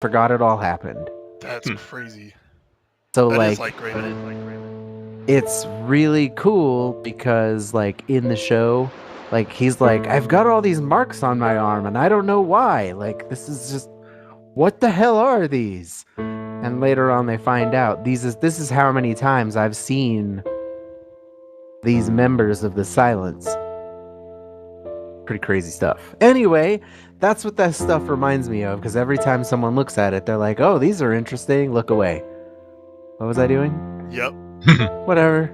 forgot it all happened. That's crazy. So That like, is like Raven. it's really cool because like in the show, like he's like, I've got all these marks on my arm and I don't know why. Like this is just, what the hell are these? And later on they find out this is how many times I've seen these members of the Silence. Pretty crazy stuff. Anyway, that's what that stuff reminds me of, because every time someone looks at it, they're like, oh, these are interesting, look away. What was I doing? Yep. Whatever.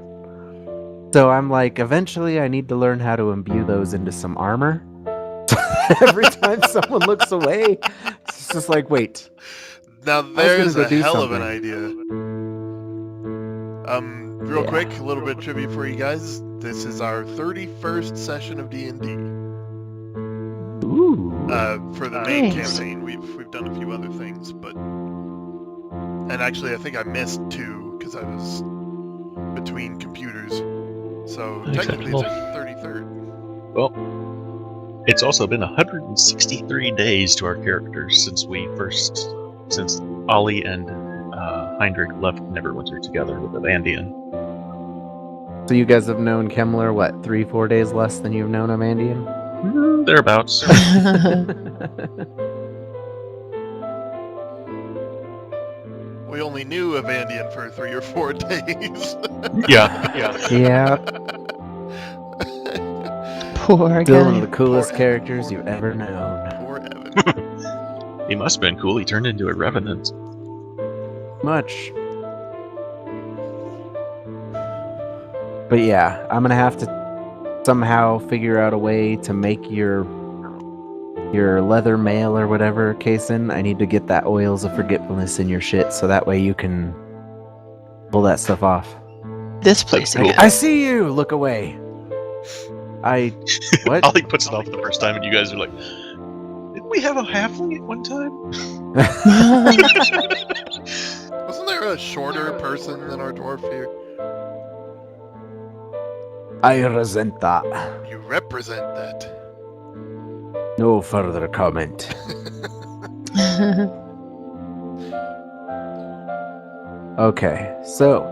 So I'm like, eventually I need to learn how to imbue those into some armor. Every time someone looks away, it's just like, wait. Now there's go a do hell of an something. idea. Real Yeah. quick, a little bit of trivia for you guys. This is our 31st session of D&D. Ooh. For the main Nice. campaign, we've done a few other things, but and actually I think I missed 2 because I was between computers. So technically it's our 33rd. Well, it's also been 163 days to our characters since Ollie and Heinrich left Neverwinter together with Avandian. So you guys have known Kemmler, what, 3-4 days less than you've known Amandian? Thereabouts. We only knew Avandian for 3 or 4 days. Yeah. Poor Still one guy. of the coolest Poor characters Evan. you've ever known. Poor Evan. He must have been cool. He turned into a revenant. Much. But yeah, I'm gonna have to somehow figure out a way to make your leather mail or whatever, Kason. I need to get that oils of forgetfulness in your shit so that way you can pull that stuff off. This place. Cool. I see you! Look away. What? Ollie puts it off the first time, and you guys are like, "Didn't we have a halfling at one time?" Wasn't there a shorter person than our dwarf here? I resent that. You represent that. No further comment. Okay, so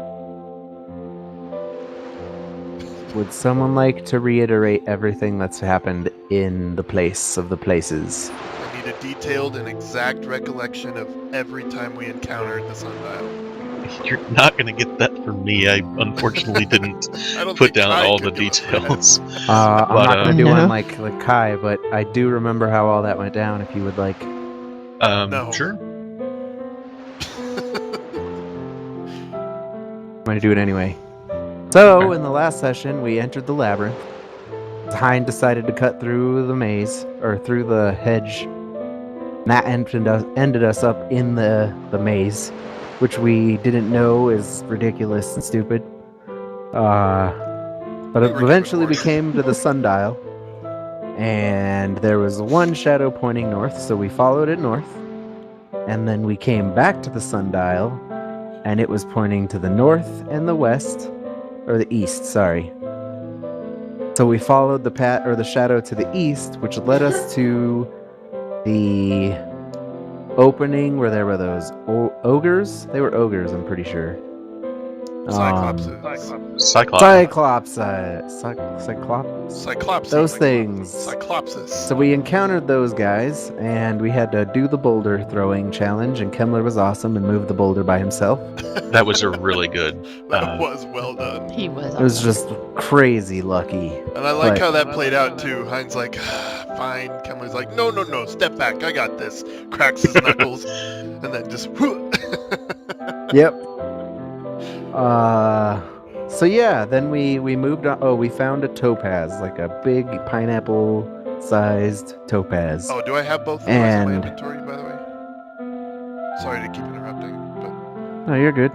would someone like to reiterate everything that's happened in the place of the places? I need a detailed and exact recollection of every time we encountered the sundial. You're not going to get that from me. I unfortunately didn't I don't put think down Kai all could the do it. details. I'm But, not gonna do No. one like Kai, but I do remember how all that went down. If you would like, No. Sure. I'm gonna do it anyway. So Okay. in the last session, we entered the labyrinth. Hein decided to cut through the maze or through the hedge. And that ended us up in the maze, which we didn't know is ridiculous and stupid. But We were given eventually we orders. came to the sundial, and there was one shadow pointing north, so we followed it north. And then we came back to the sundial, and it was pointing to the north and the west, or the east, sorry. So we followed the shadow to the east, which led us to the opening where there were those ogres. They were ogres, I'm pretty sure. Cyclopses. Cyclops. Cyclops. Cyclopses. Those things. Cyclopses. So we encountered those guys, and we had to do the boulder throwing challenge, and Kemmler was awesome and moved the boulder by himself. That was a really good. That was well done. He was. It was just crazy lucky. And I like But- how that played out too. Hein's like, fine. Kemmler's like, no, step back. I got this. Cracks his knuckles. And then just, Yep. So yeah, then we moved on. Oh, we found a topaz, like a big pineapple-sized topaz. Oh, do I have both of those in my And- inventory, by the way? Sorry to keep interrupting, but No, you're good.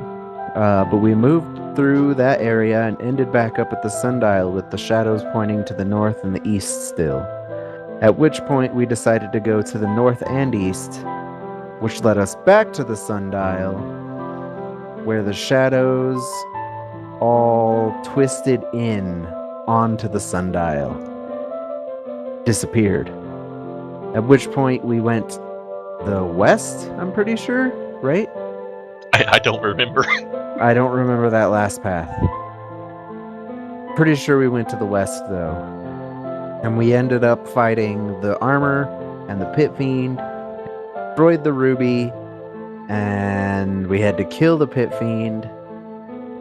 But we moved through that area and ended back up at the sundial with the shadows pointing to the north and the east still. At which point we decided to go to the north and east, which led us back to the sundial, where the shadows all twisted in onto the sundial. Disappeared. At which point we went the west, I'm pretty sure, right? I don't remember. I don't remember that last path. Pretty sure we went to the west, though. And we ended up fighting the armor and the pit fiend, destroyed the ruby, and we had to kill the pit fiend,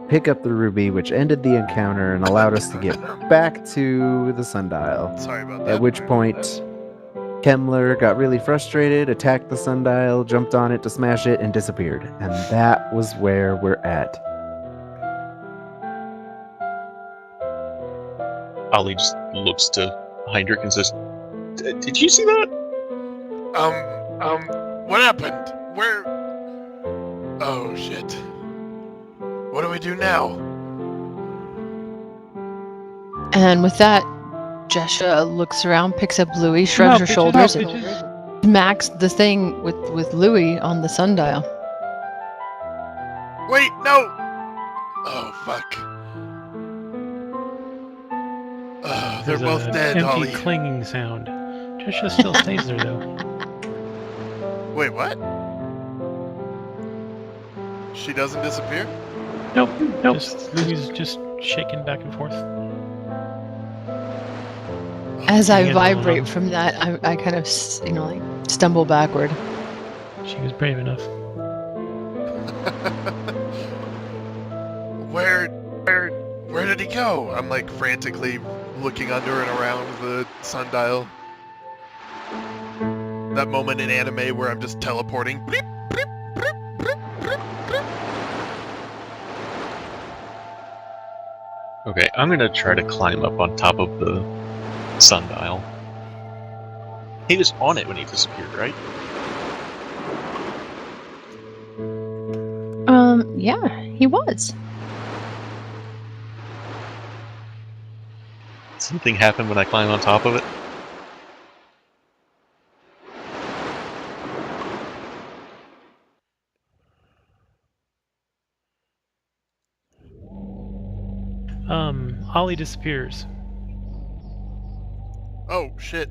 pick up the ruby, which ended the encounter and allowed us to get back to the sundial. Sorry about that. At which point, Kemmler got really frustrated, attacked the sundial, jumped on it to smash it, and disappeared. And that was where we're at. Ollie just looks to Heinrich and says, "Did you see that?" What happened? Where? Oh, shit. What do we do now? And with that, Jesha looks around, picks up Louis, shrugs her shoulders, and smacks the thing with Louis on the sundial. Wait, no! Oh, fuck. Oh, they're There's both an dead, empty Ollie. clinging sound. Trisha still stays there though. Wait, what? She doesn't disappear? Nope. Just Louis just shaking back and forth. As I Yeah, vibrate from that, I kind of, stumble backward. She was brave enough. Where did he go? I'm like frantically looking under and around the sundial. That moment in anime where I'm just teleporting. Bleep, bleep, bleep, bleep, bleep, bleep. Okay, I'm gonna try to climb up on top of the sundial. He was on it when he disappeared, right? Yeah, he was. Something happened when I climbed on top of it. Ollie disappears. Oh, shit.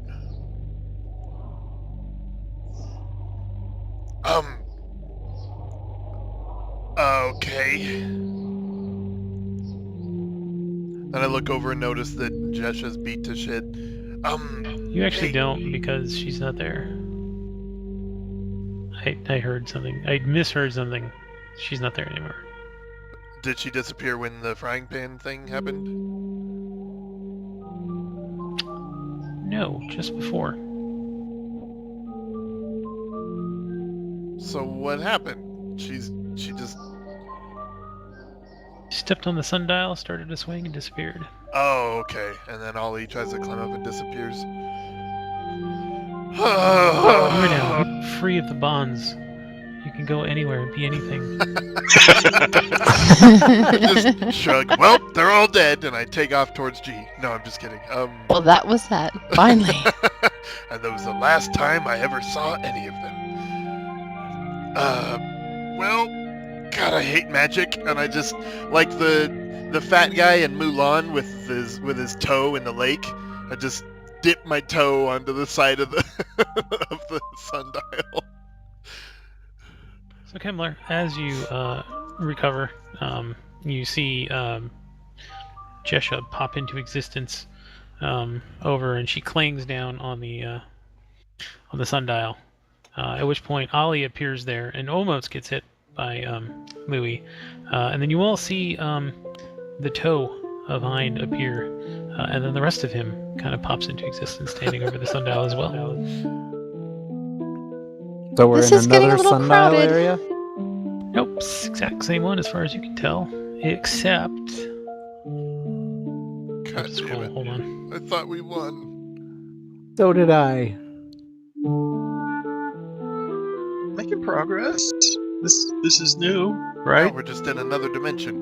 Okay. Then I look over and notice that Jesha's beat to shit. You actually don't, because she's not there. I heard something. I misheard something. She's not there anymore. Did she disappear when the frying pan thing happened? No, just before. So what happened? She just... Stepped on the sundial, started to swing, and disappeared. Oh, okay. And then Ollie tries to climb up and disappears. You are now free of the bonds. You can go anywhere and be anything. Just shrug. Well, they're all dead, and I take off towards G. No, I'm just kidding. Well, that was that. Finally. And that was the last time I ever saw any of them. Well, God, I hate magic, and I just like the fat guy in Mulan with his toe in the lake. I just dip my toe onto the side of the of the sundial. So Kemmler, as you recover, you see Jesha pop into existence over, and she clings down on the sundial. At which point Ollie appears there and almost gets hit by Louis, and then you all see the toe of Hind appear, and then the rest of him kind of pops into existence, standing over the sundial as well. So we're This in is getting a another little sundial crowded. area? Nope, it's exact same one as far as you can tell, except. God Scroll, damn it. hold on. I thought we won. So did I. Making progress. This is new, Now right? we're just in another dimension.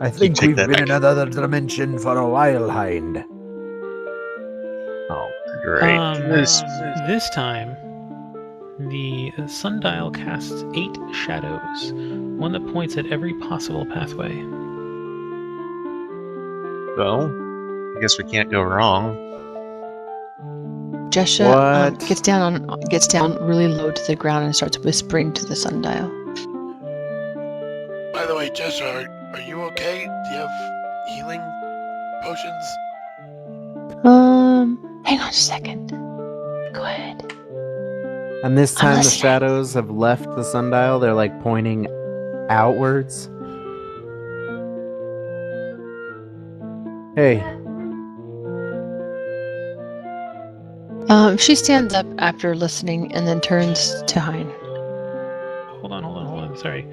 I think take we've that been in back. another dimension for a while, Hind. Oh, great. This time, the sundial casts 8 shadows, one that points at every possible pathway. Well, I guess we can't go wrong. Jesha What? gets down really low to the ground and starts whispering to the sundial. By the way, Jessica, are you okay? Do you have healing potions? Hang on a second. Go ahead. And this I'm time the listening. shadows have left the sundial. They're like pointing outwards. Hey, She stands up after listening and then turns to Hein. Hold on. Sorry.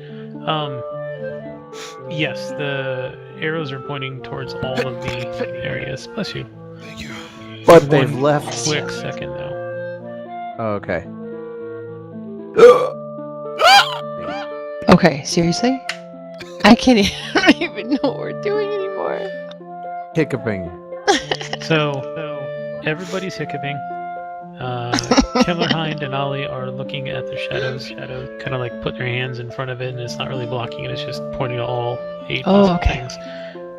Yes, the arrows are pointing towards all of the areas. Bless you. Thank you. but they've One left. quick second though. Oh, okay. Okay, seriously? I can't even know what we're doing anymore. Hiccuping. So everybody's hiccuping. Kemler, Hind, and Ollie are looking at the shadows. Kind of like put their hands in front of it, and it's not really blocking it. It's just pointing to all 8 Oh, possible okay. things.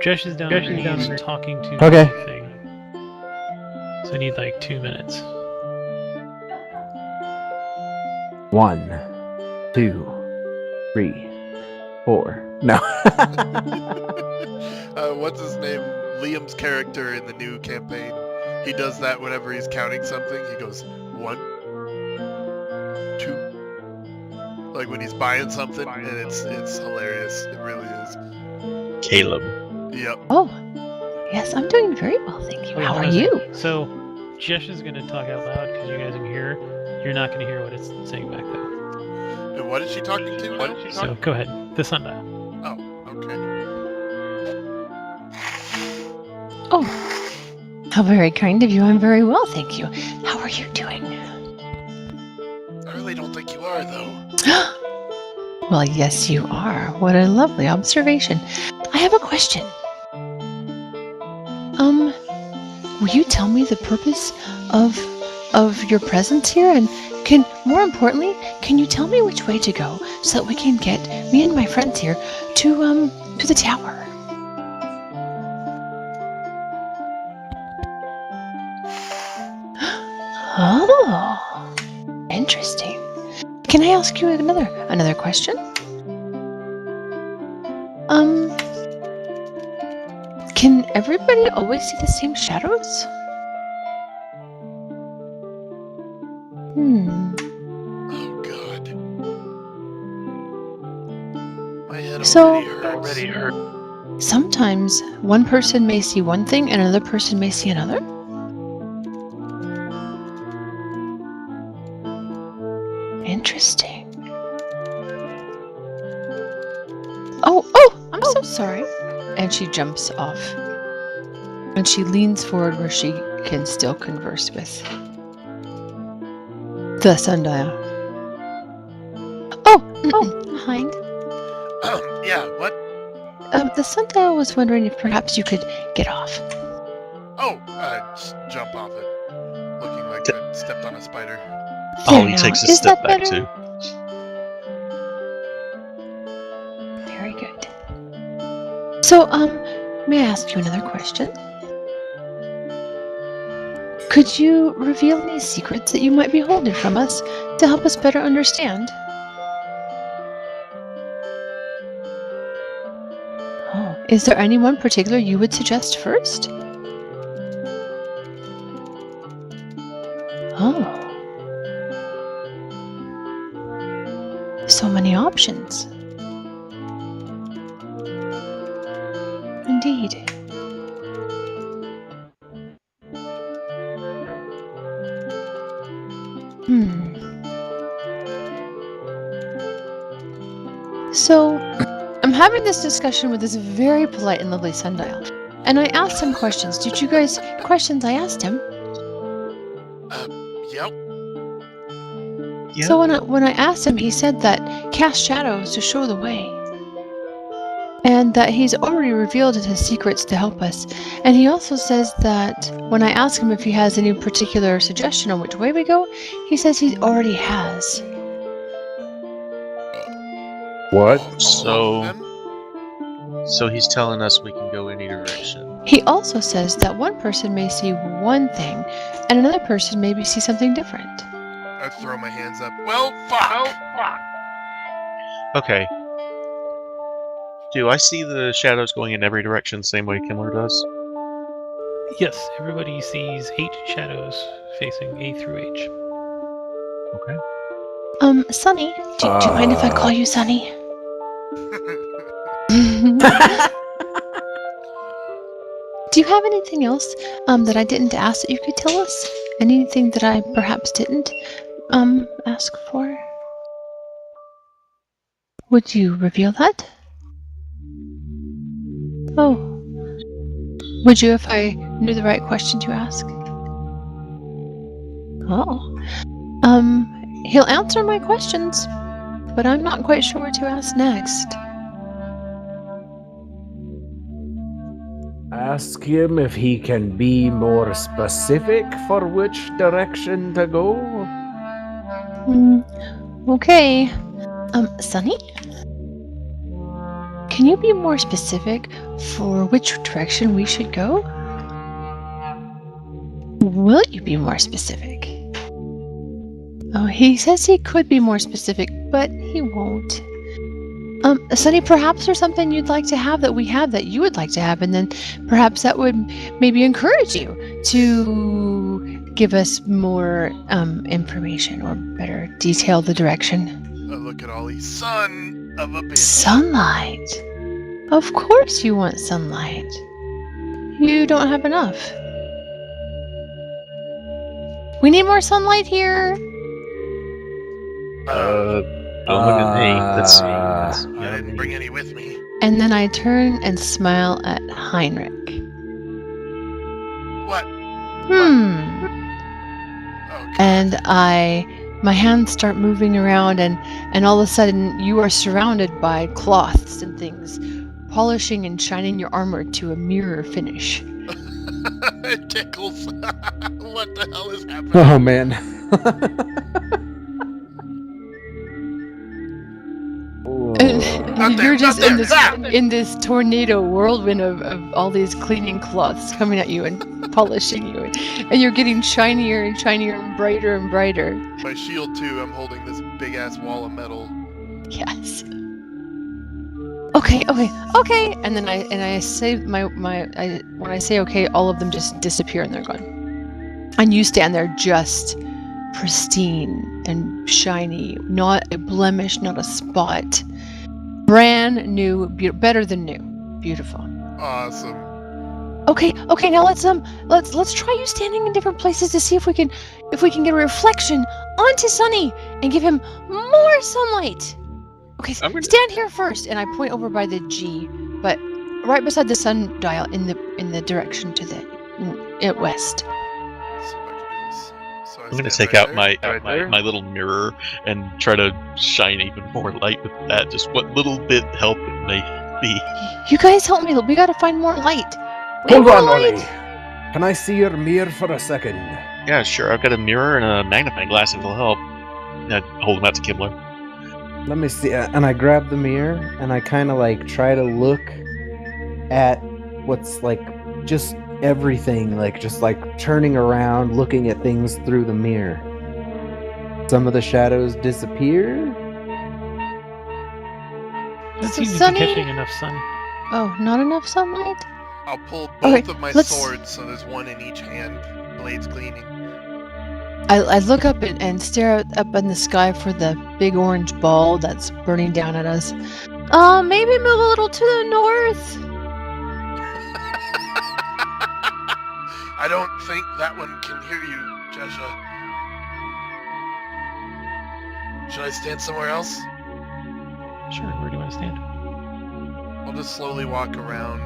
Jesh is down and talking to Okay. the thing. So I need like 2 minutes. 1, 2, 3, 4. No. What's his name? Liam's character in the new campaign. He does that whenever he's counting something. He goes 1, 2. Like when he's buying something, and it's hilarious. It really is. Caleb. Yep. Oh, yes, I'm doing very well, thank you. Wait, How hold are on a you? second. So Jesh is going to talk out loud because you guys can hear. You're not going to hear what it's saying back though. And what is she talking to? So go ahead. The sundial. Oh, okay. Oh, how very kind of you. I'm very well, thank you. How are you doing? I really don't think you are, though. Well, yes, you are. What a lovely observation. I have a question. Will you tell me the purpose of your presence here? And more importantly, can you tell me which way to go so that we can get me and my friends here to the tower? Oh, interesting. Can I ask you another question? Can everybody always see the same shadows? Oh, God. My head So- already hurts. Sometimes one person may see one thing and another person may see another. Interesting. Oh, I'm so sorry. And she jumps off. And she leans forward where she can still converse with the sundial. Oh, Hind. Yeah, what? The sundial was wondering if perhaps you could get off. Oh, just jump off it. Looking like I stepped on a spider. There Ollie now. takes a Is step that back better? too. Very good. So, may I ask you another question? Could you reveal any secrets that you might be holding from us to help us better understand? Oh, is there anyone particular you would suggest first? Oh. So many options. Indeed. So, I'm having this discussion with this very polite and lovely sundial, and I asked him questions. Did you guys questions I asked him? Yep. Yeah. So when I asked him, he said that cast shadows to show the way, and that he's already revealed his secrets to help us. And he also says that when I ask him if he has any particular suggestion on which way we go, he says he already has. What? So he's telling us we can go any direction. He also says that one person may see one thing, And another person maybe sees something different. I throw my hands up. Well, fuck! Okay. Do I see the shadows going in every direction the same way Kimmler does? Yes, everybody sees 8 shadows facing A through H. Okay. Sunny, do you mind if I call you Sunny? Do you have anything else that I didn't ask that you could tell us? Anything that I perhaps didn't ask for? Would you reveal that? Oh. Would you if I knew the right question to ask? Oh. He'll answer my questions, but I'm not quite sure what to ask next. Ask him if he can be more specific for which direction to go. Okay. Sunny? Can you be more specific for which direction we should go? Will you be more specific? Oh, he says he could be more specific, but he won't. Sunny, perhaps there's something you'd like to have that we have that you would like to have, and then perhaps that would maybe encourage you to give us more information or better detail the direction. Look at Ollie, son of a bitch. Sunlight. Of course you want sunlight. You don't have enough. We need more sunlight here. Don't look at me. Let's see. I didn't bring any with me. And then I turn and smile at Heinrich. What? Okay. And my hands start moving around, and all of a sudden you are surrounded by cloths and things, polishing and shining your armor to a mirror finish. It tickles. What the hell is happening? Oh man. And you're just in this tornado whirlwind of all these cleaning cloths coming at you and polishing you, and you're getting shinier and shinier and brighter and brighter. My shield too. I'm holding this big ass wall of metal. Yes. Okay. And then I say when I say okay, all of them just disappear and they're gone. And you stand there just pristine and shiny, not a blemish, not a spot. Brand new, better than new. Beautiful. Awesome. Okay, now let's try you standing in different places to see if we can get a reflection onto Sunny and give him more sunlight. Okay, stand here first, and I point over by the G, but right beside the sundial in the direction to the west. I'm gonna take out my little mirror and try to shine even more light with that. Just what little bit help it may be. You guys help me. We gotta find more light. Hold on, Ollie. Can I see your mirror for a second? Yeah, sure. I've got a mirror and a magnifying glass. It'll help. I hold them out to Kimmler. Let me see. And I grab the mirror and I kind of like try to look at what's like just everything, like just like turning around, looking at things through the mirror. Some of the shadows disappear. That So seems to Sunny? be catching enough sun. Oh, not enough sunlight? I'll pull Okay, both of my let's- swords so there's one in each hand. Blades gleaming. I look up and stare up in the sky for the big orange ball that's burning down at us. Maybe move a little to the north. I don't think that one can hear you, Jesha. Should I stand somewhere else? Sure, where do you want to stand? I'll just slowly walk around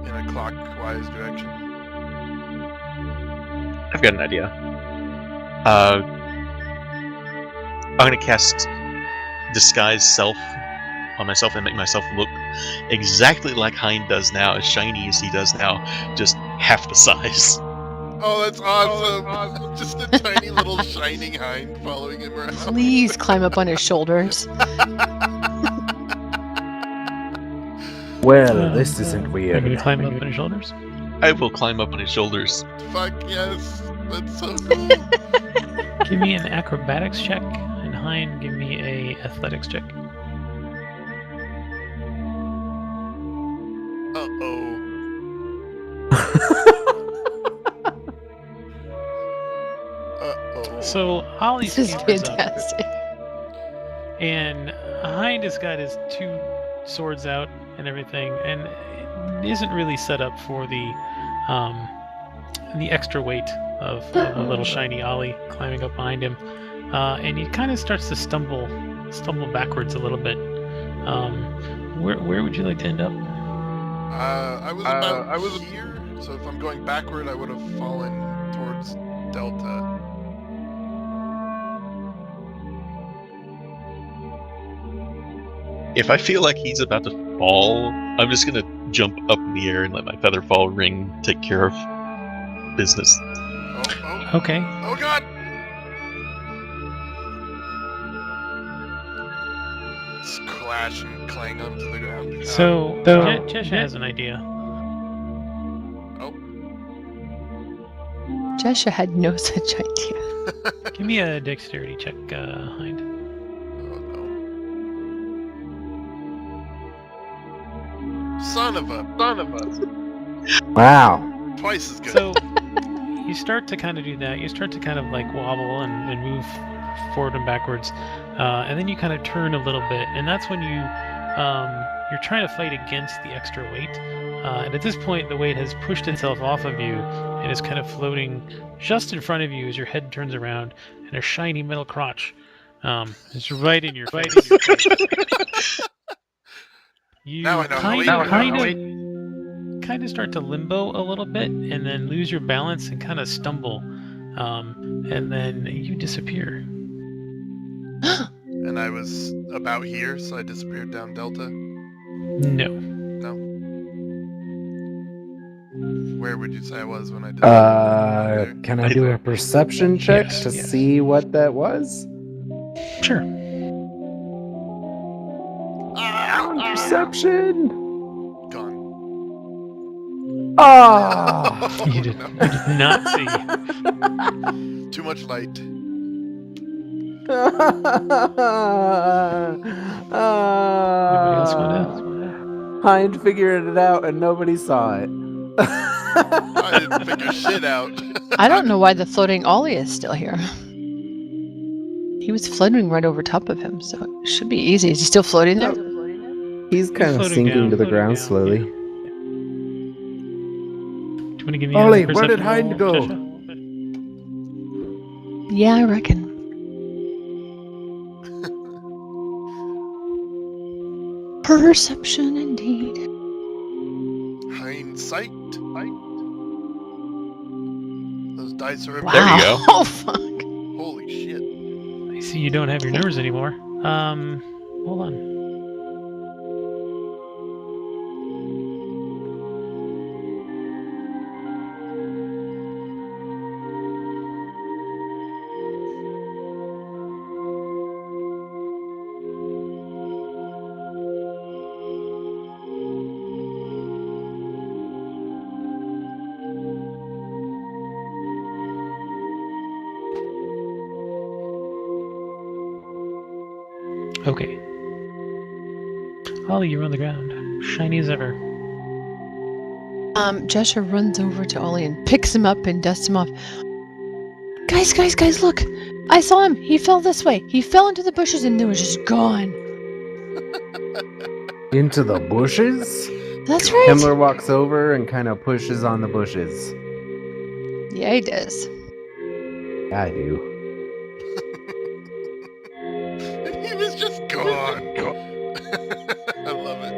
in a clockwise direction. I've got an idea. I'm gonna cast Disguise Self on myself and make myself look exactly like Hein does now, as shiny as he does now, just half the size. Oh, that's awesome! Just a tiny little shining hind following him around. Please climb up on his shoulders. Well, this isn't Are you weird. going to climb up on his shoulders? I will climb up on his shoulders. Fuck yes. That's so cool. Give me an acrobatics check, and Hein, give me a athletics check. Uh-oh. Uh-oh. So Ollie This is scampers up, fantastic. and Hein has got his two swords out and everything, and isn't really set up for the extra weight of a little shiny Ollie climbing up behind him, and he kind of starts to stumble backwards a little bit. Where would you like to end up? I was about here, so if I'm going backward, I would have fallen towards Delta. If I feel like he's about to fall, I'm just gonna jump up in the air and let my feather fall ring take care of business. Oh, Okay. oh god! Just clash and clang onto the ground. So Jesha has an idea. Jesha had no such idea. Give me a dexterity check, Hind. Oh no. Son of a. Wow. Twice as good. So you start to kind of do that. You start to kind of like wobble and move forward and backwards, and then you kind of turn a little bit, and that's when you're trying to fight against the extra weight. And at this point, the weight has pushed itself off of you and is kind of floating just in front of you as your head turns around, and a shiny metal crotch is right in your face. You Now I know how kind of start to limbo a little bit, and then lose your balance and kind of stumble, and then you disappear. And I was about here, so I disappeared down Delta. No. Where would you say I was when I disappeared? Can I do a perception check Yes, to yes. see what that was? Sure. Perception. Gone. Ah. You did not see. Too much light. Anybody else want to? Hind figured it out and nobody saw it. I didn't figure shit out. I don't know why the floating Ollie is still here. He was floating right over top of him, so it should be easy. Is he still floating there? He's kind of floating sinking down, to the floating ground down, slowly. Do you want to give me Ollie, a where did perception Hind roll, go? Jesha? Yeah, I reckon. Perception indeed. Hindsight. Those dice are Wow. There you go. Oh, fuck. Holy shit. I see you don't have your numbers anymore. Hold on. Okay. Ollie, you're on the ground. Shiny as ever. Jesha runs over to Ollie and picks him up and dusts him off. Guys, look! I saw him! He fell this way! He fell into the bushes and then was just gone. Into the bushes? That's right! Himmler walks over and kind of pushes on the bushes. Yeah, he does. I do. And he was just gone. I love it.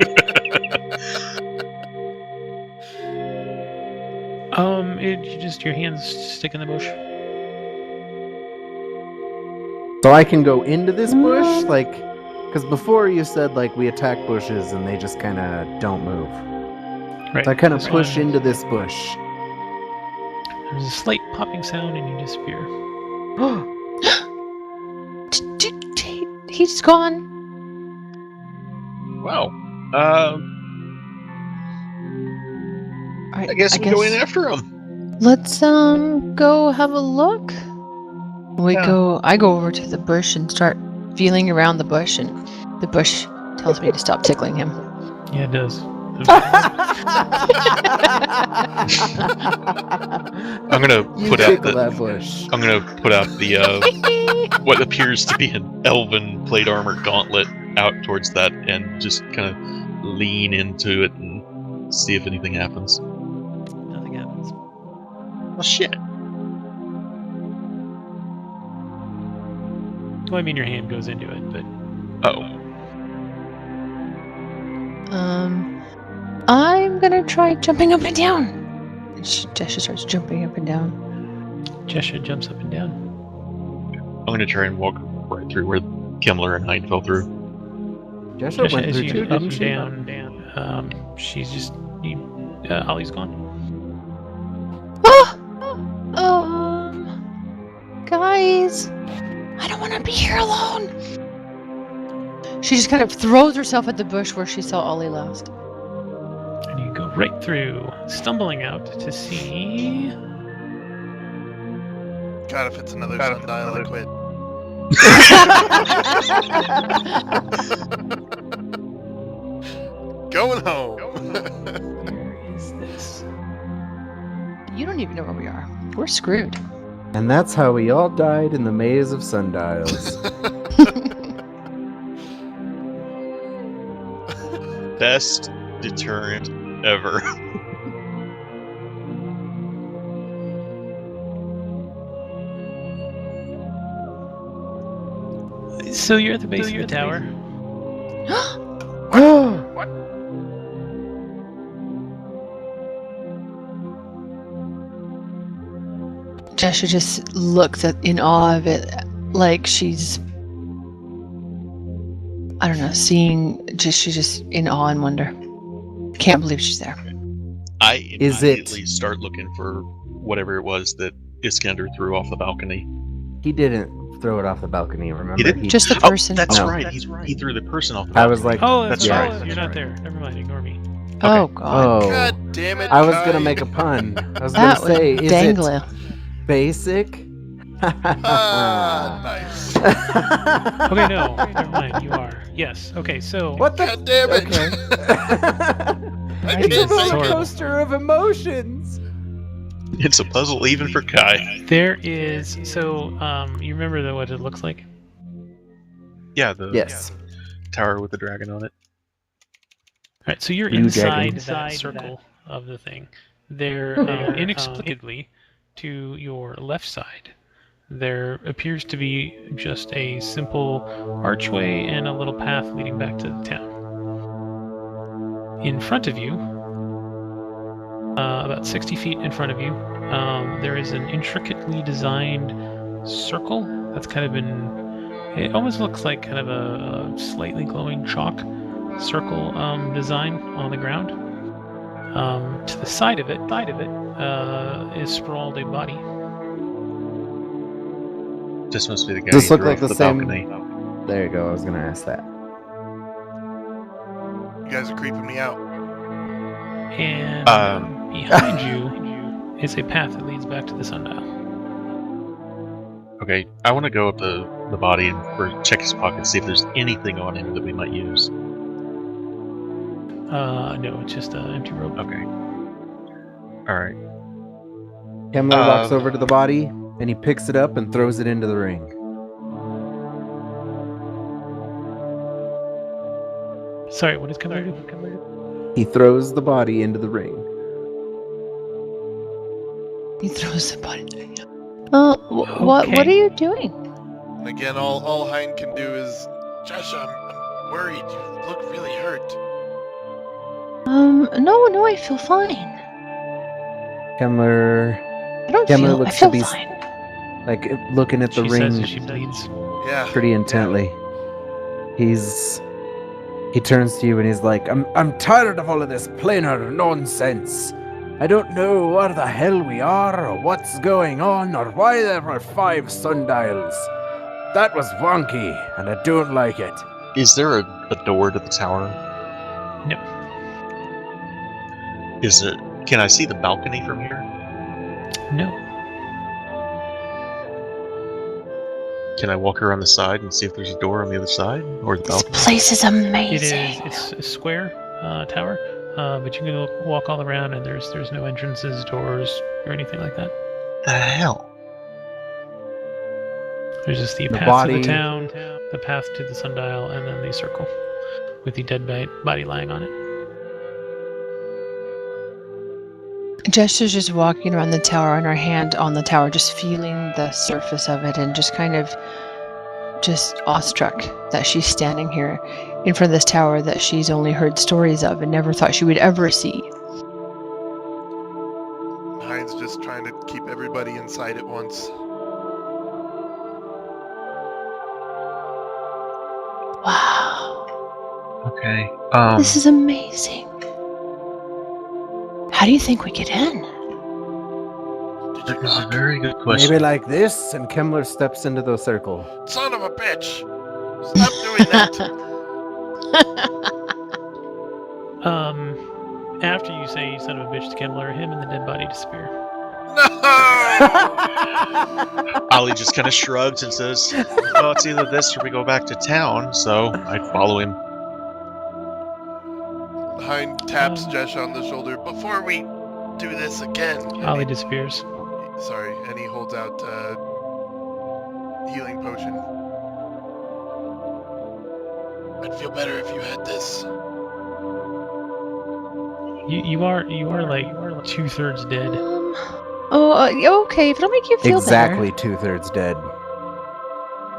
Just your hands stick in the bush. So I can go into this bush? Like, because before you said, like, we attack bushes and they just kind of don't move. Right. So I kind of this push one, into this bush. There's a slight popping sound and you disappear. He's gone. Wow. Alright, I guess we go in after him. let's go have a look. Yeah. I go over to the bush and start feeling around the bush, and the bush tells me to stop tickling him. Yeah, it does. I'm gonna You put out tickle the. that bush. I'm gonna put out the what appears to be an elven plate armor gauntlet out towards that, and just kind of lean into it and see if anything happens. Nothing happens. Well, shit. Well, I mean, your hand goes into it, but Oh. I'm gonna try jumping up and down. And Jesha starts jumping up and down. Jesha jumps up and down. I'm gonna try and walk right through where Kimmler and Hyde fell through. Jesha Jesha, went as through you too, up didn't and she? down, she's just. Ollie's gone. Guys, I don't want to be here alone. She just kind of throws herself at the bush where she saw Ollie last. And you go right through, stumbling out to see. God, if it's another sundial, I quit. Going home. Where is this? You don't even know where we are. We're screwed. And that's how we all died in the maze of sundials. Best deterrent ever. So you're at the base of the tower. Jesha just looks in awe of it, like she's, I don't know, she's just in awe and wonder. Can't believe she's there. I Is it- immediately start looking for whatever it was that Iskander threw off the balcony. He didn't throw it off the balcony, remember? He didn't? Just the person. That's No. right. He threw the person off the I balcony. was like, Oh, that's Yeah. right. You're not there. Never mind. Ignore me. Oh god. oh. God damn it. I was Kai. gonna make a pun. I was That gonna say, was is dangling. it basic? Ah, nice. Okay, no. Never mind. You are. Yes. Okay, so. What the? God damn it. Okay. I It's It's a can't say roller it. coaster of emotions. It's a puzzle even for Kai. There is. So, you remember what it looks like? Yeah, the Yes. tower with the dragon on it. All right, so you're Blue inside dragon. that circle of the thing. There, inexplicably, to your left side, there appears to be just a simple archway and a little path leading back to the town. In front of you, about 60 feet in front of you, there is an intricately designed circle that's kind of been. It almost looks like kind of a slightly glowing chalk circle design on the ground. To the side of it, is sprawled a body. This must be the guy Does who look threw like off the same- balcony. There you go. I was gonna ask that. You guys are creeping me out. And behind you is a path that leads back to the sundial. Okay, I want to go up to the body and check his pockets, see if there's anything on him that we might use. No, it's just an empty rope. Okay. Alright. Kemmler walks over to the body and he picks it up and throws it into the ring. Sorry, what is coming? He throws the body into the ring. He throws the body. What Okay. are you doing? And again, all Hein can do is, Josh, I'm worried. You look really hurt. No, I feel fine. Kemmler, I don't Kemmler feel. I looks to feel be fine. like looking at the She ring says as she bleeds. Yeah. pretty intently. He turns to you and he's like, I'm tired of all of this planar nonsense. I don't know what the hell we are, or what's going on, or why there are 5 sundials. That was wonky, and I don't like it. Is there a door to the tower? No. Is it Can I see the balcony from here? No. Can I walk around the side and see if there's a door on the other side? Or the This balcony? place is amazing. It's a square tower, but you can walk all around, and there's no entrances, doors, or anything like that. The hell? There's just the The path body. to the town, the path to the sundial, and then the circle with the dead body lying on it. Jessica's just walking around the tower and her hand on the tower, just feeling the surface of it and just kind of just awestruck that she's standing here in front of this tower that she's only heard stories of and never thought she would ever see. Heinz just trying to keep everybody inside at once. Wow. Okay. This is amazing. How do you think we get in? Did you That is a knock? very good question. Maybe like this, and Kemmler steps into the circle. Son of a bitch! Stop doing that! After you say "you son of a bitch" to Kemmler, him and the dead body disappear. No! Ollie just kind of shrugs and says, well, it's either this or we go back to town, so I'd follow him. Hein taps Jesh on the shoulder. Before we do this again. Ollie disappears. Sorry, and he holds out healing potion. I'd feel better if you had this. You are like 2/3 dead. Okay, if it'll make you feel Exactly better. 2/3 dead.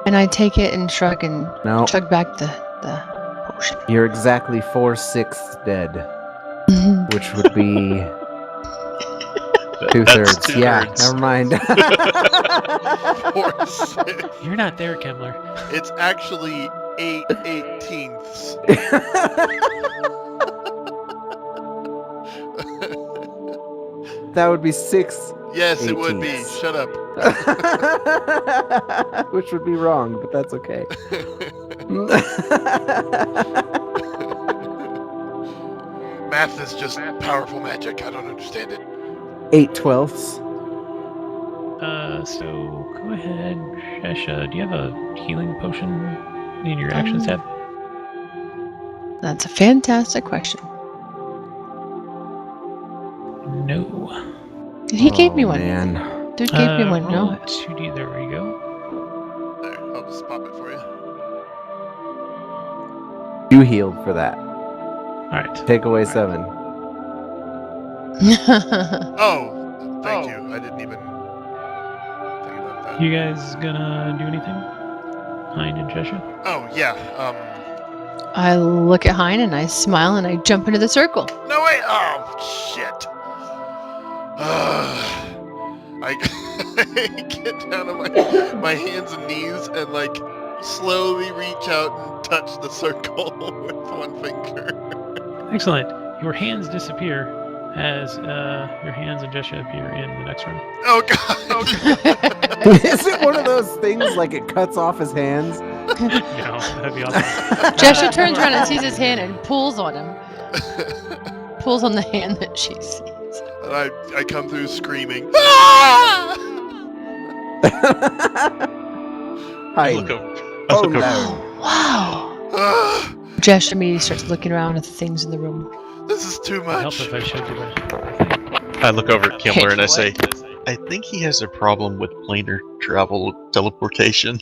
And I take it and shrug and No, chug back the potion. you're exactly 4/6 dead, which would be 2/3. That's Yeah, 2/3. never mind. 4/6. You're not there, Kemmler. It's actually 8/18ths. That would be 6, Yes, it would be. 18ths. Shut up. which would be wrong, but that's okay. Math is just powerful magic. I don't understand it. 8/12. So go ahead, Shesha. Do you have a healing potion in your actions tab? That's a fantastic question. No. He gave me one. Man. Dude gave me one. roll No. 2D. There we go. There, I'll just pop it for you. You healed for that. All right. Take away 7. Oh, thank you. I didn't even think about that. You guys gonna do anything? Hein and Shesha? Oh, yeah. I look at Hein and I smile and I jump into the circle. No, wait. Oh, shit. I get down on my hands and knees and, like, slowly reach out and touch the circle with one finger. Excellent. Your hands disappear as your hands and Jesha appear in the next room. Oh, God. Oh, God. Is it one of those things like it cuts off his hands? No, that'd be awesome. Jesha turns around and sees his hand and pulls on him. Pulls on the hand that she sees. And I come through screaming. Ah! Hi. I look over. Oh, look over. no. Wow. Ah! Jesha immediately starts looking around at the things in the room. This is too It'd help much. if I showed you what I look over at Kemmler and I What? say, I think he has a problem with planar travel teleportation.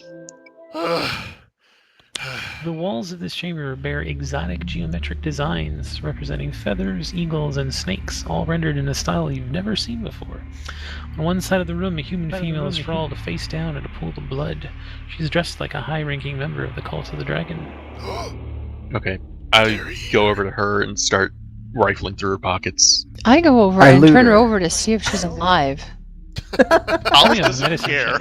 The walls of this chamber bear exotic geometric designs representing feathers, eagles, and snakes, all rendered in a style you've never seen before. On one side of the room, a human female is sprawled face down in a pool of blood. She's dressed like a high-ranking member of the Cult of the Dragon. Okay. I go over to her and start rifling through her pockets. I go over I and loot turn her her. over to see if she's alive. Ollie Yeah, doesn't medicine care.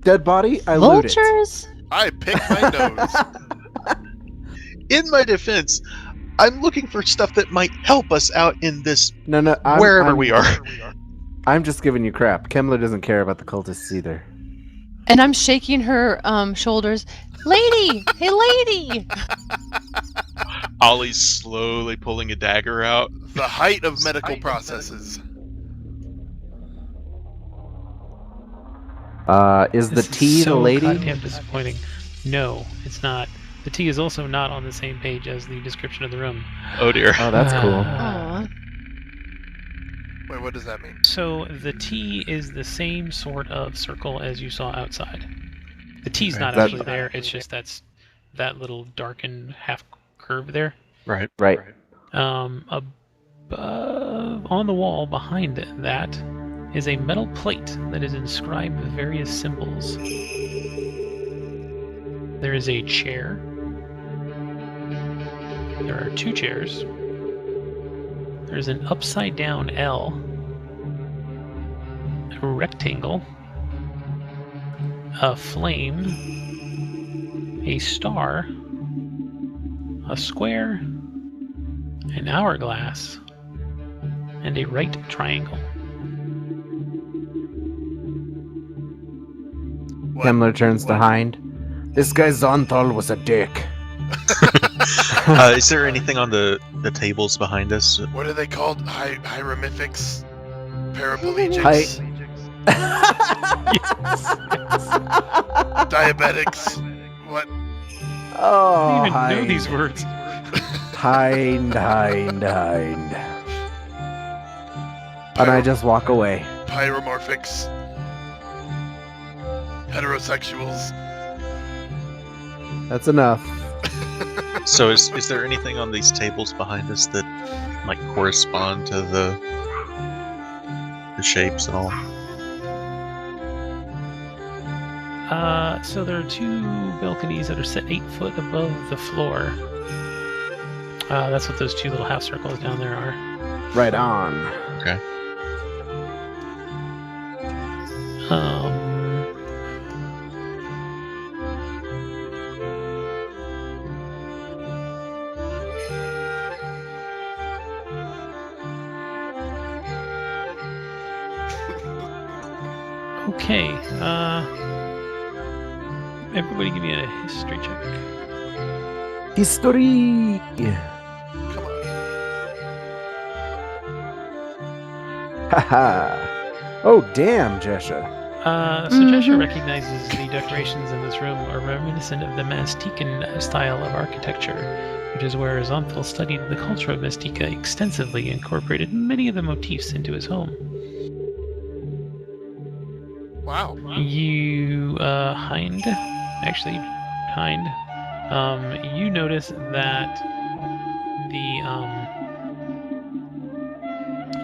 Dead body, I loot it. Vultures? I pick my nose. In my defense, I'm looking for stuff that might help us out in this No, wherever we are. I'm just giving you crap. Kemmler doesn't care about the cultists either. And I'm shaking her shoulders. Lady! Hey, lady! Ollie's slowly pulling a dagger out. The height of medical processes. Is the This T is the so lady? goddamn disappointing. No, it's not. The T is also not on the same page as the description of the room. Oh dear. Oh, that's cool. Aw. Wait, what does that mean? So the T is the same sort of circle as you saw outside. The T's Okay. not That- actually there. It's just that little darkened half curve there. Right. Right. Above, on the wall behind that is a metal plate that is inscribed with various symbols. There is a chair. There are 2 chairs. There's an upside down L, a rectangle, a flame, a star, a square, an hourglass, and a right triangle. What? Himmler turns to Hind. This guy Zonthal was a dick. Is there anything on the tables behind us? What are they called? Hieroglyphics? Paraplegics? Diabetics? What? Oh, I don't even know Hind. these words. Hind. And I just walk away. Pyromorphics? Heterosexuals? That's enough. So is there anything on these tables behind us that might correspond to the shapes and all? So there are 2 balconies that are set 8 foot above the floor. That's what those 2 little half circles down there are. Right on. Okay. Okay, everybody give me a history check. History. Come on. Haha. Oh, damn, Jesha. So Jesha recognizes the decorations in this room are reminiscent of the Maztecan style of architecture, which is where Zonthal studied the culture of Mazteca extensively and incorporated many of the motifs into his home. Wow. You, Hind, you notice that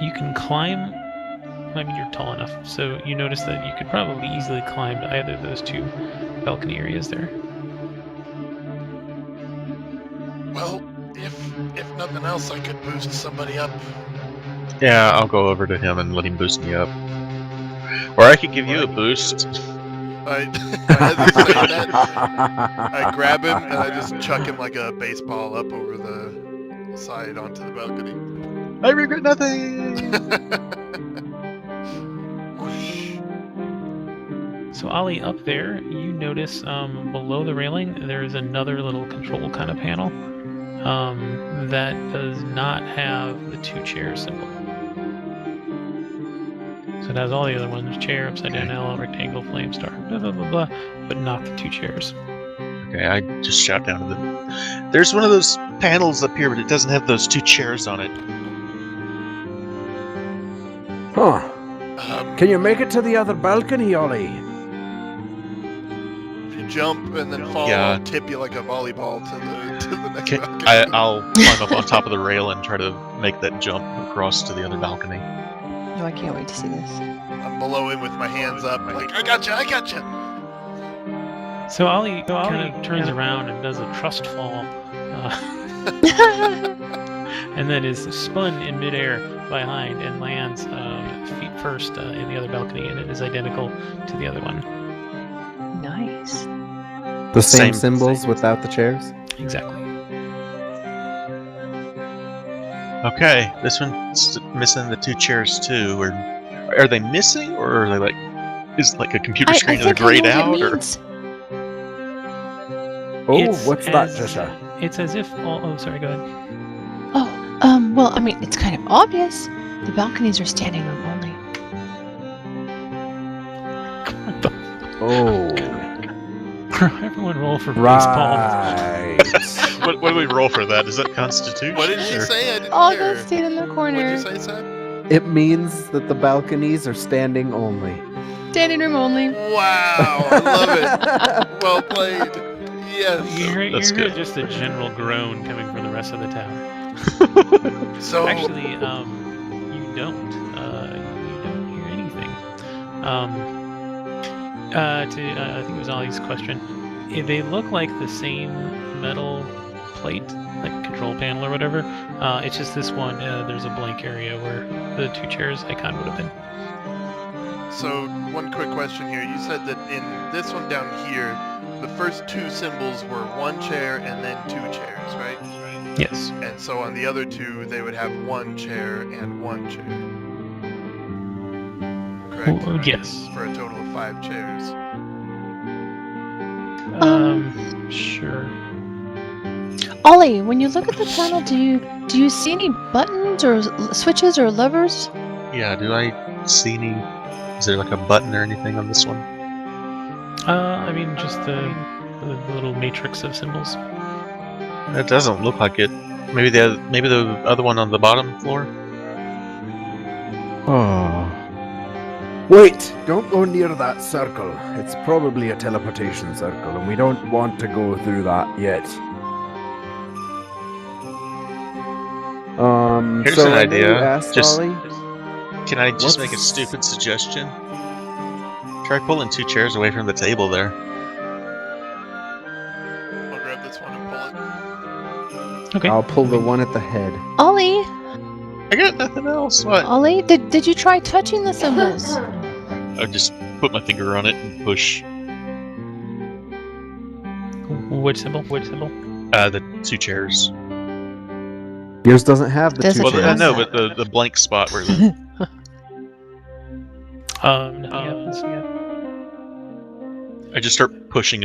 you can climb. I mean, you're tall enough, so you notice that you could probably easily climb to either of those 2 balcony areas there. Well, if nothing else, I could boost somebody up. Yeah, I'll go over to him and let him boost me up. Or I could give you a boost. As he's saying that, I grab him and I just chuck him like a baseball up over the side onto the balcony. I regret nothing! Whoosh. So Ollie, up there, you notice below the railing there is another little control kind of panel that does not have the 2 chairs symbol. So it has all the other ones: chair, upside down L, rectangle, flame, star, blah blah blah blah, but not the 2 chairs. Okay, I just shout down to them. There's one of those panels up here, but it doesn't have those 2 chairs on it. Huh. Can you make it to the other balcony, Ollie? If you jump and then fall, Yeah. I'll tip you like a volleyball to the next Okay, balcony. I'll climb up on top of the rail and try to make that jump across to the other balcony. No, I can't wait to see this. I'm below him with my hands up, like, I gotcha. So Ollie kind of turns around and does a trust fall, and then is spun in midair by Hind and lands feet first in the other balcony, and it is identical to the other one. Nice. The same Same. symbols without the chairs? Exactly. Okay, this one's missing the 2 chairs too. Or are they missing, or are they like is like a computer screen and they're grayed out? Or Oh, It's what's that, as- Jesha? It's as if all. Oh, sorry. Go ahead. Oh, well, I mean, it's kind of obvious. The balconies are standing room only. Oh, Everyone roll for baseball. right. What do we roll for that? Is that Constitution? What did she or- say? I didn't All hear. go stand in the What'd corner. you say, Sam? It means that the balconies are standing only. Standing room only. Wow, I love it. Well played. Yes. You hear That's you hear good. just a general groan coming from the rest of the tower. So Actually, you don't. You don't hear anything. I think it was Ollie's question. They look like the same metal plate, like control panel or whatever. It's just this one. There's a blank area where the 2 chairs icon would have been. So, one quick question here. You said that in this one down here, the first 2 symbols were 1 chair and then 2 chairs, right? Yes. And so on the other 2, they would have 1 chair and 1 chair. Correct? Yes. For a total of 5 chairs. Sure. Ollie, when you look at the panel, do you see any buttons or switches or levers? Yeah, do I see any... Is there like a button or anything on this one? I mean, just the little matrix of symbols. It doesn't look like it. Maybe the other one on the bottom floor? Oh. Wait! Don't go near that circle. It's probably a teleportation circle, and we don't want to go through that yet. Here's so an I know you idea. asked, Just- Ollie. Can I just make a What's- stupid suggestion? Try pulling 2 chairs away from the table there. I'll grab this one and pull it. Okay. I'll pull the one at the head. Ollie, I got nothing else. What? Ollie, did you try touching the symbols? I just put my finger on it and push. Which symbol? Which symbol? The 2 chairs. Yours doesn't have the Doesn't 2 Well, chairs. I know, but the blank spot where the... Nothing happens yet. I just start pushing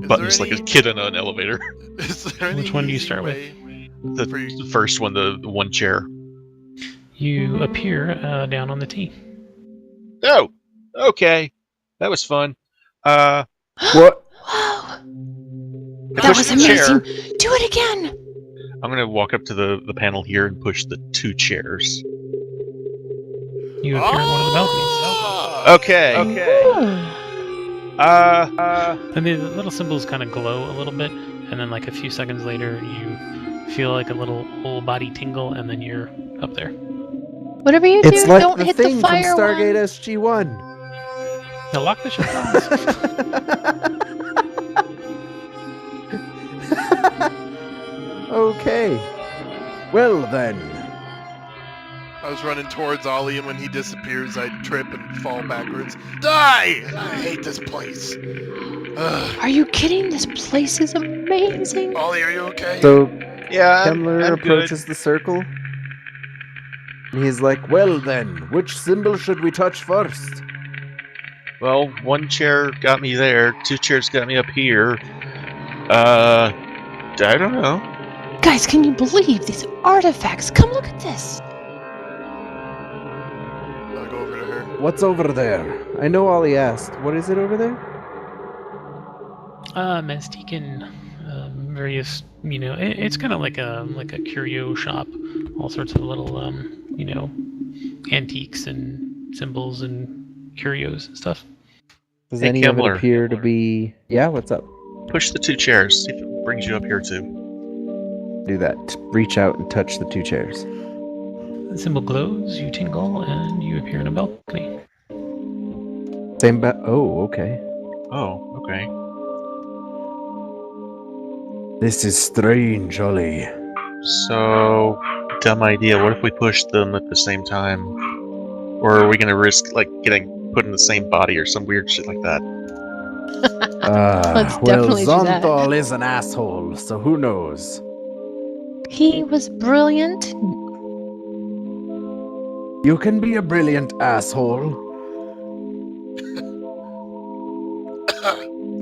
buttons like a any- kid in an elevator. Is there any Which one do you easy start with? way The, for you- the first one, the 1 chair. You appear down on the T. Oh, okay. That was fun. What? Wow, I that pushed was the chair. amazing. Do it again. I'm gonna walk up to the panel here and push the 2 chairs. You appear in one of the balconies. Ah! Okay. Ooh. And the little symbols kind of glow a little bit, and then like a few seconds later, you feel like a little whole body tingle, and then you're up there. Whatever you It's do, like don't the hit thing the fire from Stargate one. SG-1. Now lock the ship. Okay. Well then. I was running towards Ollie, and when he disappears, I trip and fall backwards. Die! I hate this place. Ugh. Are you kidding? This place is amazing. Ollie, are you okay? So Yeah, Kemmler approaches the circle. And he's like, well then, which symbol should we touch first? Well, 1 chair got me there. 2 chairs got me up here. I don't know. Guys, can you believe these artifacts? Come look at this. I'll go over to her. What's over there? I know Ollie asked. What is it over there? Maztican, various, it's kind of like a curio shop, all sorts of little, antiques and symbols and curios and stuff. Does Hey, any of it Kemmler. appear to be... Yeah, what's up? Push the 2 chairs. See if it brings you up here too. Do that. Reach out and touch the 2 chairs. The symbol glows, you tingle, and you appear in a balcony. Same Oh, okay. Oh, okay. This is strange, Ollie. So, dumb idea. What if we push them at the same time? Or are we gonna risk like getting put in the same body or some weird shit like that? Let's Well, definitely do that. Zonthal is an asshole, so who knows? He was brilliant. You can be a brilliant asshole.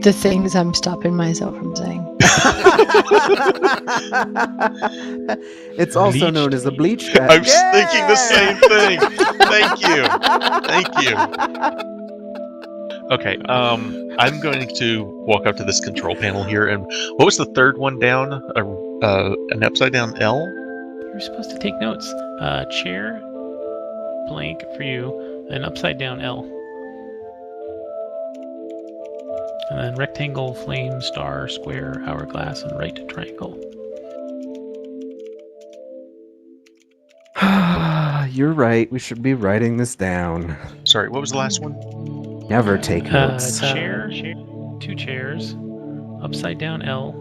The things I'm stopping myself from saying. It's also known as a bleach cat. I was thinking the same thing. Thank you. Okay, I'm going to walk up to this control panel here, and what was the third one down? An upside down L? You're supposed to take notes. Chair, blank for you, an upside down L. And then rectangle, flame, star, square, hourglass, and right triangle. You're right. We should be writing this down. Sorry, what was the last one? Never take notes. Chair, 2 chairs, upside down L,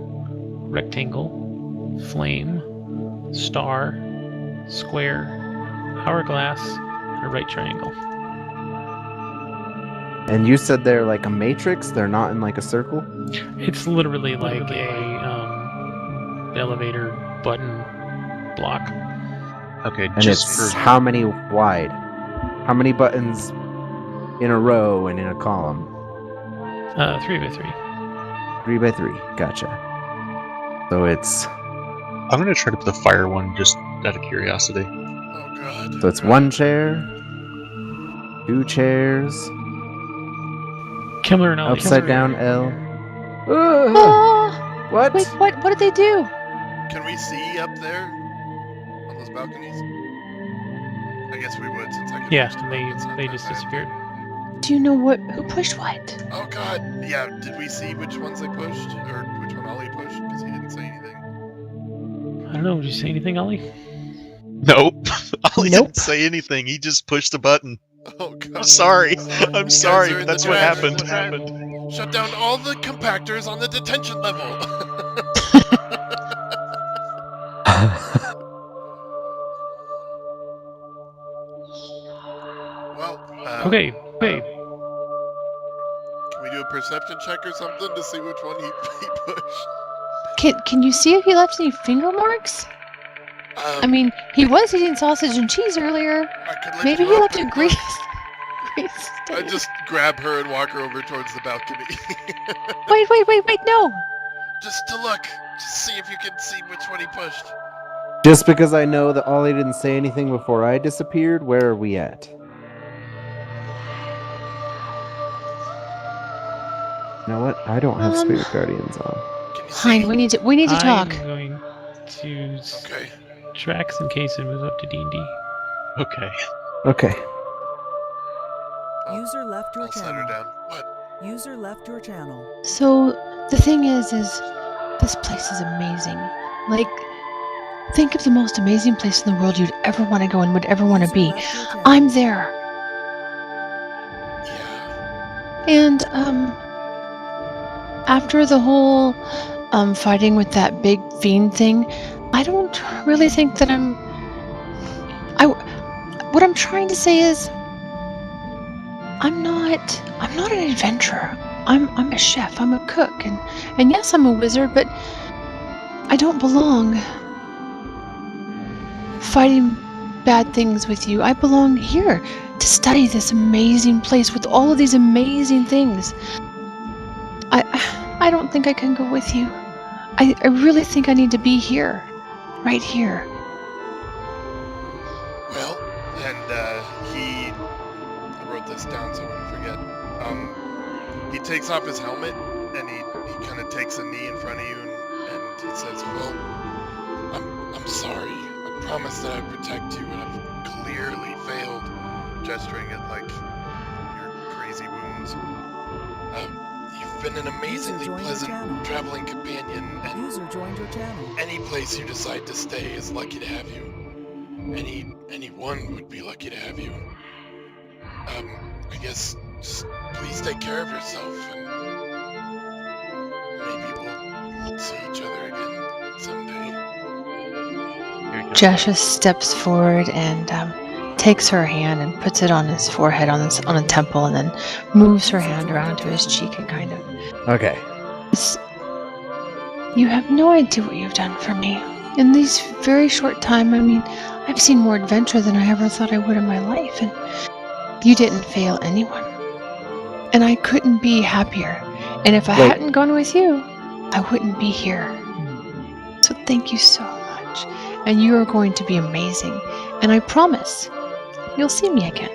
rectangle, flame, star, square, hourglass, and a right triangle. And you said they're like a matrix? They're not in like a circle? It's literally like a elevator button block. Okay, And just it's for how many wide? How many buttons in a row and in a column? 3 by 3. 3 by 3. Gotcha. So it's I'm gonna try to put the fire one just out of curiosity. Oh god. so it's 1 chair, 2 chairs, Kimler and Ollie. upside down L. Oh, What? wait, what did they do? Can we see up there on those balconies? I guess we would since I can. Yeah, push the buttons on they my just pad. disappeared. Do you know who pushed what? Oh god. Yeah. Did we see which ones they pushed or which one Ollie pushed? Because he didn't say anything. I don't know. Did you say anything, Ollie? Nope. Ollie Nope. didn't say anything. He just pushed the button. Oh god. I'm sorry. I'm sorry, are but in that's the what draft. happened. Shut down all the compactors on the detention level. Well. Okay. Can we do a perception check or something to see which one he pushed? Can you see if he left any finger marks? I mean, he was eating sausage and cheese earlier. I could lift Maybe you he up left a and grease. look. grease I stain. just grab her and walk her over towards the balcony. Wait, no. Just to look. Just see if you can see which one he pushed. Just because I know that Ollie didn't say anything before I disappeared, where are we at? You know what? I don't have Spirit Guardians on. Can you Hein, see? we need to talk. I'm going to Okay. tracks in case it moves up to D&D. Okay. Okay. User left your I'll set her channel. down. What? User left your channel. So the thing is this place is amazing. Like, think of the most amazing place in the world you'd ever want to go and would ever want to User be. left your channel. I'm there. Yeah. And after the whole fighting with that big fiend thing, I don't really think that what I'm trying to say is I'm not an adventurer. I'm a chef. I'm a cook, and yes, I'm a wizard, but I don't belong fighting bad things with you. I belong here to study this amazing place with all of these amazing things. I don't think I can go with you. I really think I need to be here, right here. Well, and I wrote this down so I wouldn't forget. He takes off his helmet and he kind of takes a knee in front of you and he says, "Well, I'm sorry. I promised that I'd protect you, and I've clearly failed." Gesturing at like your crazy wounds. You've been an amazingly joined your pleasant channel. traveling companion, and User joined your channel. any place you decide to stay is lucky to have you. Anyone would be lucky to have you. I guess just please take care of yourself, and maybe we'll see each other again someday. Here you go. Jasha steps forward and takes her hand and puts it on his forehead, on a temple, and then moves her hand around to his cheek and kind of. Okay. You have no idea what you've done for me. In these very short time, I mean, I've seen more adventure than I ever thought I would in my life, and you didn't fail anyone. And I couldn't be happier. And if I Wait. hadn't gone with you, I wouldn't be here. So thank you so much. And you are going to be amazing. And I promise, you'll see me again.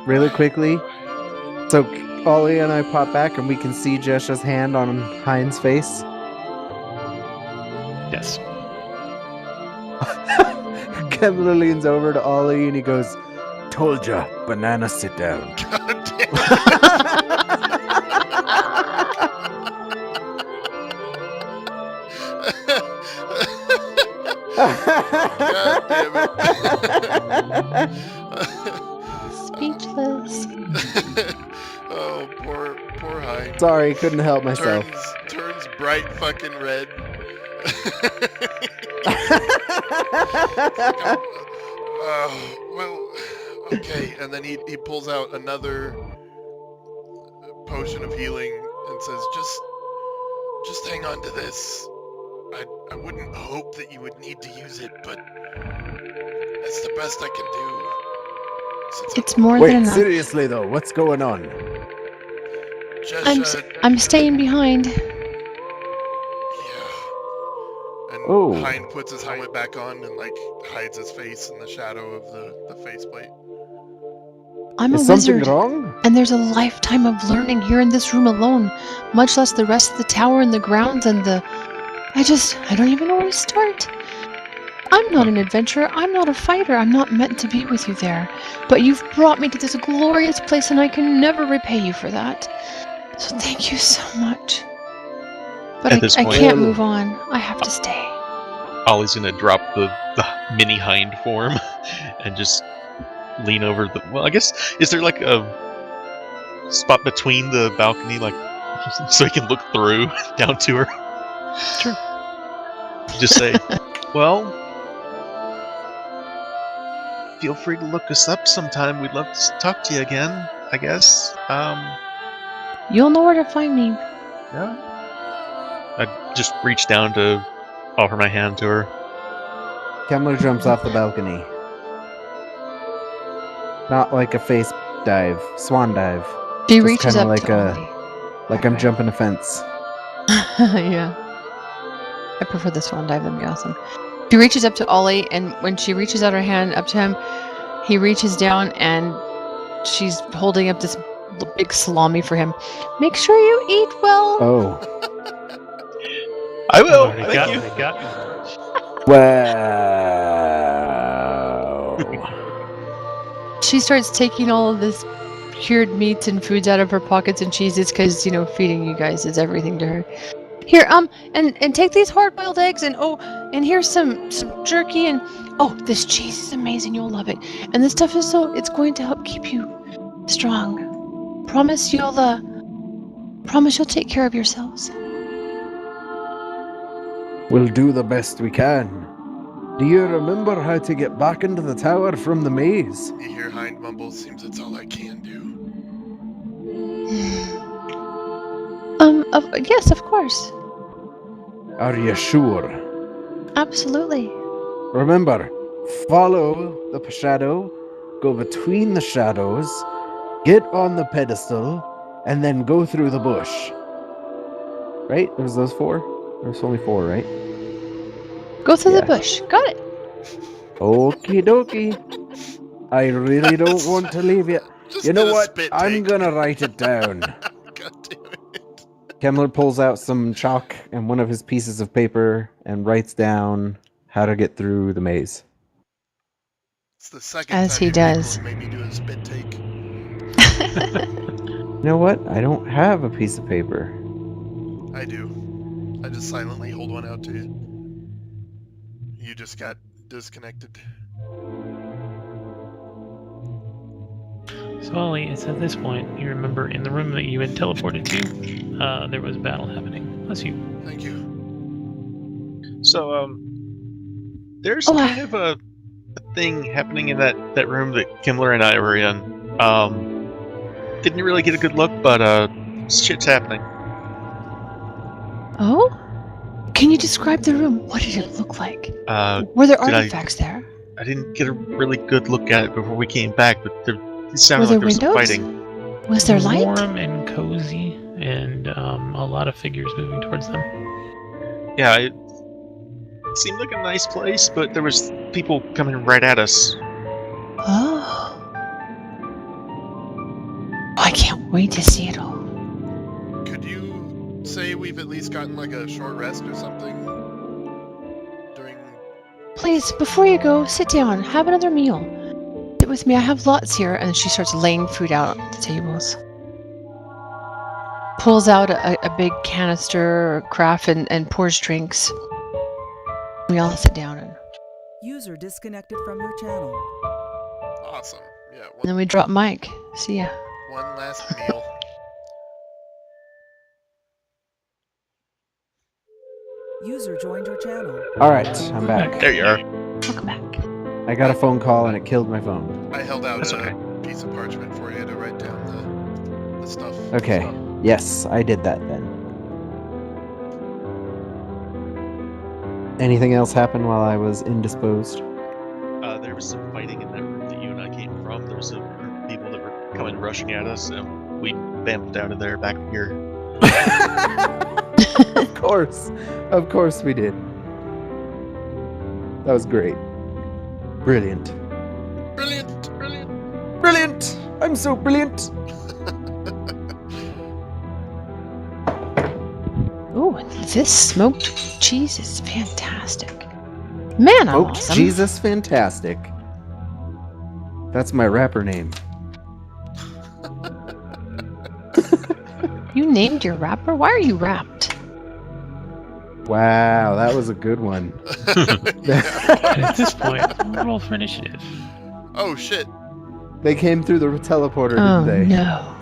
Really quickly. So Ollie and I pop back and we can see Jesha's hand on Hein's face. Yes. Kemler leans over to Ollie and he goes, "Told ya, banana, sit down." God damn God damn Speechless. it. Oh, poor Hein. Sorry, couldn't help myself. Turns bright fucking red. Well, okay. And then he pulls out another potion of healing and says, just hang on to this. I wouldn't hope that you would need to use it, but it's the best I can do. Since It's more Wait, than enough. seriously though, what's going on? I'm staying behind. Yeah. And Oh. Hein puts his helmet back on and like hides his face in the shadow of the faceplate. I'm Is a something wizard, wrong? and there's a lifetime of learning here in this room alone, much less the rest of the tower and the grounds and the... I don't even know where to start. I'm not an adventurer, I'm not a fighter, I'm not meant to be with you there. But you've brought me to this glorious place and I can never repay you for that. So thank you so much. But At this I point- can't move on. I have to stay. Ollie's gonna drop the mini hind form and just lean over the. Well, I guess is there like a spot between the balcony, like so he can look through down to her? Sure. Just say, well, feel free to look us up sometime. We'd love to talk to you again. I guess. You'll know where to find me. Yeah. I just reach down to offer my hand to her. Kemler jumps off the balcony. Not like a face dive, swan dive. She Just reaches kinda up like to a- Ollie. Like I'm jumping a fence. Yeah. I prefer the swan dive, that'd be awesome. She reaches up to Ollie, and when she reaches out her hand up to him, he reaches down and she's holding up this big salami for him. Make sure you eat well. Oh. I will. Already Thank you. got Wow. She starts taking all of this cured meats and foods out of her pockets and cheeses because, you know, feeding you guys is everything to her. Here, and take these hard-boiled eggs and and here's some jerky and this cheese is amazing. You'll love it. And this stuff is it's going to help keep you strong. Promise you'll take care of yourselves. We'll do the best we can. Do you remember how to get back into the tower from the maze? You hear Hind mumble, seems it's all I can do. Yes, of course. Are you sure? Absolutely. Remember, follow the shadow, go between the shadows, get on the pedestal, and then go through the bush. Right? There's those 4? There's only 4, right? Go through Yeah. the bush. Got it. Okie dokie. I really don't want to leave you. Just You know did a what? spit I'm take. gonna write it down. God damn it. Kemler pulls out some chalk and one of his pieces of paper and writes down how to get through the maze. It's the second As time he your people does. have made me do a spit take. You know what? I don't have a piece of paper. I do. I just silently hold one out to you. You just got disconnected. So Ollie, it's at this point you remember in the room that you had teleported to, there was a battle happening. Bless you. Thank you. So, there's Oh, kind of a thing happening in that room that Kimmler and I were in. Didn't really get a good look, but shit's happening. Oh? Can you describe the room? What did it look like? Were there did I- artifacts there? I didn't get a really good look at it before we came back, but it sounded Were like there was there some windows? fighting. Was there light? Warm and cozy and a lot of figures moving towards them. Yeah, it seemed like a nice place, but there was people coming right at us. Oh. I can't wait to see it all. Could you say we've at least gotten like a short rest or something during? Please, before you go, sit down. Have another meal. Sit with me. I have lots here. And she starts laying food out on the tables. Pulls out a big canister or carafe and pours drinks. We all sit down and User disconnected from your channel. Awesome. Yeah. then we drop mic. See ya. One last meal. User joined your channel. All right, I'm back. There you are. Welcome back. I got a phone call and it killed my phone. I held out That's a okay. piece of parchment for you to write down the stuff. Okay. Yes, I did that then. Anything else happen while I was indisposed? There was some fighting in that room that you and I came from. There was a group of people that were coming rushing at us, and we vamped out of there back here. Of course we did. That was great. Brilliant. Brilliant. Brilliant. Brilliant! I'm so brilliant! Ooh, this smoked cheese is fantastic. Man, I'm Smoked awesome. Jesus Fantastic. That's my rapper name. You named your rapper? Why are you wrapped? Wow, that was a good one. At this point, roll for initiative. Oh shit. They came through the teleporter, Oh didn't they? no.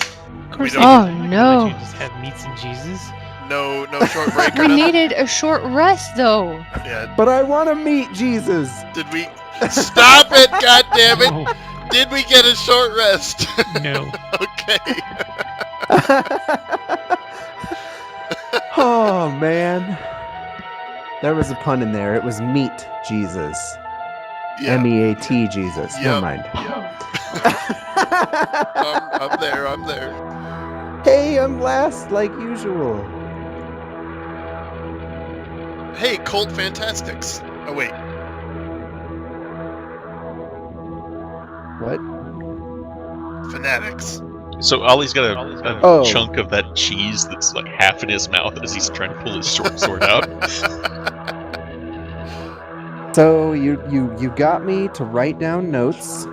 Of course, don't- they Oh, didn't. Why no. can't you just have meats and cheeses? No short break or We nothing? needed a short rest though. Yeah. But I want to meet Jesus! Did we? Stop it! God damn it! No, Did we get a short rest? no. Okay. Oh, man. There was a pun in there. It was meet Jesus. Yeah. M-E-A-T Jesus. Yep. Never mind. I'm there. I'm there. Hey, I'm last like usual. Hey, Colt Fantastics. Oh wait. What? Fanatics. So Ollie's got a Oh. chunk of that cheese that's like half in his mouth as he's trying to pull his short sword out. So you got me to write down notes,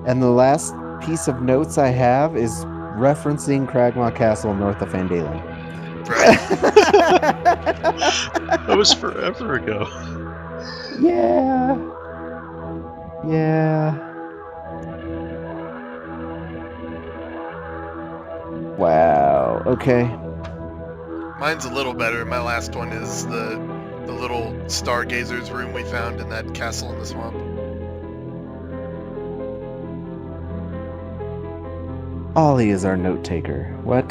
and the last piece of notes I have is referencing Cragmaw Castle north of Fandalen. Right. That was forever ago. Yeah. Yeah. Wow. Okay. Mine's a little better. My last one is the little stargazer's room we found in that castle in the swamp. Ollie is our note taker. What?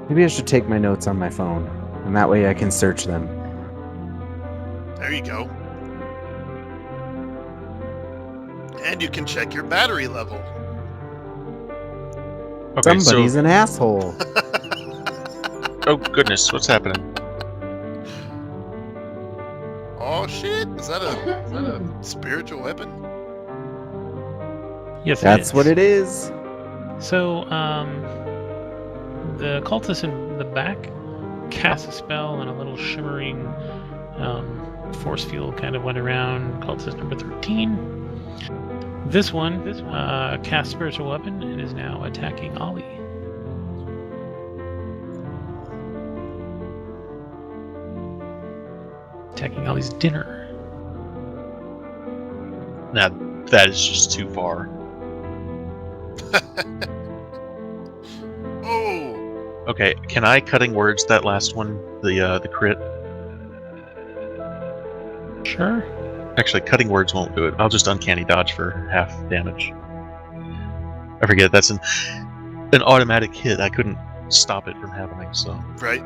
Maybe I should take my notes on my phone, and that way I can search them. There you go. And you can check your battery level. Okay, Somebody's an asshole. oh goodness, what's happening? Oh shit! Is that a spiritual weapon? Yes, That's what it is. So, the cultist in the back cast a spell, and a little shimmering force field kind of went around cultist number 13. This one cast spiritual weapon and is now attacking Ollie. Attacking Ollie's dinner. Now that is just too far. Oh! Okay, can I cutting words that last one? The crit? Sure. Actually, cutting words won't do it. I'll just uncanny dodge for half damage. I forget, that's an automatic hit. I couldn't stop it from happening, so Right.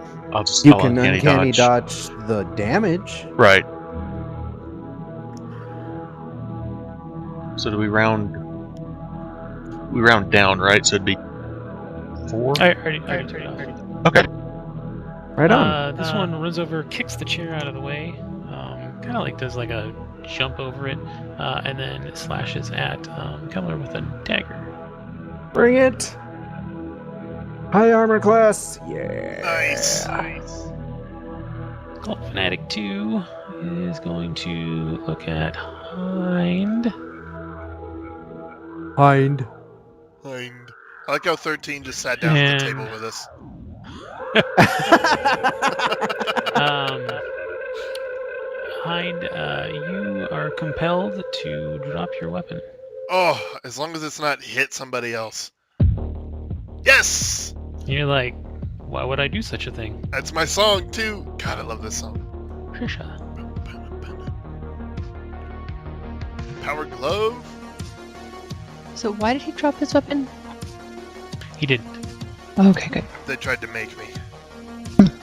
You I'll can uncanny dodge the damage. Right. So do we round we round down, right? So it'd be 4. I already turned it off. Okay. Right on. This one runs over, kicks the chair out of the way, kind of like does like a jump over it, and then it slashes at Keller with a dagger. Bring it. High armor class. Yeah. Nice. Cult Fanatic 2 is going to look at Hind. Hind. Hind. I like how 13 just sat down at the And- table with us. Hind, you are compelled to drop your weapon. Oh, as long as it's not hit somebody else. Yes! You're like, why would I do such a thing? That's my song, too. God, I love this song. Trisha. Power Glove? So why did he drop his weapon? He didn't. Okay, good. They tried to make me.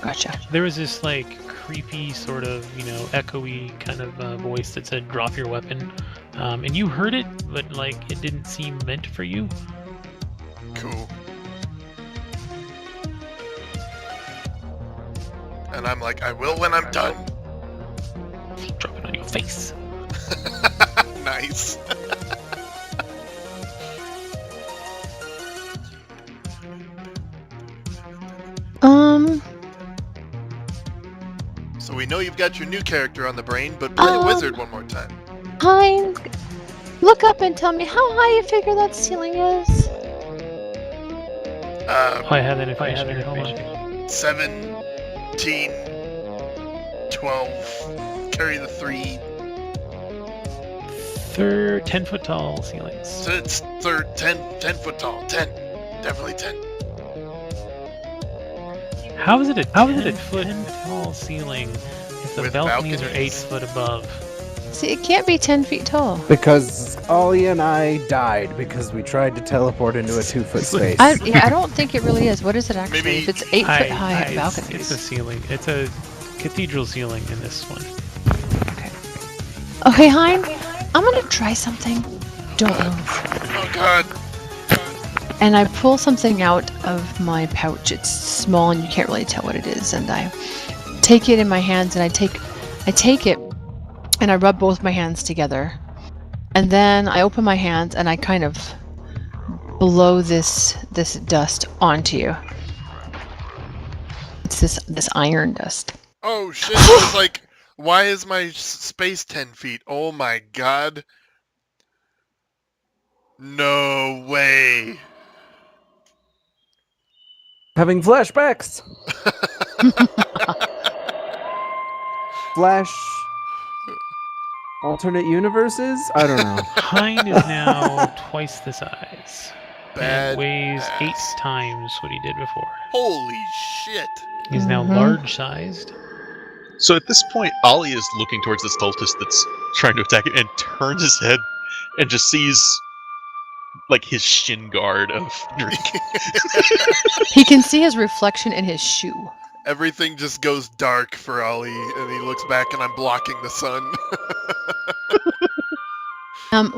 Gotcha. There was this like creepy sort of, echoey kind of voice that said drop your weapon. And you heard it, but like it didn't seem meant for you. Cool. And I'm like, I will when I'm done. Drop it on your face. Nice. So we know you've got your new character on the brain, but play a wizard one more time. Hind, look up and tell me how high you figure that ceiling is. I have that information here. Hold on. 17, 12, carry the 3. 10-foot tall ceilings. So it's 10 foot tall. 10. Definitely 10. How is it a 10-foot tall ceiling if the With balconies are 8 balconies? foot above? See, it can't be 10 feet tall. Because Ollie and I died because we tried to teleport into a 2-foot space. I don't think it really is. What is it actually? Maybe- If it's 8 foot high at It's balconies. a ceiling. It's a cathedral ceiling in this one. Okay, Hind, I'm gonna try something. Don't move. Oh god. And I pull something out of my pouch. It's small and you can't really tell what it is. And I take it in my hands and I take it and I rub both my hands together. And then I open my hands and I kind of blow this dust onto you. It's this iron dust. Oh shit. I was like, why is my space 10 feet? Oh my god. No way. Having flashbacks. Flash. Alternate universes? I don't know. Hind is now twice the size. Bad And weighs 8 ass. times what he did before. Holy shit. He's now Mhm. large-sized. So at this point, Ollie is looking towards this cultist that's trying to attack it and turns his head and just sees like his shin guard of drink. He can see his reflection in his shoe. Everything just goes dark for Ollie, and he looks back and I'm blocking the sun.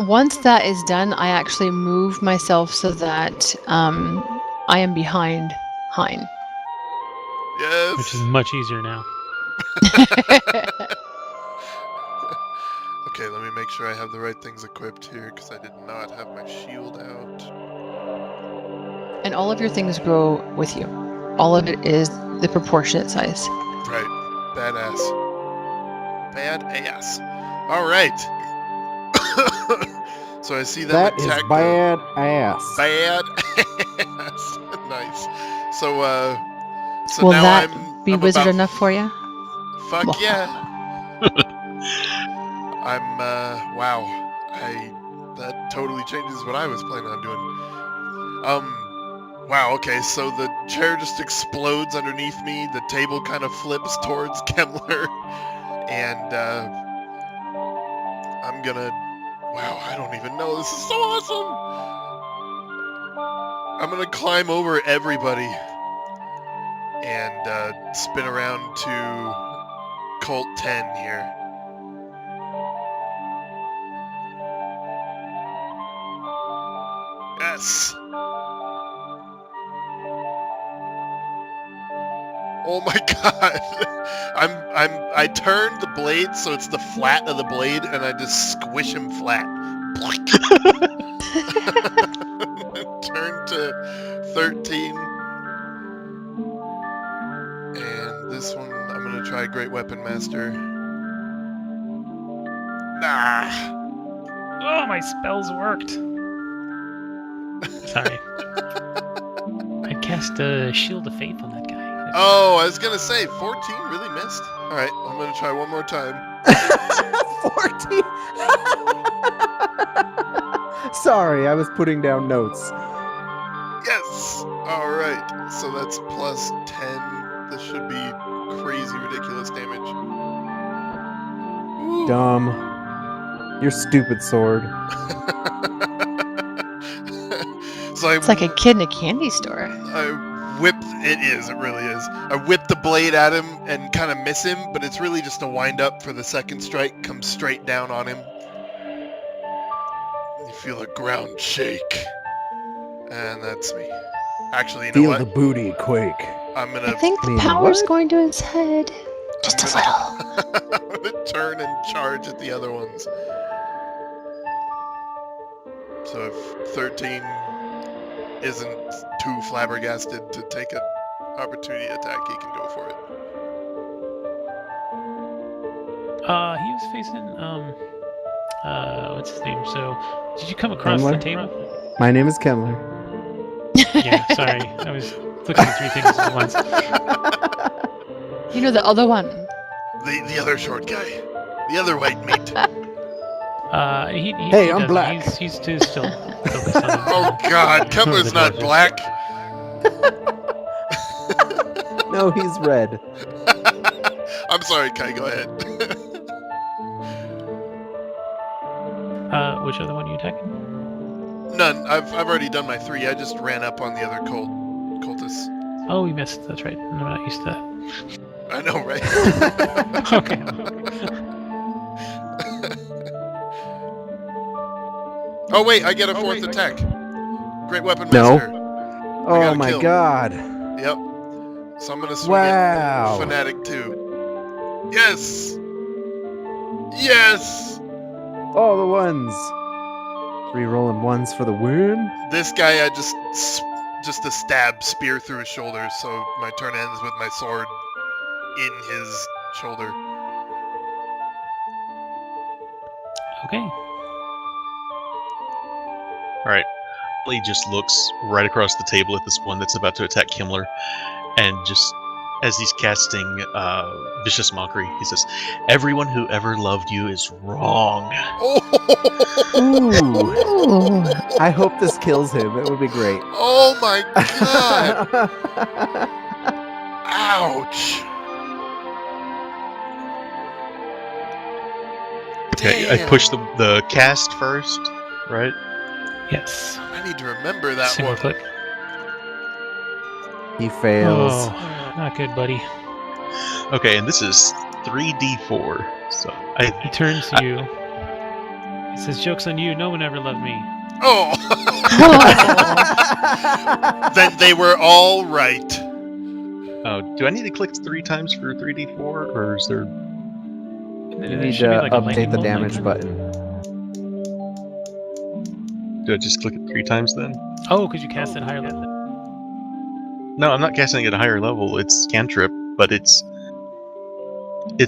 Once that is done, I actually move myself so that I am behind Hind. Yes. Which is much easier now. Okay, let me make sure I have the right things equipped here, because I did not have my shield out. And all of your things grow with you. All of it is the proportionate size. Right. Badass. Badass. Alright. So I see them That is attack the- bad ass. Bad ass. Nice. So Will now that I'm be I'm wizard about- enough for you? Fuck yeah. I'm wow. That totally changes what I was planning on doing. Wow, okay, so the chair just explodes underneath me, the table kind of flips towards Kemmler, and I'm gonna wow, I don't even know. This is so awesome! I'm gonna climb over everybody and spin around to Colt 10 here. Yes. Oh my god. I turned the blade so it's the flat of the blade and I just squish him flat. Turn to 13. And this one I'm gonna try Great Weapon Master. Nah. Oh, my spells worked. Sorry. I cast a Shield of Faith on that guy. Oh, I was gonna say 14 really missed. Alright, I'm gonna try one more time. 14. Sorry, I was putting down notes. Yes! Alright, so that's plus 10. This should be crazy ridiculous damage. Ooh. Dumb. Your stupid sword. So It's like a kid in a candy store. I whipped. It is. It really is. I whipped the blade at him and kind of miss him, but it's really just a wind up for the second strike. Comes straight down on him. You feel the ground shake, and that's me. Actually, you know Feel what? the booty quake. I'm I gonna. think the Mean power's what? going to his head. Just a little. I'm gonna turn and charge at the other ones. So if 13 isn't too flabbergasted to take an opportunity attack, he can go for it. He was facing what's his name? So, did you come across the Kemmler? table? My name is Kemmler. Yeah, sorry, I was looking at 3 things at once. You know the other one. The other short guy, the other white meat. He Hey, I'm doesn't. black. He's still focused on it. Oh God, Kemmler's not dwarves. black. No, he's red. I'm sorry, Kai. Go ahead. Which other one are you attacking? None. I've already done my 3. I just ran up on the other cultists. Oh, we missed. That's right. I'm not used to that. I know, right? Okay. Oh wait, I get a 4th attack. Great Weapon No. Master. Oh got a my kill. god. Yep. So I'm gonna swing Wow. at Fanatic 2. Yes! Yes! All the ones. Re-rolling ones for the win. This guy, I just a stab spear through his shoulder, so my turn ends with my sword in his shoulder. Okay. Alright. Lee just looks right across the table at this one that's about to attack Kimmler, and just as he's casting Vicious Mockery, he says, "Everyone who ever loved you is wrong." Oh! Ooh. I hope this kills him. It would be great. Oh my god! Ouch! Okay, Damn. I push the cast first, right? Yes. I need to remember that Single one. click. He fails. Oh, not good, buddy. Okay, and this is 3d4. So He turns to you. He says, "Joke's on you. No one ever loved me." Oh! Then they were all right. do I need to click 3 times for 3d4, or is there? You need to update the damage button. Do I just click it 3 times then? Oh, because you cast it higher level. No, I'm not casting it at a higher level. It's cantrip, but it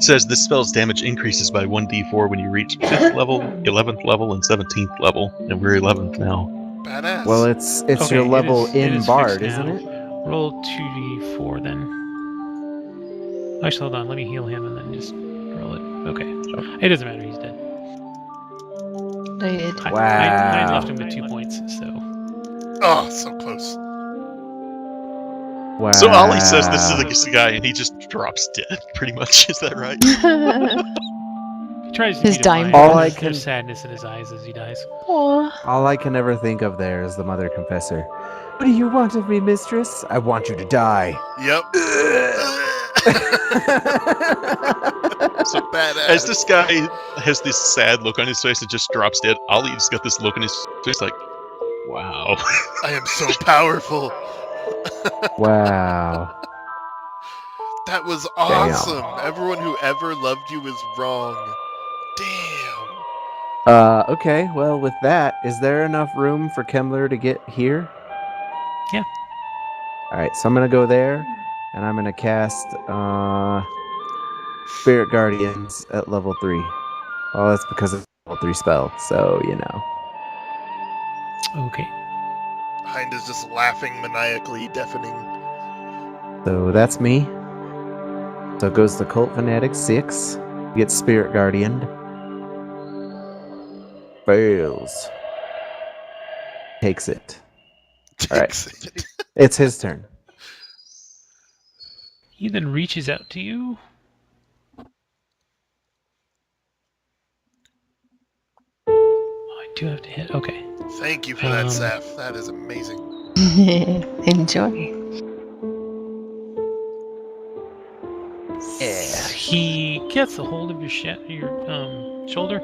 says this spell's damage increases by 1d4 when you reach 5th level, 11th level, and 17th level, and we're 11th now. Badass. Well, it's Okay, your level it in is Bard, fixed isn't now. it? Roll 2d4 then. Actually, hold on. Let me heal him and then just roll it. Okay. It doesn't matter. He's dead. Did. I Wow. left him with 2 points, so. Oh, so close. Wow. So Ollie says this is the guy, and he just drops dead, pretty much. Is that right? He tries to His be dying defiant. All I There's can- sadness in his eyes as he dies. Aw. All I can ever think of there is the Mother Confessor. What do you want of me, mistress? I want you to die. Yep. So, Badass. as this guy has this sad look on his face and just drops dead, Ollie's got this look on his face like, Wow. I am so powerful. Wow. That was awesome. Everyone who ever loved you is wrong. Damn. Okay, well, with that, is there enough room for Kemmler to get here? Yeah. Alright, so I'm gonna go there, and I'm gonna cast, Spirit Guardians at level 3. Well, that's because it's a level 3 spell, so, you know. Okay. Hind is just laughing maniacally, deafening. So that's me. So it goes the Cult Fanatic 6. Gets Spirit Guardian. Fails. Takes it. Takes it. It's his turn. He then reaches out to you. Oh, I do have to hit. Okay. Thank you for that, Saf. That is amazing. Enjoy. He gets a hold of your shoulder,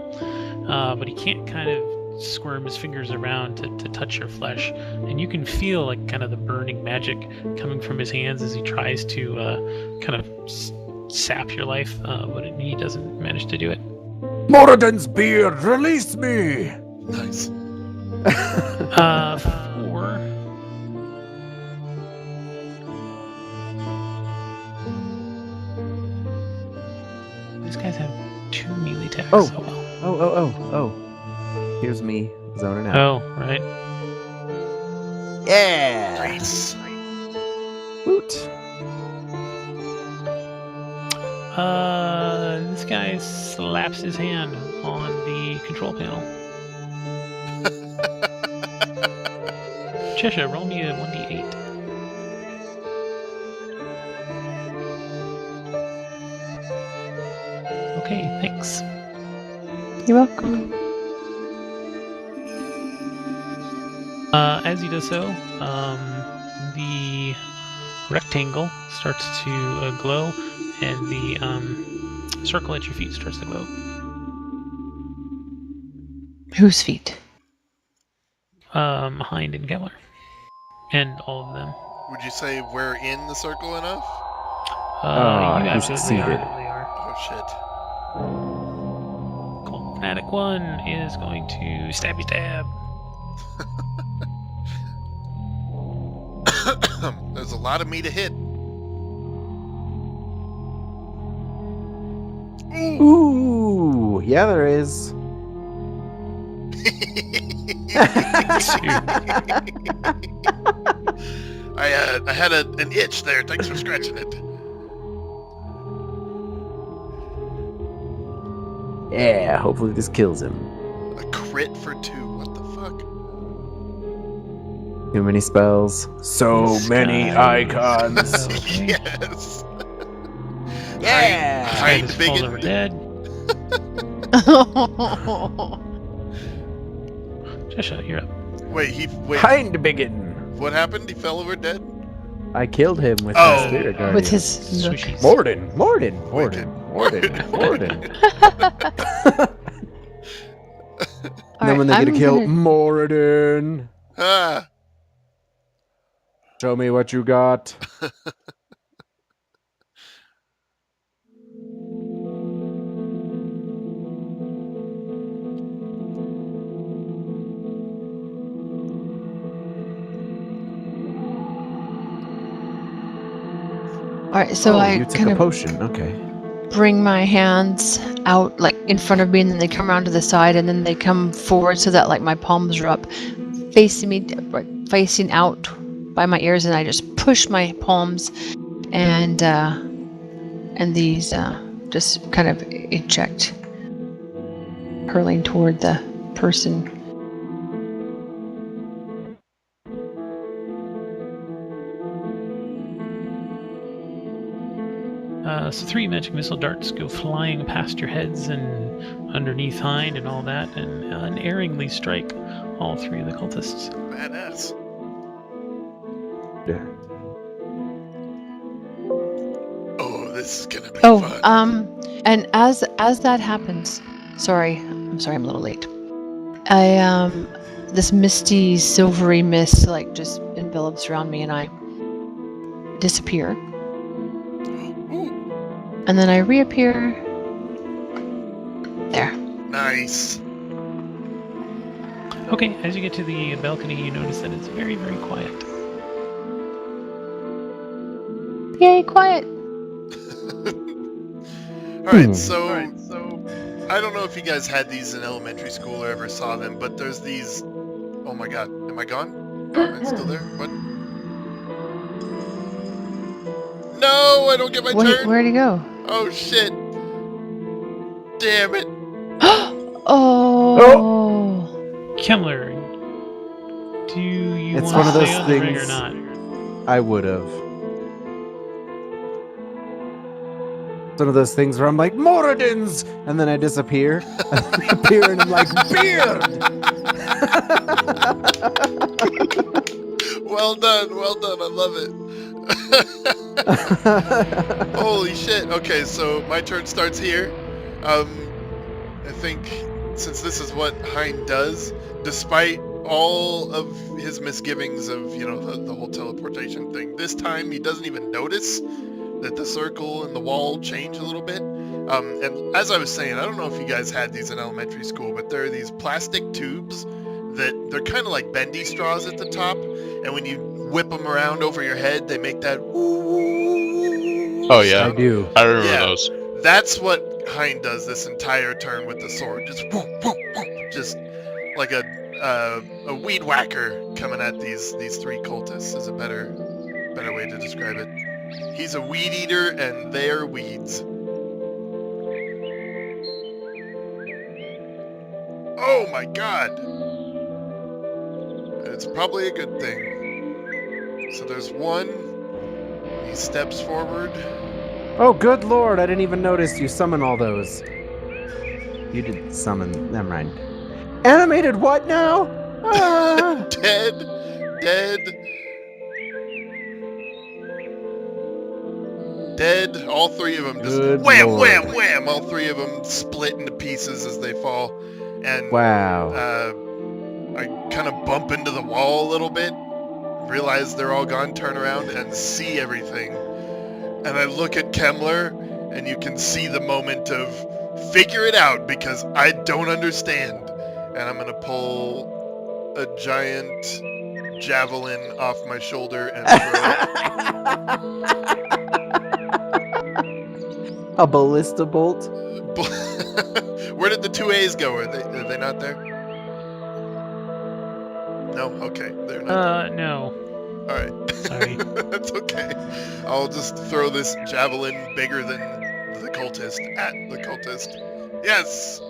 but he can't kind of squirm his fingers around to touch your flesh, and you can feel like kind of the burning magic coming from his hands as he tries to kind of sap your life, but he doesn't manage to do it. Moradin's beard, release me! Nice. 4. These guys have 2 melee attacks. Oh. Well. Oh. Here's me zoning out. Oh, right. Yeah! Nice. Woot. This guy slaps his hand on the control panel. Cheshire, roll me a 1d8. Okay, thanks. You're welcome. As he does so, the rectangle starts to glow, and the circle at your feet starts to glow. Whose feet? Hind and Geller. And all of them. Would you say we're in the circle enough? You he absolutely succeeded. are. Oh, shit. Cool. Fanatic 1 is going to stabby stab. There's a lot of me to hit. Ooh, yeah, there is. I had an itch there. Thanks for scratching it. Yeah, hopefully this kills him. A crit for 2. What the fuck? Too many spells. So This many guy- icons. Okay. Yes. Yeah! This guy Hind just falls over bigot. dead. Cheshire, you're up. Wait. Hind biggin. What happened? He fell over dead? I killed him with Oh. my Spirit Guardian. With his look. Swishies. Morden. Wicked. And then when they get a I'm kill, gonna- Moradin. Ah. Show me what you got. Alright, so I you took kind a of potion. Okay. bring my hands out like in front of me, and then they come around to the side, and then they come forward so that like my palms are up, facing me, facing out by my ears, and I just push my palms, and these just kind of eject, hurling toward the person. So 3 magic missile darts go flying past your heads and underneath Hind and all that, and unerringly strike all 3 of the cultists. Badass. Yeah. Oh, this is gonna be Oh, fun. and as that happens, I'm sorry, I'm a little late. I this misty, silvery mist like just envelops around me, and I disappear. Ooh, And then I reappear. There. nice. Okay, as you get to the balcony, you notice that it's very, very quiet. Yay, quiet. All right, so I don't know if you guys had these in elementary school or ever saw them, but there's these. Oh my God, am I gone? Am I still there? What? No, I don't get my Wait, turn. where'd he go? Oh shit! Damn it! Oh. Kemmler, do you It's want one to of those stay on the rig or things- not? I would have. It's one of those things where I'm like, Moradins! And then I disappear. I reappear and I'm like, Beard! Well done, I love it. Holy shit. Okay, so my turn starts here. I think since this is what Hein does, despite all of his misgivings of, the whole teleportation thing, this time he doesn't even notice that the circle and the wall change a little bit. And as I was saying, I don't know if you guys had these in elementary school, but there are these plastic tubes that they're kind of like bendy straws at the top, and when you whip them around over your head, they make that Oh yeah, I do. I remember Yeah. those. That's what Hein does this entire turn with the sword. Just whoop, whoop, whoop, just like a weed whacker coming at these three cultists is a better way to describe it. He's a weed eater and they are weeds. Oh my god! It's probably a good thing. So there's one. He steps forward. Oh, good lord, I didn't even notice you summon all those. You did summon, never mind. Animated what now? Ah. Dead. All three of them just Good wham, lord. wham, wham. All three of them split into pieces as they fall. And Wow. I kind of bump into the wall a little bit, realize they're all gone, turn around and see everything. And I look at Kemmler, and you can see the moment of figure it out because I don't understand. And I'm gonna pull a giant javelin off my shoulder and throw A ballista bolt? it. Where did the 2 A's go? Are they not there? No? Okay, they're not there. No. Alright. Sorry. That's okay. I'll just throw this javelin bigger than the cultist at the cultist. Yes!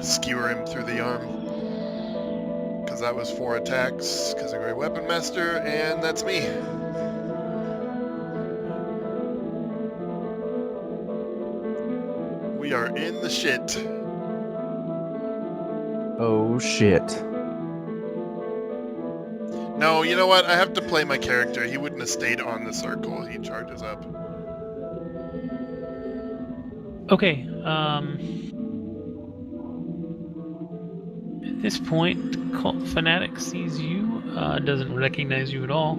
Skewer him through the arm. Because that was 4 attacks, because of Great Weapon Master, and that's me. We are in the shit. Oh shit. No, you know what? I have to play my character. He wouldn't have stayed on the circle. He charges up. Okay, at this point, Cult Fanatic sees you, doesn't recognize you at all,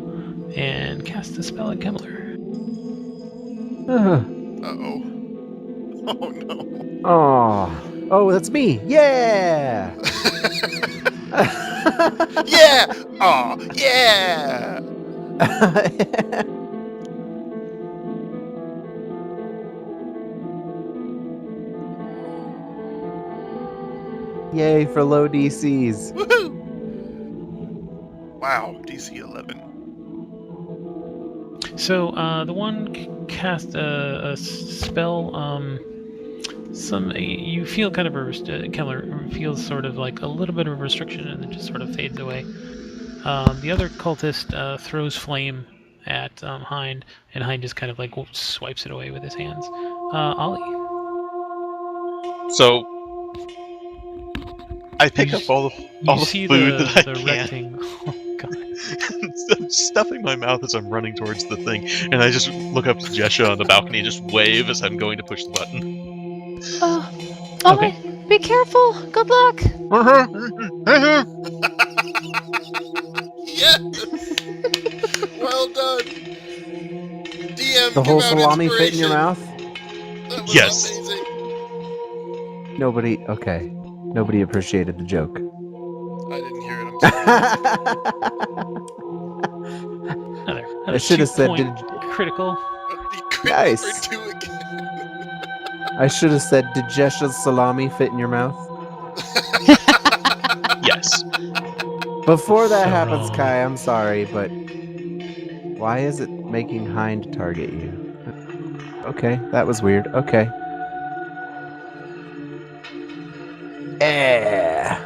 and casts a spell at Kemmler. Uh-oh. Oh, no. Oh, that's me. Yeah. Yeah! Aw, yeah! Yay for low DCs. Woohoo! Wow, DC 11. So, the one cast a spell, you feel kind of Kemmler feels sort of like a little bit of a restriction and then just sort of fades away. The other cultist throws flame at Hind, and Hind just kind of like swipes it away with his hands. Ollie. So I pick up all the You see food the, that I the can. rectangle. Oh, God. I'm stuffing my mouth as I'm running towards the thing, and I just look up to Jesha on the balcony and just wave as I'm going to push the button. All Okay. right. Be careful. Good luck. Yes! Well done! DM, The give whole out salami fit in your inspiration. mouth? That was Yes. amazing. Okay. Nobody appreciated the joke. I didn't hear it, I'm sorry. Oh, there. That I was should have said, 2-point critical. You crit Nice. number 2 again. I should have said, did Jesha's salami fit in your mouth? Yes. Before that So happens, wrong. Kai, I'm sorry, but why is it making Hind target you? Okay, that was weird. Okay. Yeah.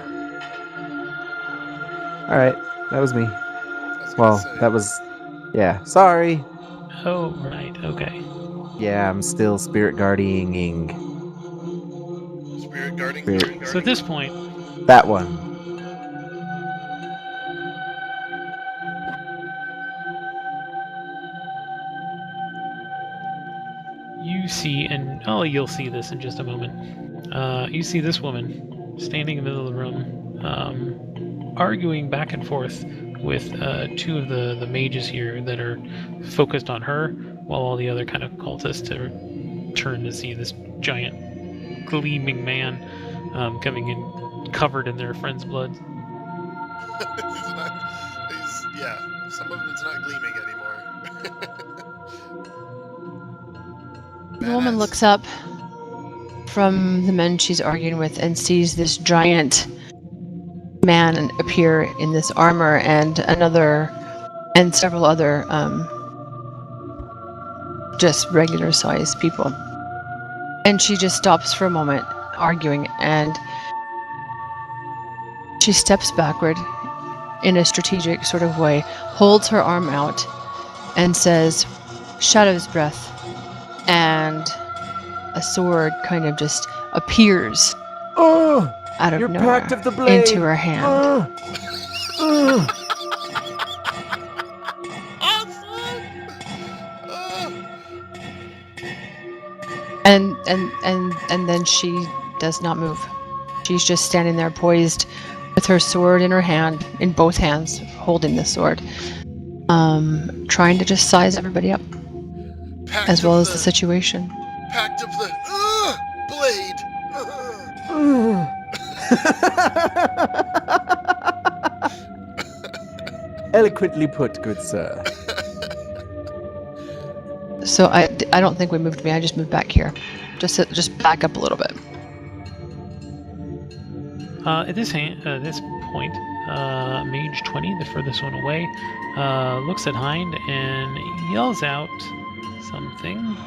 All right, that was me. I was gonna Well, say. that was, yeah. Sorry. Oh, right. Okay. Yeah, I'm still spirit guarding Spirit guarding Spirit. who? So at this point, that one. you see, and you'll see this in just a moment. You see this woman standing in the middle of the room, arguing back and forth with two of the mages here that are focused on her, while all the other kind of cultists are turned to see this giant gleaming man coming in covered in their friend's blood. Yeah, some of it's not gleaming anymore. The woman Badass. looks up from the men she's arguing with and sees this giant man appear in this armor and several other just regular sized people. And she just stops for a moment arguing and she steps backward in a strategic sort of way, holds her arm out and says, "Shadow's breath." And a sword kind of just appears Oh, out of your nowhere pact of the blade. into her hand. Awesome! And then she does not move. She's just standing there poised with her sword in her hand, in both hands, holding the sword. Trying to just size everybody up, Pact as well of as the situation. Pact of the blade. Eloquently put, good sir. So I don't think we moved me. I just moved back here. Just back up a little bit. At this point, Mage 20, the furthest one away, looks at Hind and yells out something.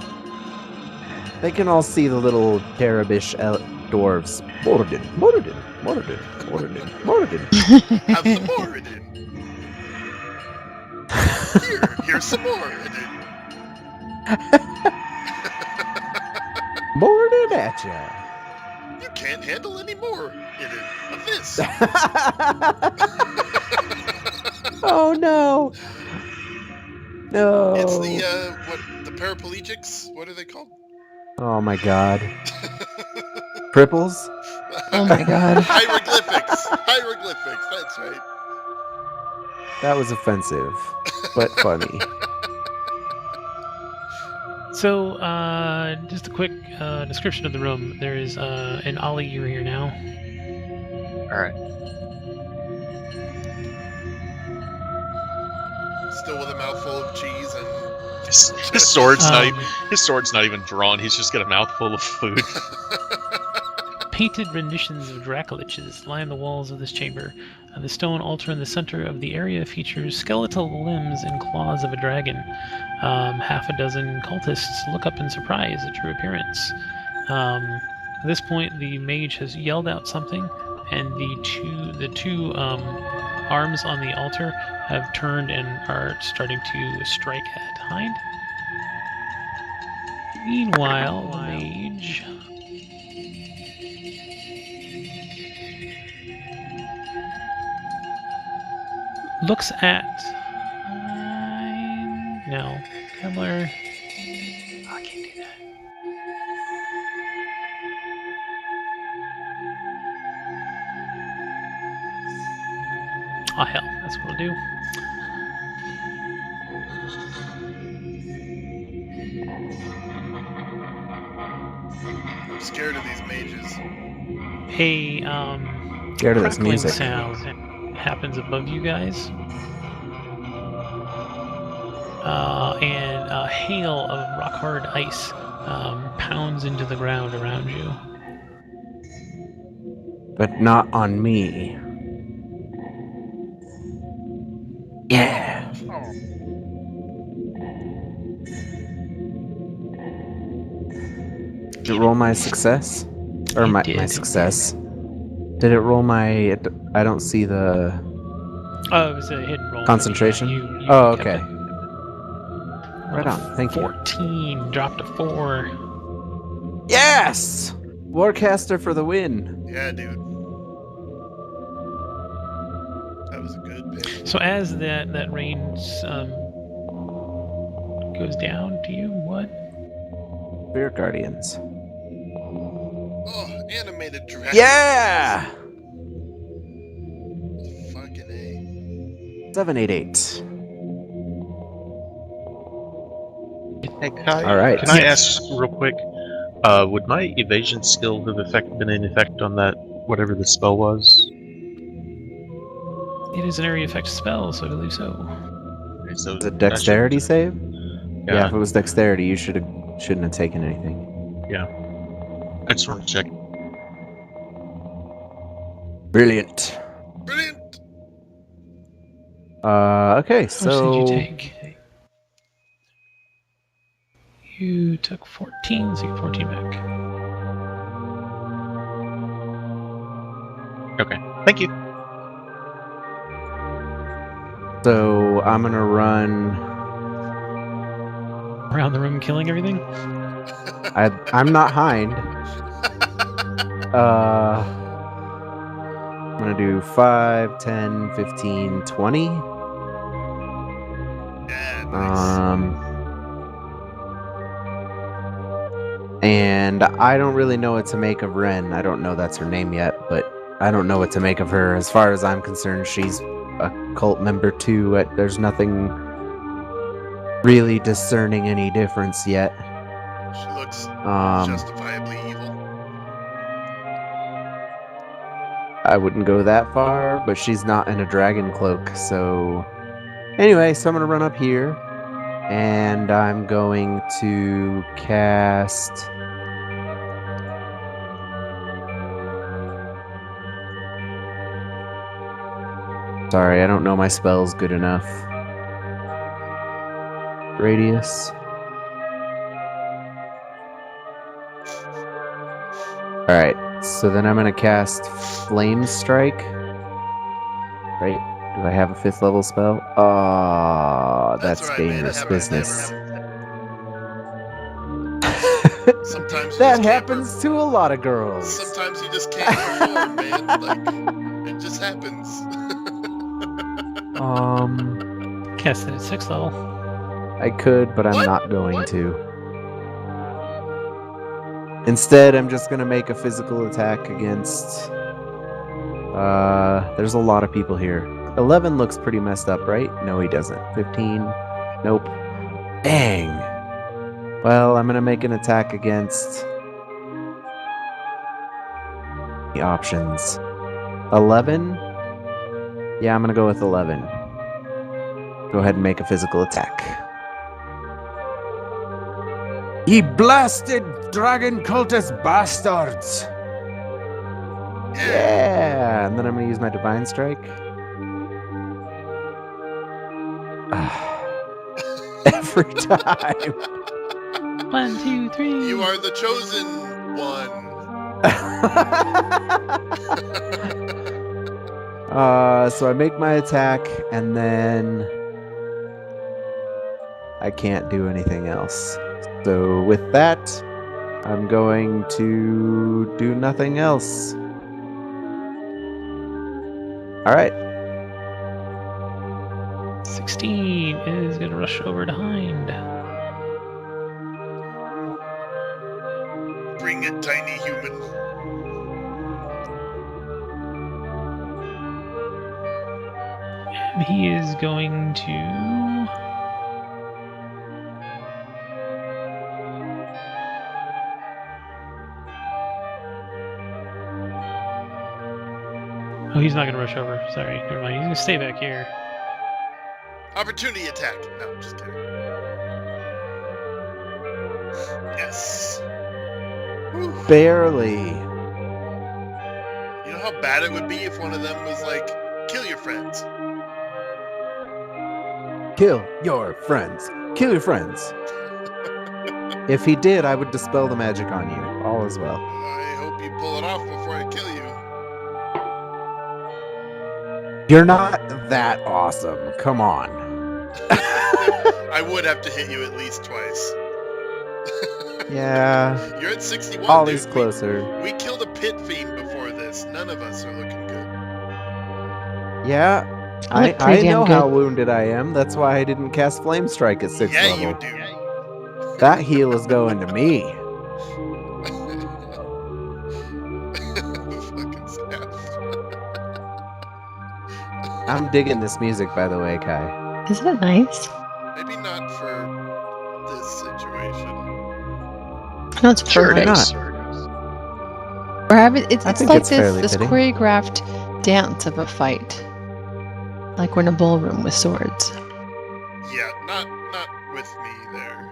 They can all see the little cherubish dwarves. Moradin, Moradin, Moradin, Moradin, Moradin. Have some more in it. Here's some more in it. Moradin at ya. You can't handle any more in it of this. Oh no. No. It's the the paraplegics. What are they called? Oh my god. Cripples? Oh my god. Hieroglyphics. Hieroglyphics. That's right. That was offensive, but funny. So, just a quick description of the room. There is an Ollie, you're here now. All right. Still with a mouthful of cheese and His sword's Um, his sword's not even drawn. He's just got a mouthful of food. Painted renditions of Dracoliches line the walls of this chamber. The stone altar in the center of the area features skeletal limbs and claws of a dragon. Half a dozen cultists look up in surprise at your appearance. At this point, the mage has yelled out something, and the two arms on the altar have turned and are starting to strike at Hind. Meanwhile, the mage looks at no, Kemmler. Oh, I can't do Oh hell, that's what we'll do. I'm scared of these mages. A Scared of this crackling music. sound happens above you guys. And a hail of rock hard ice pounds into the ground around you. But not on me. Yeah. Did it roll my success? Or It my did. success? Did it roll my... I don't see the... Oh, it was a hidden roll. Concentration? You Oh, kept okay. it. Right on, thank you. 14 dropped to 4. Yes! Warcaster for the win. Yeah, dude. That was a good pick. So as that range goes down to you, what? Spirit Guardians. Oh, animated dragon. Yeah! Fucking A. 788. Hey, Kai, All right. can I Yes. ask real quick? Would my evasion skill have been in effect on that, whatever the spell was? It is an area effect spell, so I believe so. Okay, so Is it that dexterity shouldn't- save? Yeah, if it was dexterity, you shouldn't have taken anything. I just want to check. Brilliant. Brilliant. Okay, How much so... did you take? You took 14, so you get 14 back. Okay, thank you. So I'm gonna run... Around the room killing everything? I'm not Hind. I'm gonna do 5, 10, 15, 20. Yeah, nice. And I don't really know what to make of Ren. I don't know that's her name yet, but I don't know what to make of her. As far as I'm concerned, she's a cult member too. There's nothing really discerning any difference yet. She looks justifiably evil. I wouldn't go that far, but she's not in a dragon cloak, so... Anyway, so I'm gonna run up here, and I'm going to cast... Sorry, I don't know my spells good enough. Radius. Alright, so then I'm gonna cast Flame Strike. Right? Do I have a 5th level spell? That's all right, man. It dangerous happens to business. Sometimes you That just can't happens to a lot of girls. Sometimes you just can't perform, man. Like, it just happens. Cast it at 6th level. I could, but I'm What? not going to. Instead, I'm just gonna make a physical attack against... there's a lot of people here. 11 looks pretty messed up, right? No, he doesn't. 15? Nope. Dang! Well, I'm gonna make an attack against... the options. 11? Yeah, I'm gonna go with 11. Go ahead and make a physical attack. Ye blasted dragon cultist bastards! Yeah! And then I'm gonna use my divine strike. Every time. 1, 2, 3. You are the chosen one. So I make my attack, and then I can't do anything else. So with that, I'm going to do nothing else. Alright. 16 is going to rush over to Hind. Bring it, tiny human. He is going to. Oh, he's not going to rush over. Sorry, never mind. He's going to stay back here. Opportunity attack. No, I'm just kidding. Yes. Whew. Barely. You know how bad it would be if one of them was like, kill your friends. Kill your friends. Kill your friends. If he did, I would dispel the magic on you. All is well. I hope you pull it off before I kill you. You're not that awesome. Come on. I would have to hit you at least twice. Yeah. You're at 61, Ollie's dude. closer. We killed a pit fiend before this. None of us are looking good. Yeah. I look I pretty know damn how good. wounded I am. That's why I didn't cast Flame Strike at 6th Yeah, level. you do. That heal is going to me. Fucking snap. I'm digging this music, by the way, Kai. Isn't it nice? Maybe not for this situation. No, it's Sure, perfect. not? We're having, it's I think like it's fairly this fitting. choreographed dance of a fight. Like we're in a ballroom with swords. Yeah, not with me there.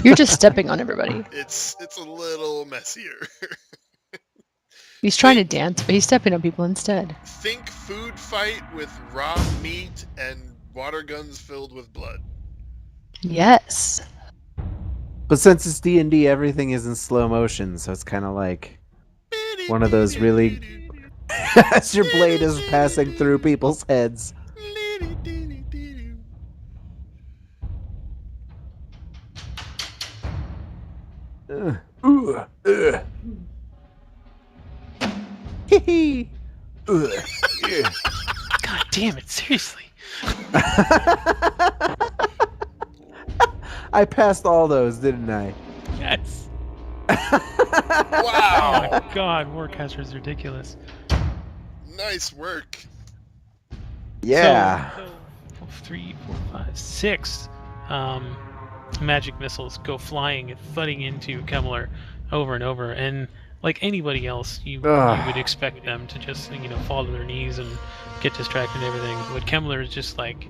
You're just stepping on everybody. It's a little messier. He's trying to dance, but he's stepping on people instead. Think food fight with raw meat and water guns filled with blood. Yes. But since it's D&D, everything is in slow motion, so it's kind of like one of those really... as your blade is passing through people's heads. Hee hee. God damn it! Seriously. I passed all those, didn't I? Yes. Wow! Oh God, Warcaster is ridiculous. Nice work. Yeah. So 3, 4, 5, 6 magic missiles go flying and thudding into Kemmler over and over, and like anybody else, you would expect them to just fall to their knees and get distracted and everything. But Kemmler is just like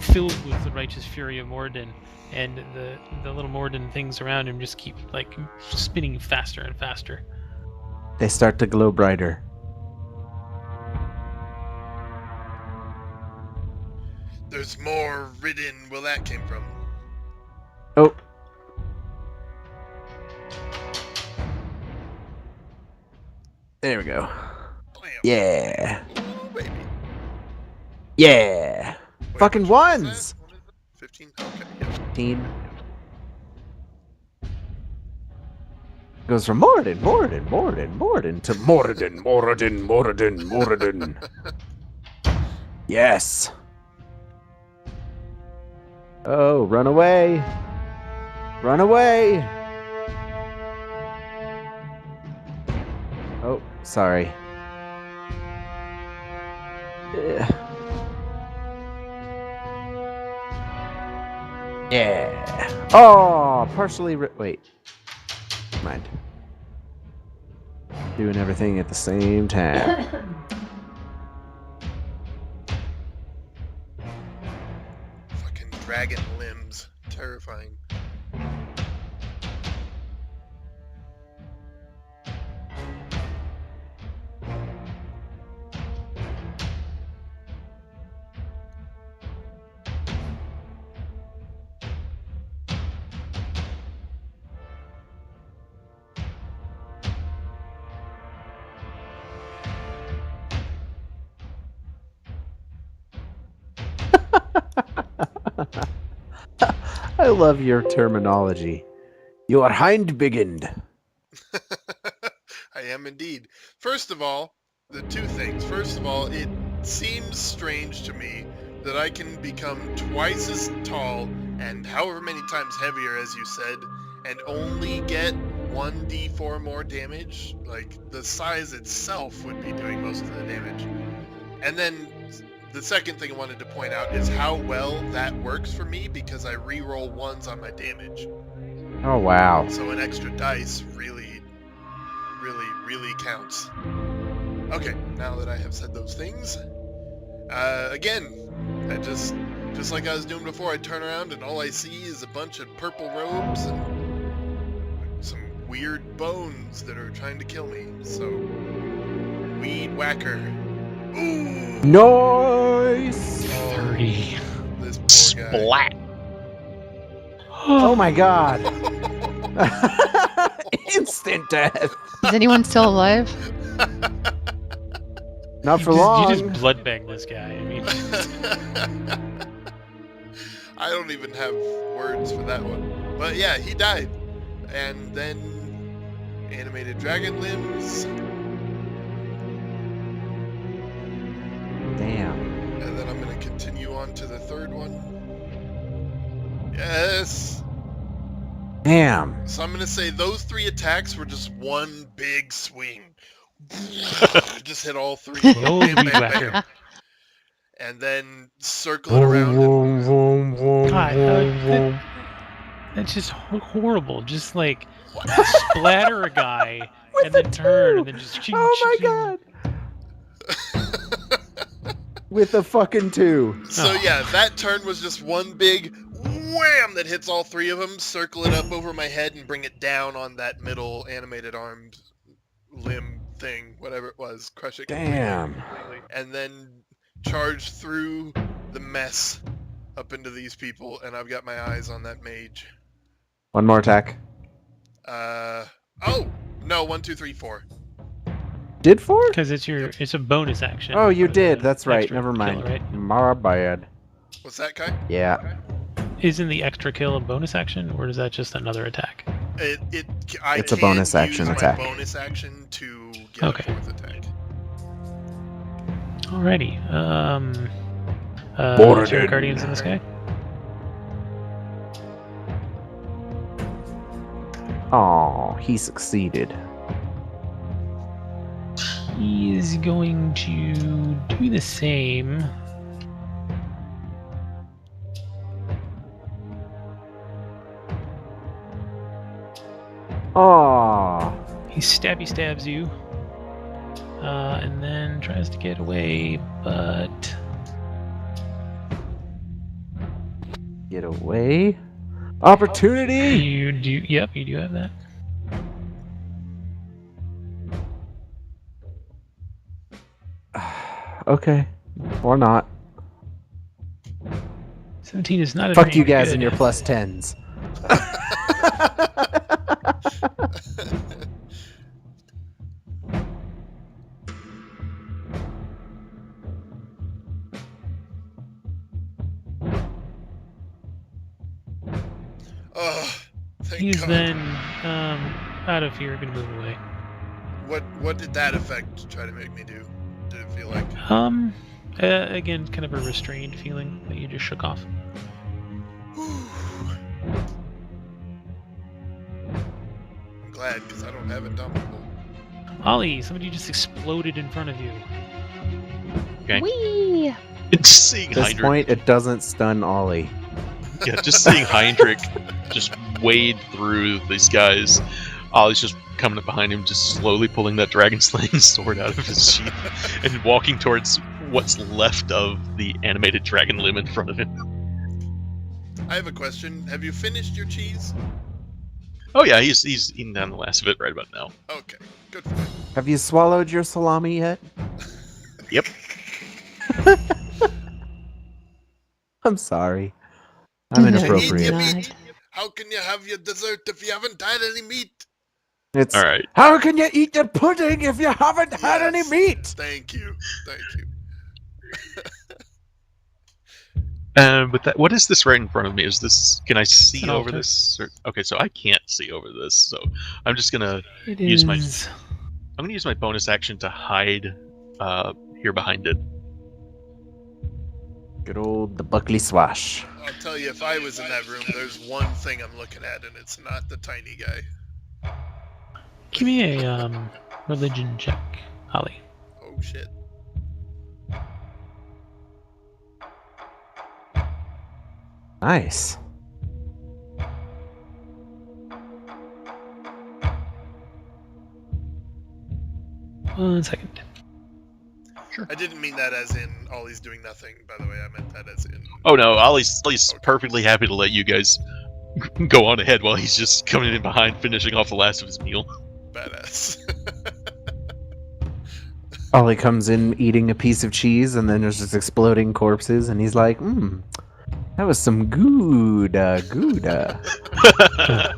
filled with the righteous fury of Moradin, and the little Moradin things around him just keep like spinning faster and faster. They start to glow brighter. There's more ridden where that came from. Oh. There we go. Blam. Yeah. Ooh, baby. Yeah. Wait, Fucking which one is ones. that? What is it? 15? Okay, yeah. 15. Goes from Moradin to Moradin. Yes. Oh, run away. Run away. Oh, sorry. Yeah. Oh, partially. Wait. Mind. Doing everything at the same time. Fucking dragon limbs. Terrifying. I love your terminology. You are hind-biggened. I am indeed. First of all, the two things. First of all, it seems strange to me that I can become twice as tall and however many times heavier, as you said, and only get 1d4 more damage. Like, the size itself would be doing most of the damage. And then the second thing I wanted to point out is how well that works for me because I re-roll ones on my damage. Oh, wow. So an extra dice really, really, really counts. Okay, now that I have said those things, again, I just like I was doing before, I turn around and all I see is a bunch of purple robes and some weird bones that are trying to kill me. So, weed whacker. Ooh! Nice! 30. This poor guy. Splat. Oh my god. Instant death. Is anyone still alive? Not for You long. just blood bang this guy. I mean, I don't even have words for that one. But yeah, he died. And then animated dragon limbs. Damn. And then I'm going to continue on to the third one. Yes. Damn. So I'm going to say those 3 attacks were just one big swing. Just hit all 3 of them. old Bam, bam, weed bam. whacker. And then circle it around. God, that's just horrible. Just like splatter a guy and then turn and then just. Oh my god. With a fucking 2. So Oh. yeah, that turn was just one big wham that hits all 3 of them, circle it up over my head and bring it down on that middle animated armed limb thing, whatever it was, crush it completely. Damn. And then charge through the mess up into these people, and I've got my eyes on that mage. One more attack. Oh! No, 1, 2, 3, 4. Did 4? Because it's a bonus action. Oh, you for did. the That's right. extra Never mind. kill, right? My bad. What's that, Kai? Yeah. Isn't the extra kill a bonus action, or is that just another attack? It's a bonus action use attack. My bonus action to get Okay. a 4th attack. Alrighty. Border Is there dude. guardians in the sky? Oh, he succeeded. He is going to do the same. Oh. He stabs you. And then tries to get away, but Get away. Opportunity. you do. Yep, you do have that. Okay. Or not. 17 is not. Fuck you very guys good. and your plus 10s. Oh, thank He's God. then out of here, gonna move away. What did that effect try to make me do? Did it feel like? Again, kind of a restrained feeling that you just shook off. I'm glad, because I don't have Indomitable. Ollie, somebody just exploded in front of you. Okay. Whee! Just seeing At this Heinrich. point, it doesn't stun Ollie. Yeah, just seeing Heinrich just wade through these guys. Ollie's just coming up behind him, just slowly pulling that dragon slaying sword out of his sheath and walking towards what's left of the animated dragon limb in front of him. I have a question. Have you finished your cheese? Oh yeah, he's eating down the last of it right about now. Okay, good for him. Have you swallowed your salami yet? Yep. I'm sorry. I'm No, inappropriate. Eat your God. meat. How can you have your dessert if you haven't had any meat? It's All right. how can you eat your pudding if you haven't had any Yes. meat? Thank you. Thank you. But that, what is this right in front of me? Is this? Can I see an over altar. this? Okay, so I can't see over this. So I'm just gonna It Use my- is- I'm gonna use my bonus action to hide here behind it. Good old the Buckley Swash. I'll tell you, if I was in that room, there's one thing I'm looking at, and it's not the tiny guy. Give me a religion check, Ollie. Oh shit. Nice. One second. I didn't mean that as in Ollie's doing nothing, by the way. I meant that as in... Oh no, Ollie's perfectly happy to let you guys go on ahead while he's just coming in behind, finishing off the last of his meal. Badass. Ollie comes in eating a piece of cheese, and then there's just exploding corpses, and he's like, that was some Gouda.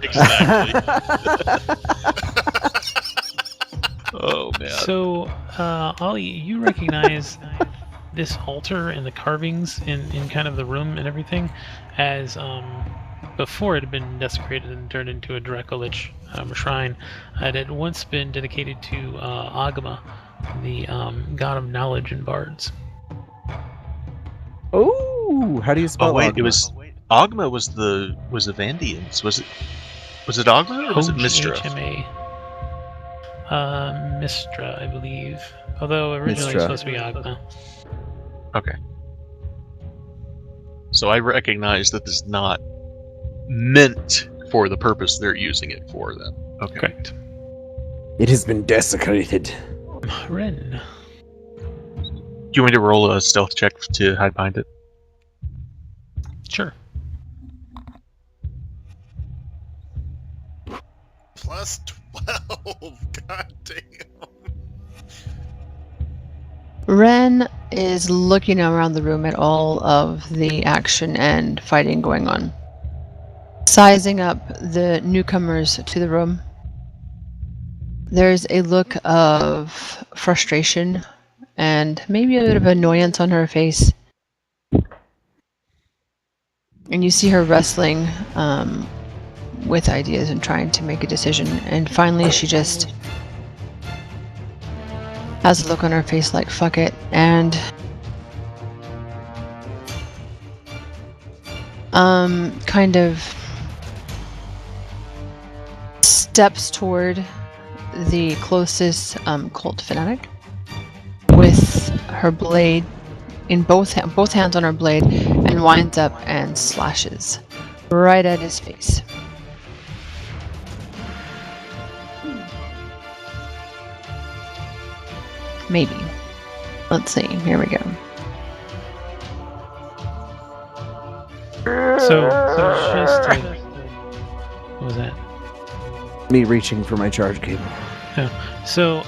Exactly. Oh man. So, Ollie, you recognize this altar and the carvings in kind of the room and everything as before it had been desecrated and turned into a Dracolich shrine. It had once been dedicated to Agama, the god of knowledge and bards. Oh, how do you spell Oh wait, Agma? it was Ogma was the Vandians. Was it Ogma or was it Mistra? OGHMA. Mistra, I believe. Although originally it was Mistra. supposed to be Agama. Okay. So I recognize that this is not meant for the purpose they're using it for then. Okay. Correct. It has been desecrated. Ren. Do you want me to roll a stealth check to hide behind it? Sure. Plus 12. God damn. Ren is looking around the room at all of the action and fighting going on, sizing up the newcomers to the room. There's a look of frustration and maybe a bit of annoyance on her face. And you see her wrestling with ideas and trying to make a decision. And finally she just has a look on her face like, fuck it, and kind of steps toward the closest cult fanatic with her blade in both hands on her blade, and winds up and slashes right at his face. Maybe. Let's see. Here we go. So just what was that? Me reaching for my charge cable. So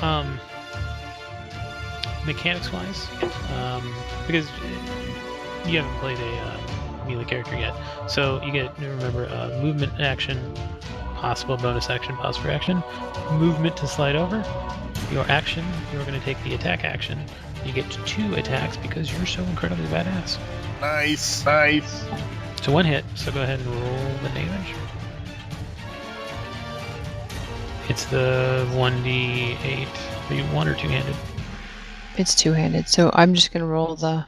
mechanics-wise, because you haven't played a melee character yet, so you get, remember, movement action, possible bonus action, pause for action, movement to slide over. Your action, you're going to take the attack action. You get 2 attacks because you're so incredibly badass. Nice. So 1 hit, so go ahead and roll the damage. It's the 1d8. Are you 1 or 2-handed? It's two-handed, so I'm just gonna roll the...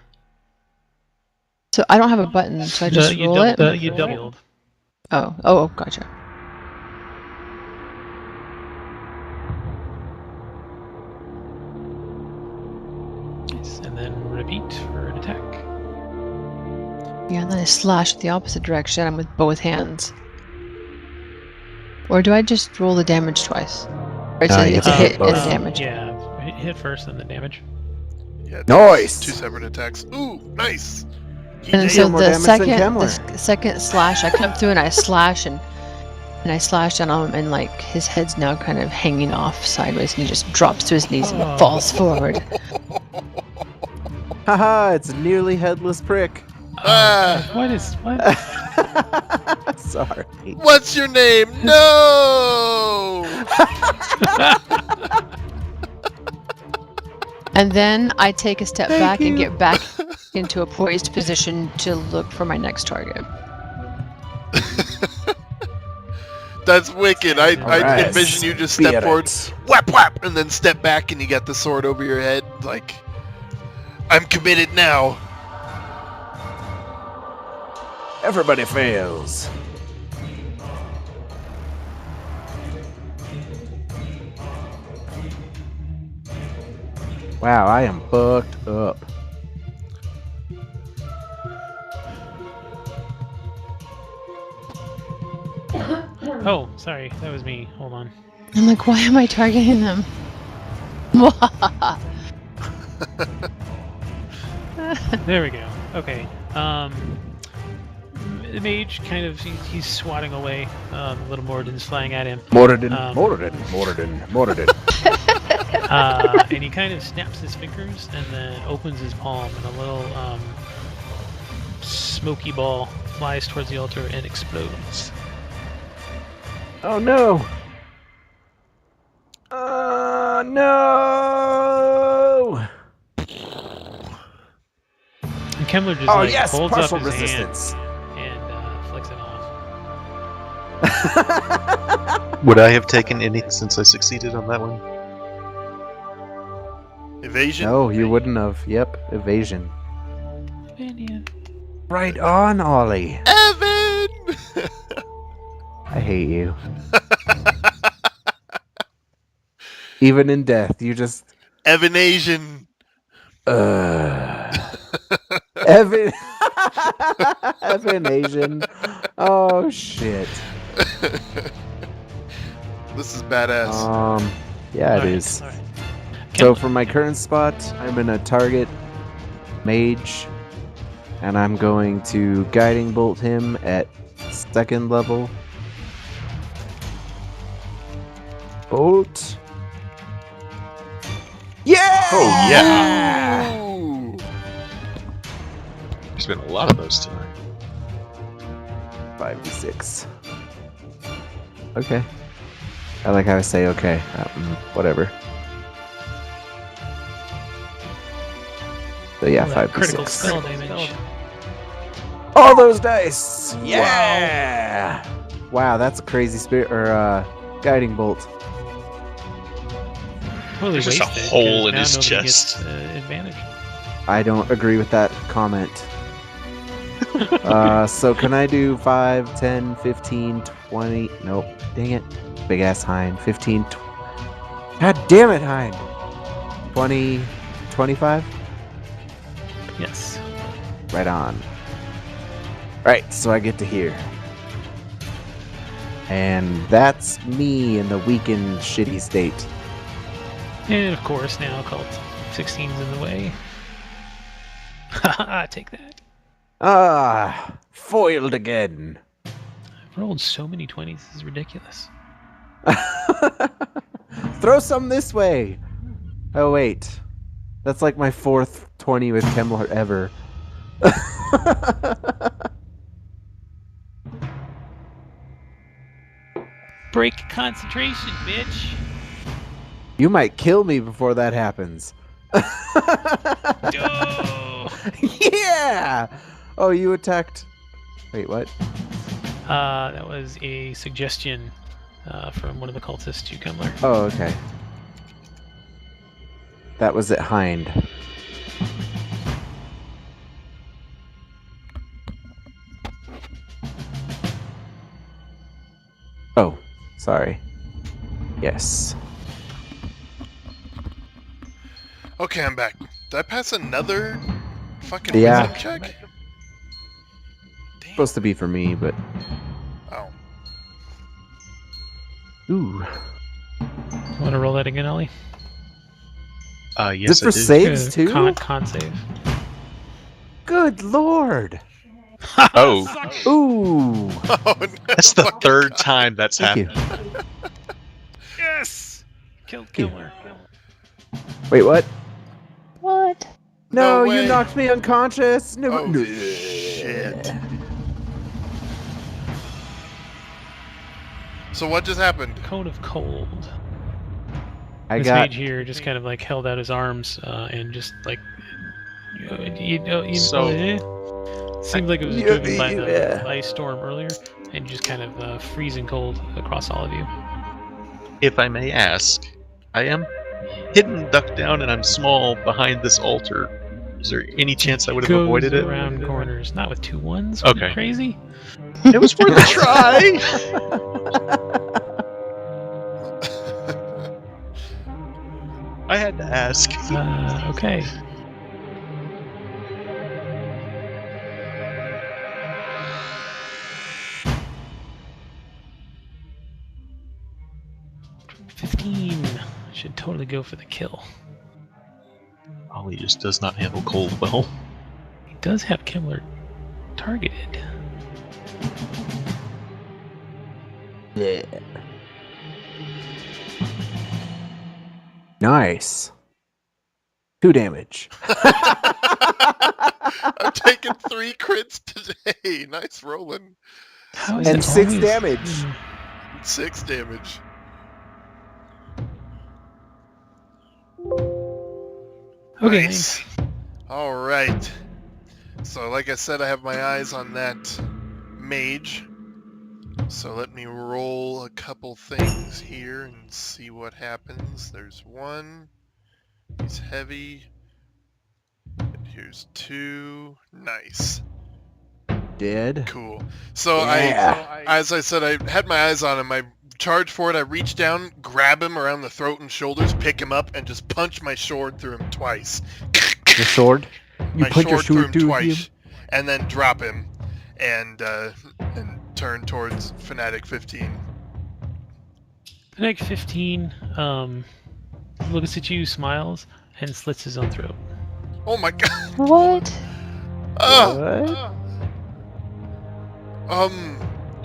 So I don't have a button, so I just roll it? You doubled. Oh, gotcha. Yes, and then repeat for an attack. Yeah, and then I slash the opposite direction with both hands. Or do I just roll the damage twice? Or it's a hit and a damage. Yeah, hit first and then damage. Yeah, Nice! 2 separate attacks. Ooh, nice. He And nailed so more the damage than second, Kemmler. second slash, I come through and I slash and I slash down on him, and like his head's now kind of hanging off sideways, and he just drops to his knees and Oh. falls forward. Haha, it's a nearly headless prick. Ah. What? Sorry. What's your name? No! And then I take a step back and you. get back into a poised position to look for my next target. That's wicked. I Alright, envision you just step forward, whap whap, and then step back and you got the sword over your head. Like, I'm committed now. Everybody fails. Wow, I am fucked up. Oh, sorry, that was me. Hold on. I'm like, why am I targeting them? There we go. Okay. The mage kind of he's swatting away. Little Moradin's flying at him. Moradin, Um, Moradin. And he kind of snaps his fingers and then opens his palm, and a little smoky ball flies towards the altar and explodes. Oh no! No! And Kemmler just Oh like yes, holds partial up his resistance. hand and flicks it off. Would I have taken any since I succeeded on that one? Evasion? No, you wouldn't have. Yep, evasion. Man, Right on, Ollie. Evan! I hate you. Even in death, you just. Evanasian. Evan. Evan Asian. Oh shit. This is badass. Yeah, it is. All right. So from my current spot, I'm gonna target mage, and I'm going to guiding bolt him at 2nd level. Bolt. Yeah! Oh, yeah! Ooh. There's been a lot of those tonight. 5d6. Okay. I like how I say okay. Whatever. So yeah, All that 5d6. critical spell damage. All those dice! Yeah! Wow, that's a crazy spirit or guiding bolt. Totally There's just a wasted, hole 'cause in now his nobody chest. Gets, advantage. I don't agree with that comment. So can I do 5, 10, 15, 20? Nope. Dang it. Big ass hind. 15. God damn it, hind. 20, 25? Yes. Right on. Right, so I get to here. And that's me in the weakened, shitty state. And of course, now cult 16's in the way. Haha, take that. Ah, foiled again. I've rolled so many 20s, this is ridiculous. Throw some this way. Oh, wait. That's like my 4th 20 with Kemmler ever. Break concentration, bitch! You might kill me before that happens. Go! Yeah! Oh, you attacked. Wait, what? That was a suggestion from one of the cultists to Kemmler. Oh, okay. That was at hind. Oh, sorry. Yes. Okay, I'm back. Did I pass another fucking Yeah. wisdom check? Damn. Supposed to be for me, but Oh. ooh. Want to roll that again, Ollie? Yes, Is it for I do. saves too? Con save. Good lord. Oh, Ooh. Oh, no. that's the third time that's Thank you. happened. Yes! Killed you. Kemmler. Wait, what? What? No, No you way. knocked me unconscious. No. Oh, no. shit. So what just happened? Cone of Cold. I This got. mage here just kind of like held out his arms and just like seemed like it was driven by the ice storm earlier, and just kind of freezing cold across all of you. If I may ask, I am hidden, ducked down, and I'm small behind this altar. Is there any chance I would have Goes avoided it? around corners, not with 2 1s. Are you Okay. crazy? It was worth a try. I had to ask. Okay. totally go for the kill. Ollie just does not handle cold well. He does have Kemmler targeted. Yeah. Nice. 2 damage. I'm taking 3 crits today. Nice rolling. How is And it 6 always- damage. 6 damage. Okay, Nice. All right. So, like I said, I have my eyes on that mage. So let me roll a couple things here and see what happens. There's 1. He's heavy. And here's 2. Nice. Dead. Cool. So Yeah. as I said, I had my eyes on him. I charge forward. I reach down, grab him around the throat and shoulders, pick him up, and just punch my sword through him twice. Your sword? You My put your sword through sword him through twice, him? and then drop him, and turn towards Fanatic 15. Fanatic 15 looks at you, smiles, and slits his own throat. Oh my god! What? Ah! What?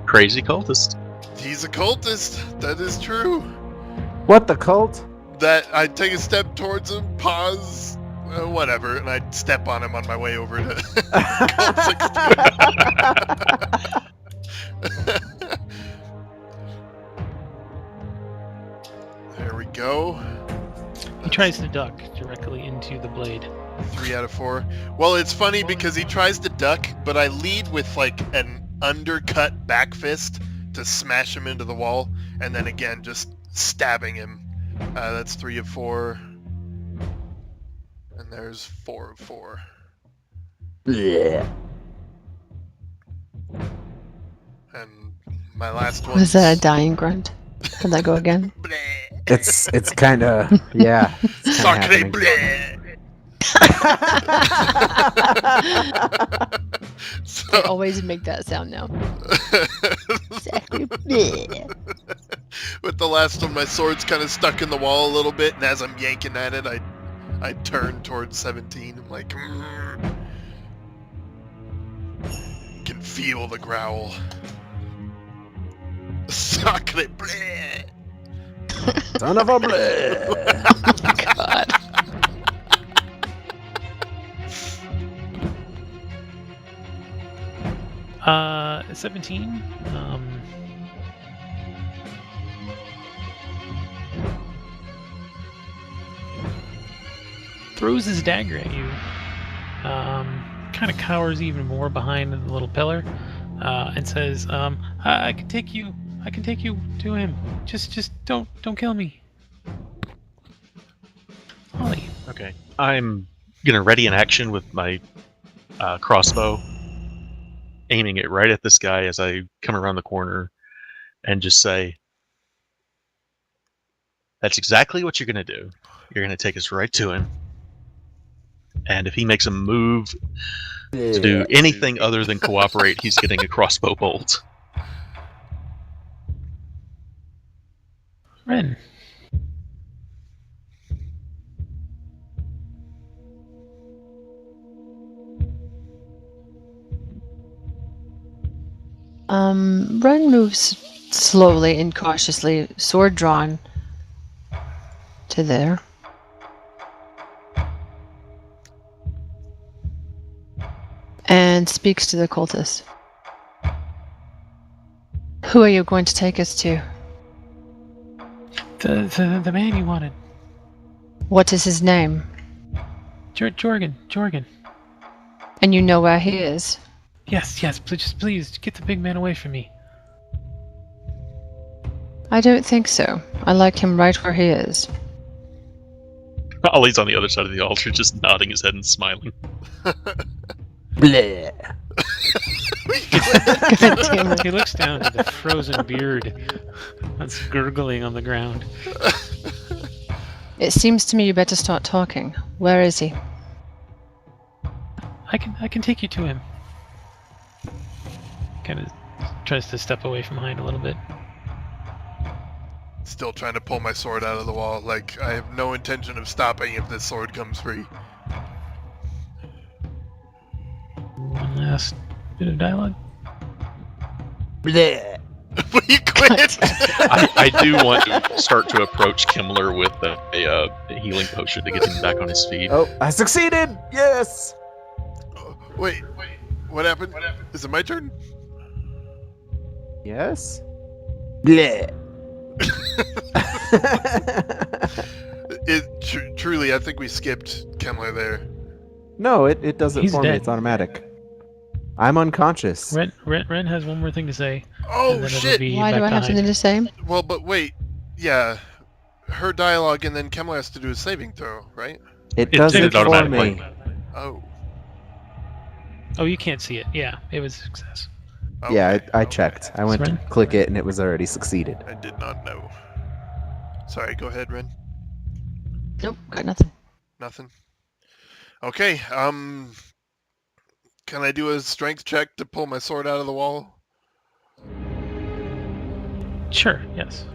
Crazy cultist. He's a cultist. That is true. What the cult? That I take a step towards him, pause, whatever, and I step on him on my way over to Cult 16. There we go. He tries to duck directly into the blade. 3 out of 4. Well, it's funny because he tries to duck, but I lead with like an undercut back fist to smash him into the wall, and then again just stabbing him. That's 3 of 4. And there's 4 of 4. Yeah. And my last one. Was that a dying grunt? Can that go again? It's kind of, yeah. it's kinda Sacre happening. bleu. I So, always make that sound now. Exactly. Bleh. with the last one, my sword's kind of stuck in the wall a little bit, and as I'm yanking at it, I turn towards 17. I'm like, can feel the growl. Sacre bleu. Son of a bleh. God. 17. Throws his dagger at you. Kind of cowers even more behind the little pillar, and says, "I can take you. I can take you to him. Just don't kill me." Ollie. Okay. I'm gonna ready an action with my crossbow, aiming it right at this guy as I come around the corner, and just say, "That's exactly what you're gonna do. You're gonna take us right to him. And if he makes a move to do anything other than cooperate, he's getting a crossbow bolt." Ren. Ren moves slowly and cautiously, sword drawn, to there. And speaks to the cultist. Who are you going to take us to? The man you wanted. What is his name? Jorgen. And you know where he is? Yes, please get the big man away from me. I don't think so. I like him right where he is. Ollie's on the other side of the altar, just nodding his head and smiling. Bleh. God damn it. He looks down at the frozen beard that's gurgling on the ground. It seems to me you better start talking. Where is he? I can take you to him. Kind of tries to step away from behind a little bit. Still trying to pull my sword out of the wall. Like, I have no intention of stopping if this sword comes free. One last bit of dialogue. Bleh. Will you quit? I do want to start to approach Kimmler with a healing potion to get him back on his feet. Oh, I succeeded! Yes! Oh, wait. What happened? Is it my turn? Yes? Bleh. Truly, I think we skipped Kemmler there. No, it does it He's for me. dead. It's automatic. I'm unconscious. Ren has one more thing to say. and Oh, then it'll shit! be Why do back I have behind. something to say? Well, but wait. Yeah. Her dialogue, and then Kemmler has to do a saving throw, right? It It does did it it for automatically. me. Oh. Oh, you can't see it. Yeah, it was a success. Yeah, Okay, I okay. checked. I went to Ren? click it and it was already succeeded. I did not know. Sorry, go ahead, Ren. Nope, got nothing. Nothing. Okay, can I do a strength check to pull my sword out of the wall? Sure, yes.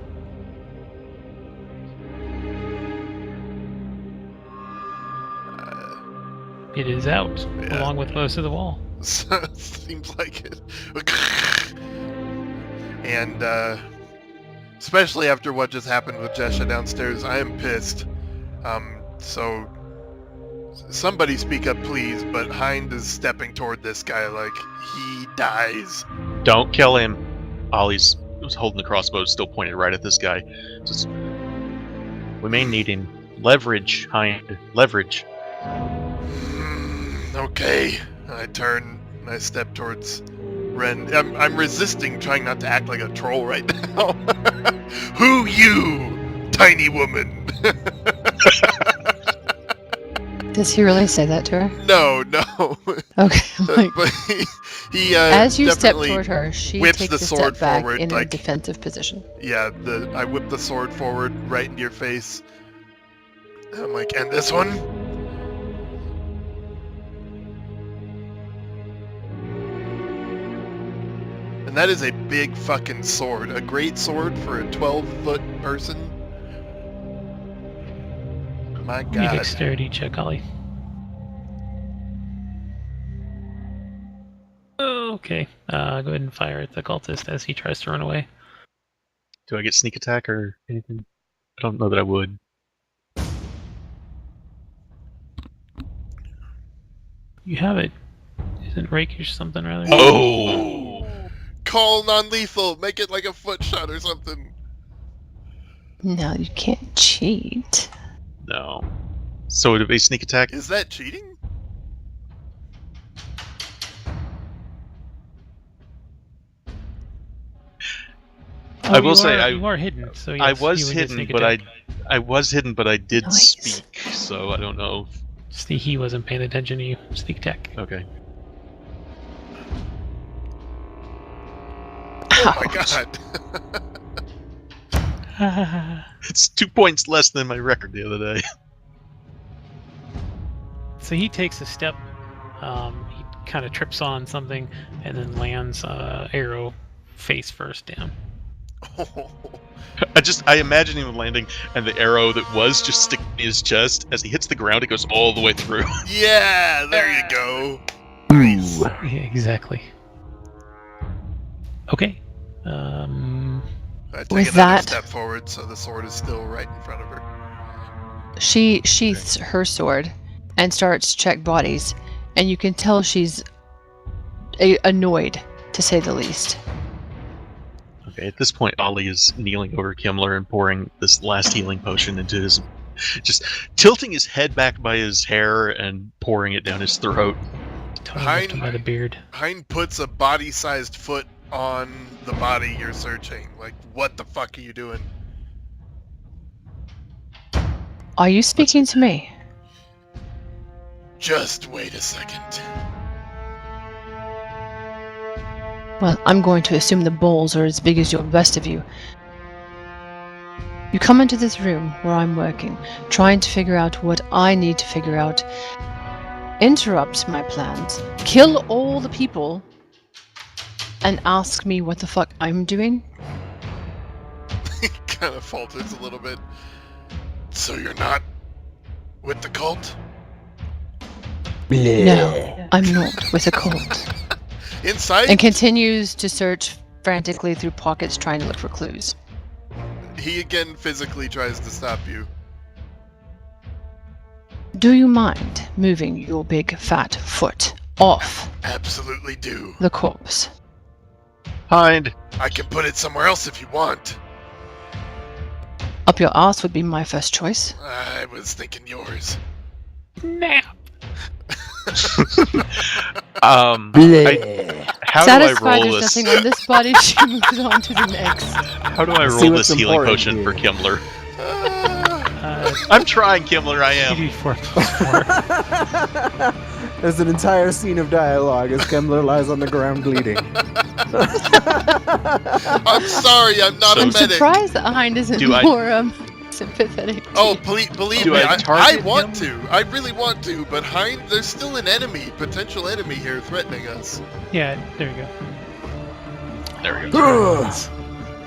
It is out, Yeah. along with most of the wall. Seems like it. And, especially after what just happened with Jesha downstairs, I am pissed. So, somebody speak up, please, but Hind is stepping toward this guy like he dies. Don't kill him. Ollie's was holding the crossbow, still pointed right at this guy. Just, we may need him. Leverage, Hind. Leverage. Okay. I turn and I step towards Ren. I'm resisting, trying not to act like a troll right now. Who you, tiny woman? Does he really say that to her? No. Okay, I'm like, But he as you step definitely toward her, she whips takes the a sword step back forward, in a like- defensive position. Yeah, I whip the sword forward right into your face. And I'm like, and this one? And that is a big fucking sword. A great sword for a 12-foot person. My Give me a god. dexterity check, Ollie. Okay, go ahead and fire at the cultist as he tries to run away. Do I get sneak attack or anything? I don't know that I would. You have it. Isn't rakish something rather? Oh! Call non-lethal. Make it like a foot shot or something. No, you can't cheat. No. So would it be sneak attack? Is that cheating? I will you say, are, you are hidden. So yes, I you was would get hidden, sneak but attack. I was hidden, but I did Nice. speak, so I don't know. See, he wasn't paying attention to you. Sneak attack. Okay. Oh my Ouch. god. It's 2 points less than my record the other day. So he takes a step. He kind of trips on something and then lands arrow face first down. I imagine him landing, and the arrow that was just sticking in his chest, as he hits the ground, it goes all the way through. Yeah, there you go. Ooh. Yeah, exactly. Okay. I take With another that- step forward so the sword is still right in front of her. She sheaths her sword and starts to check bodies, and you can tell she's annoyed, to say the least. Okay, at this point, Ollie is kneeling over Kimmler and pouring this last healing potion into his... Just tilting his head back by his hair and pouring it down his throat. Totally lifted him by the beard. Hind puts a body-sized foot on the body you're searching. Like, what the fuck are you doing? Are you speaking to me? Just wait a second. Well, I'm going to assume the balls are as big as your best of you. You come into this room where I'm working, trying to figure out what I need to figure out, interrupt my plans, kill all the people, and ask me what the fuck I'm doing? kind of falters a little bit. So you're not with the cult? No, I'm not with a cult. Inside? And continues to search frantically through pockets trying to look for clues. He again physically tries to stop you. Do you mind moving your big fat foot off Absolutely do. the corpse? Hind. I can put it somewhere else if you want. Up your ass would be my first choice. I was thinking yours. Nap. How Satisfied do I roll there's this? nothing on this body, she moves on to the next. How do I See roll what's this healing important potion for here. Kimmler? Uh, I'm trying, Kimmler. I am. CD4 plus 4. There's an entire scene of dialogue as Kemmler lies on the ground bleeding. I'm sorry, I'm not So- a I'm medic. surprised that Hind isn't Do I- more sympathetic. Oh, believe Do me, I I target want him? to. I really want to, but Hind, there's still an enemy, potential enemy here threatening us. Yeah, there you go. There we go.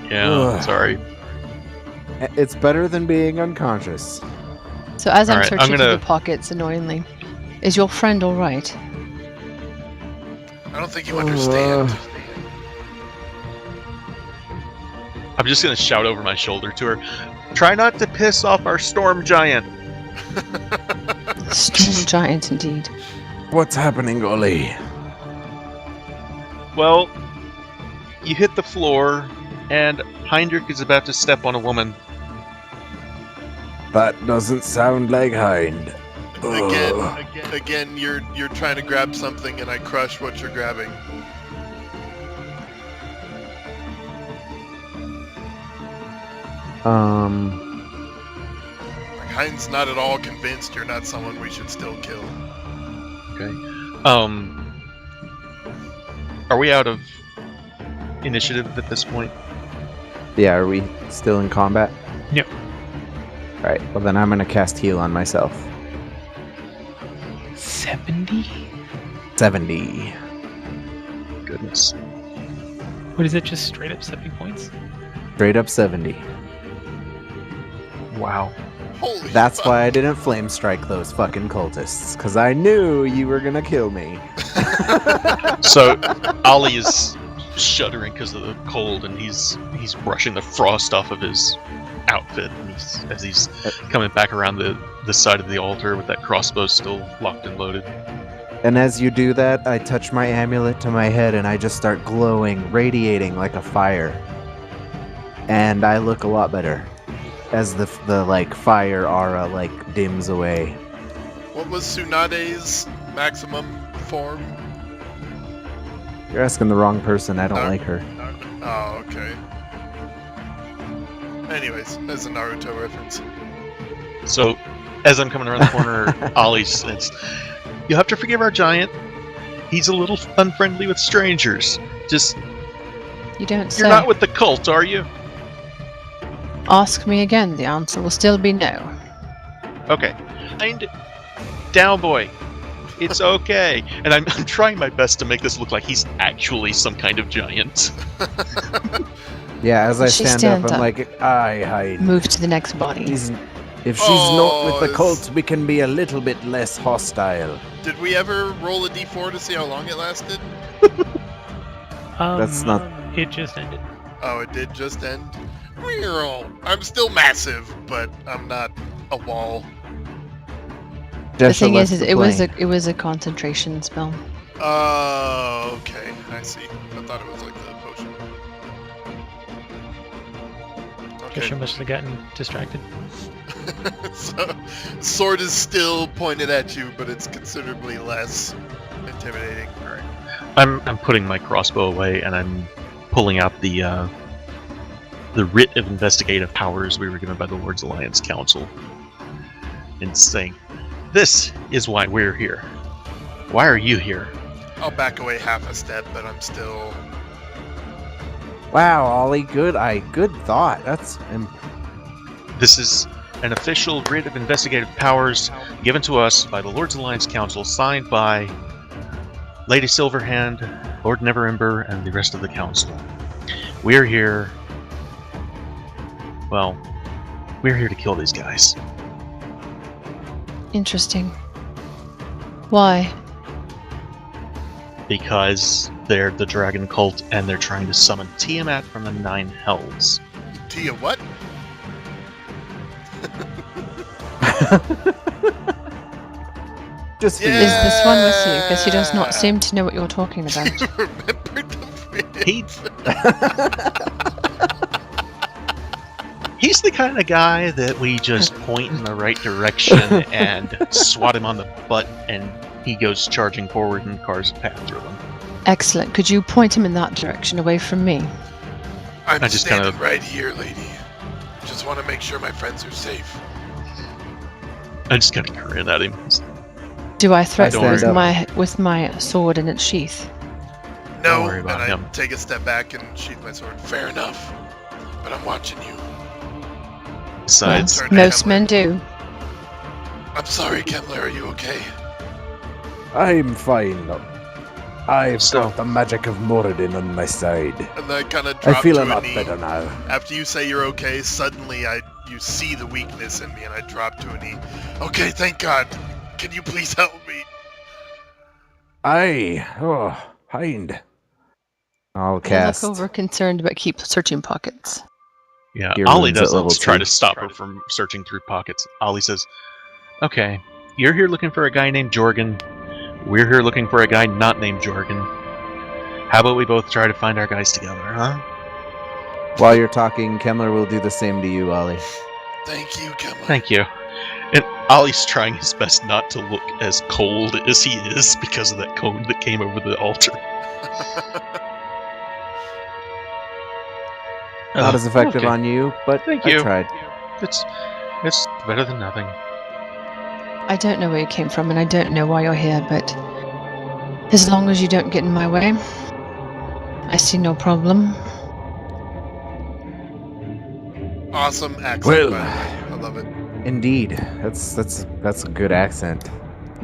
Yeah, Ugh. sorry. It's better than being unconscious. So as I'm Alright, I'm searching through gonna- the pockets annoyingly, is your friend alright? I don't think you understand. I'm just gonna shout over my shoulder to her. Try not to piss off our storm giant. Storm giant indeed. What's happening, Ollie? Well, you hit the floor, and Heinrich is about to step on a woman. That doesn't sound like Hind. Again, you're trying to grab something, and I crush what you're grabbing. Like, Hind's not at all convinced you're not someone we should still kill. Okay. Are we out of initiative at this point? Yeah, are we still in combat? Yep. Alright, well then I'm gonna cast heal on myself. 70? 70. Goodness. What is it? Just straight up 70 points? Straight up 70. Wow. Holy That's fuck. why I didn't flame strike those fucking cultists, because I knew you were gonna kill me. So Ollie is shuddering because of the cold, and he's brushing the frost off of his outfit, and as he's coming back around the side of the altar with that crossbow still locked and loaded. And as you do that, I touch my amulet to my head and I just start glowing, radiating like a fire. And I look a lot better as the like fire aura like dims away. What was Tsunade's maximum form? You're asking the wrong person. I don't No. like her. Oh, okay. Anyways, that's a Naruto reference. So as I'm coming around the corner, Ollie says, "You have to forgive our giant. He's a little unfriendly with strangers. Just, You don't say. you're not with the cult, are you?" Ask me again, the answer will still be no. Okay. Down, boy. It's okay. And I'm trying my best to make this look like he's actually some kind of giant. Yeah, as I She stand stands up, I'm up. like, I hide. Move to the next body. If she's not with the Oh, cult, we can be a little bit less hostile. Did we ever roll a d4 to see how long it lasted? That's not- It just ended. Oh, it did just end? I'm still massive, but I'm not a wall. The Jesha thing left is, the it plane. was a concentration spell. Oh, okay. I see. I thought it was like the potion. Joshua Okay. must have gotten distracted. So, sword is still pointed at you, but it's considerably less intimidating. I'm putting my crossbow away, and I'm pulling out the writ of investigative powers we were given by the Lord's Alliance Council, and saying, "This is why we're here. Why are you here?" I'll back away half a step, but I'm still... Wow, Ollie, good thought. This is an official writ of investigative powers given to us by the Lord's Alliance Council, signed by Lady Silverhand, Lord Neverember, and the rest of the council. We are here Well, we're here to kill these guys. Interesting. Why? Because they're the dragon cult and they're trying to summon Tiamat from the 9 hells. Tia, what? Just for Yeah. you. Is this one with you? Because he does not seem to know what you're talking about. Remember the He- He's the kind of guy that we just point in the right direction and swat him on the butt, and he goes charging forward and cars pass through him. Excellent. Could you point him in that direction away from me? I'm I just standing kinda- right here, lady. Just want to make sure my friends are safe. I just kind of grin at him. Do I threaten Don't with worry. my sword in its sheath? No, Don't worry about and him. I take a step back and sheath my sword. Fair enough, but I'm watching you. Besides, Turn to Most Kemler. men do. I'm sorry, Kemler. Are you okay? I'm fine. I've So- got the magic of Moradin on my side. And I kind of I drop feel to a a lot knee. better now. After you say you're okay, suddenly you see the weakness in me, and I drop to a knee. Okay, thank God. Can you please help me? Hind. I'll I cast. look over concerned but keep searching pockets. yeah, Your Ollie rune's at doesn't level try 2. to stop her from searching through pockets. Ollie says, "Okay, you're here looking for a guy named Jorgen. We're here looking for a guy not named Jorgen. How about we both try to find our guys together, huh?" While you're talking, Kemler will do the same to you, Ollie. Thank you, Kemler. Thank you. And Ollie's trying his best not to look as cold as he is because of that cone that came over the altar. Not as effective okay. on you, but Thank I you. tried. It's better than nothing. I don't know where you came from and I don't know why you're here, but as long as you don't get in my way, I see no problem. Awesome accent, Well. by the way. I love it. Indeed, that's a good accent.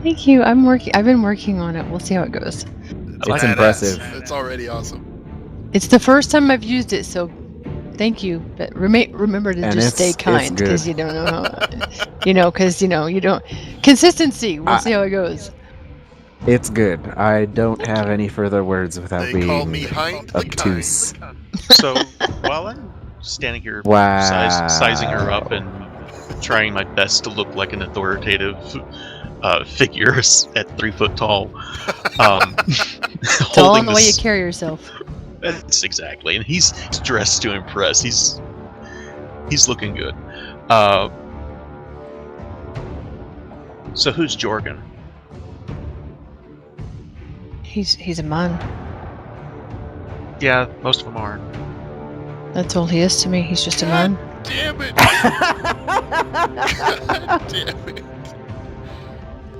Thank you. I've been working on it. We'll see how it goes. It's It's badass. impressive. It's already awesome. It's the first time I've used it, so thank you. But remember to And just stay it's kind because good. you don't know how, you don't consistency. We'll see how it goes. It's good. I don't have any further words without They call being me Hind the obtuse. So while I'm standing here Wow. sizing her up and trying my best to look like an authoritative figure at 3 foot tall, It's all holding in the way you this. carry yourself. That's exactly, and he's dressed to impress. He's looking good. So who's Jorgen? He's a man. Yeah, most of them are. That's all he is to me. He's just a man. Damn it! God damn it!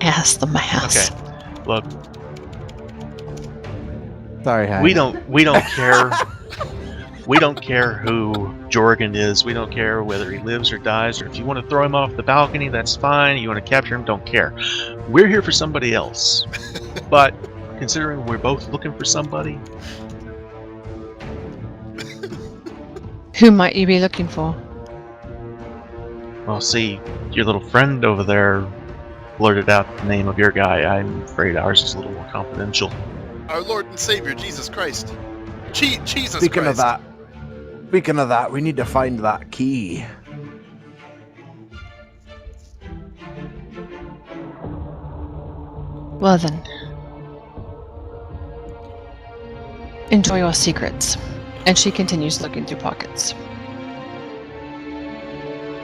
Ass the mass. Okay, look, Sorry, Hind. we don't care. We don't care who Jorgen is. We don't care whether he lives or dies, or if you want to throw him off the balcony, that's fine. You want to capture him, don't care. We're here for somebody else. But considering we're both looking for somebody, Who might you be looking for? well, see, your little friend over there blurted out the name of your guy. I'm afraid ours is a little more confidential. Our Lord and Savior, Jesus Christ. Jesus Speaking Christ. of that, we need to find that key. Well then. Enjoy your secrets. And she continues looking through pockets.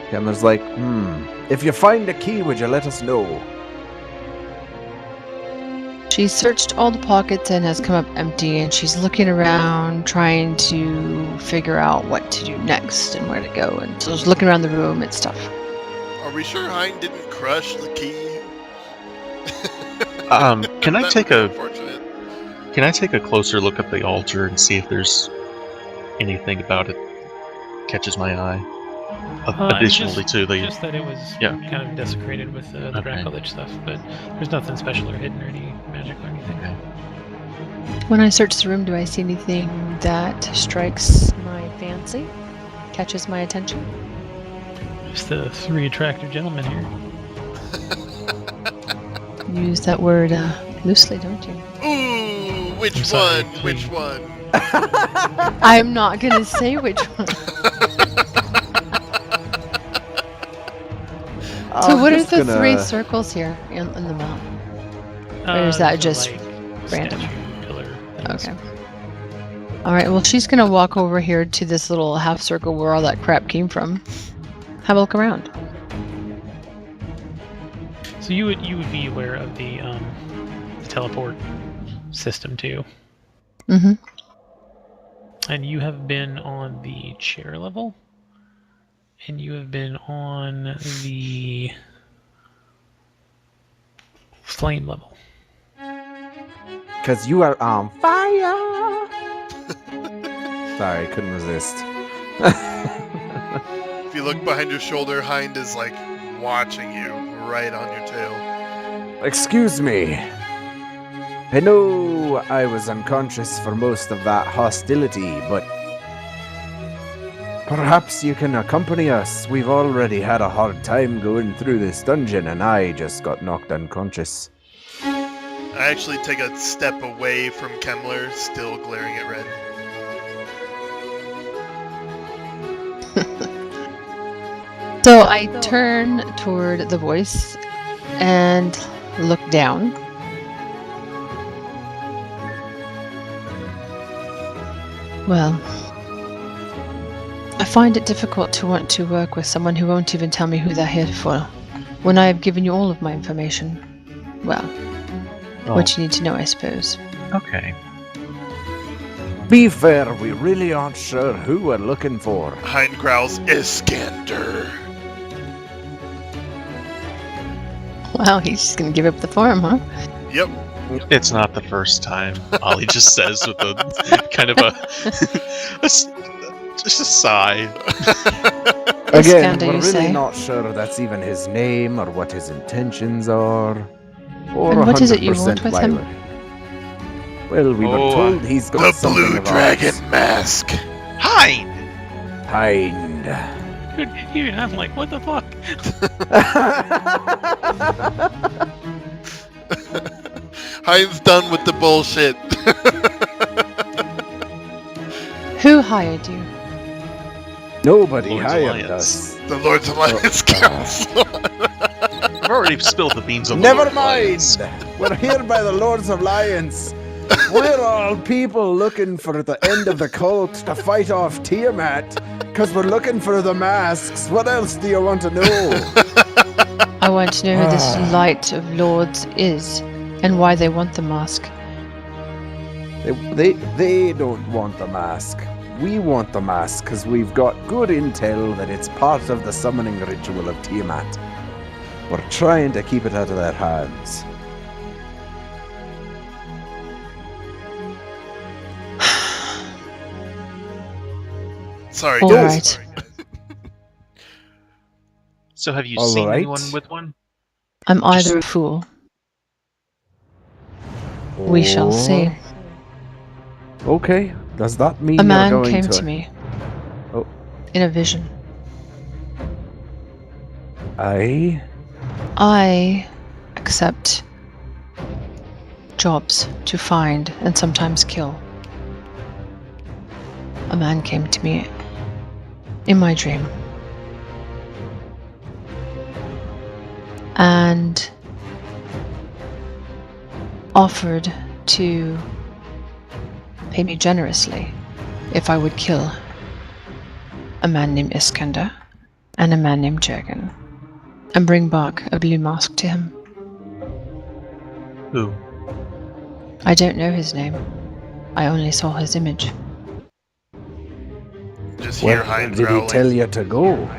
Kemler's like, if you find a key, would you let us know? She's searched all the pockets and has come up empty, and she's looking around trying to figure out what to do next and where to go. And so she's looking around the room and stuff. Are we sure Hind didn't crush the key? Can I That take would be a unfortunate. Can I take a closer look at the altar and see if there's anything about it catches my eye? Additionally to the Just that it was Yeah. kind of desecrated with the Okay. Dracolich stuff, but there's nothing special or hidden or any magic or anything. Okay. When I search the room, do I see anything that strikes my fancy? catches my attention? Just the three attractive gentlemen here. You use that word loosely, don't you? Ooh, I'm which sorry, one? Which three. one? I'm not gonna say which one. So what are the three circles here in the map? Or is that Those just are, like, random? statue pillar things. Okay. Alright, well she's gonna walk over here to this little half circle where all that crap came from. Have a look around. So you would be aware of the teleport system too, Mm-hmm. and you have been on the chair level, and you have been on the flame level. Because you are on fire. Sorry, couldn't resist. If you look behind your shoulder, Hind is like watching you right on your tail. Excuse me. I know I was unconscious for most of that hostility, but perhaps you can accompany us. We've already had a hard time going through this dungeon, and I just got knocked unconscious. I actually take a step away from Kemmler, still glaring at Red. So I turn toward the voice and look down. Well, I find it difficult to want to work with someone who won't even tell me who they're here for, when I have given you all of my information. Well, what you need to know, I suppose. Okay. Be fair, we really aren't sure who we're looking for. Hind growls, Iskander. Wow, he's just gonna give up the farm, huh? Yep. It's not the first time. Ollie just says with a kind of just a sigh. Again, Iskander, we're you really say? not sure that's even his name or what his intentions are. Or And what is it you 100% want with why him? we're- Well, we were told he's got The something blue of dragon ours. mask. Hind! Hind. Even I'm like, what the fuck? Hind's done with the bullshit. Who hired you? Nobody Lord's hired Alliance. us. The Lord's Alliance Council. I've already spilled the beans on the Never Lord's mind. Alliance. We're here by the Lord's Alliance. We're all people looking for the end of the cult to fight off Tiamat. Because we're looking for the masks. What else do you want to know? I want to know who this light of lords is, and why they want the mask. They don't want the mask. We want the mask because we've got good intel that it's part of the summoning ritual of Tiamat. We're trying to keep it out of their hands. Sorry, All guys. right. So have you All seen right. anyone with one? I'm either a fool. We shall see. Okay. Does that mean A you're man going came to... to me. Oh. In a vision. I accept jobs to find and sometimes kill. A man came to me in my dream and offered to pay me generously if I would kill a man named Iskander and a man named Jurgen and bring back a blue mask to him. Who? I don't know his name. I only saw his image. Just hear Where Hind did he growling. tell you to go?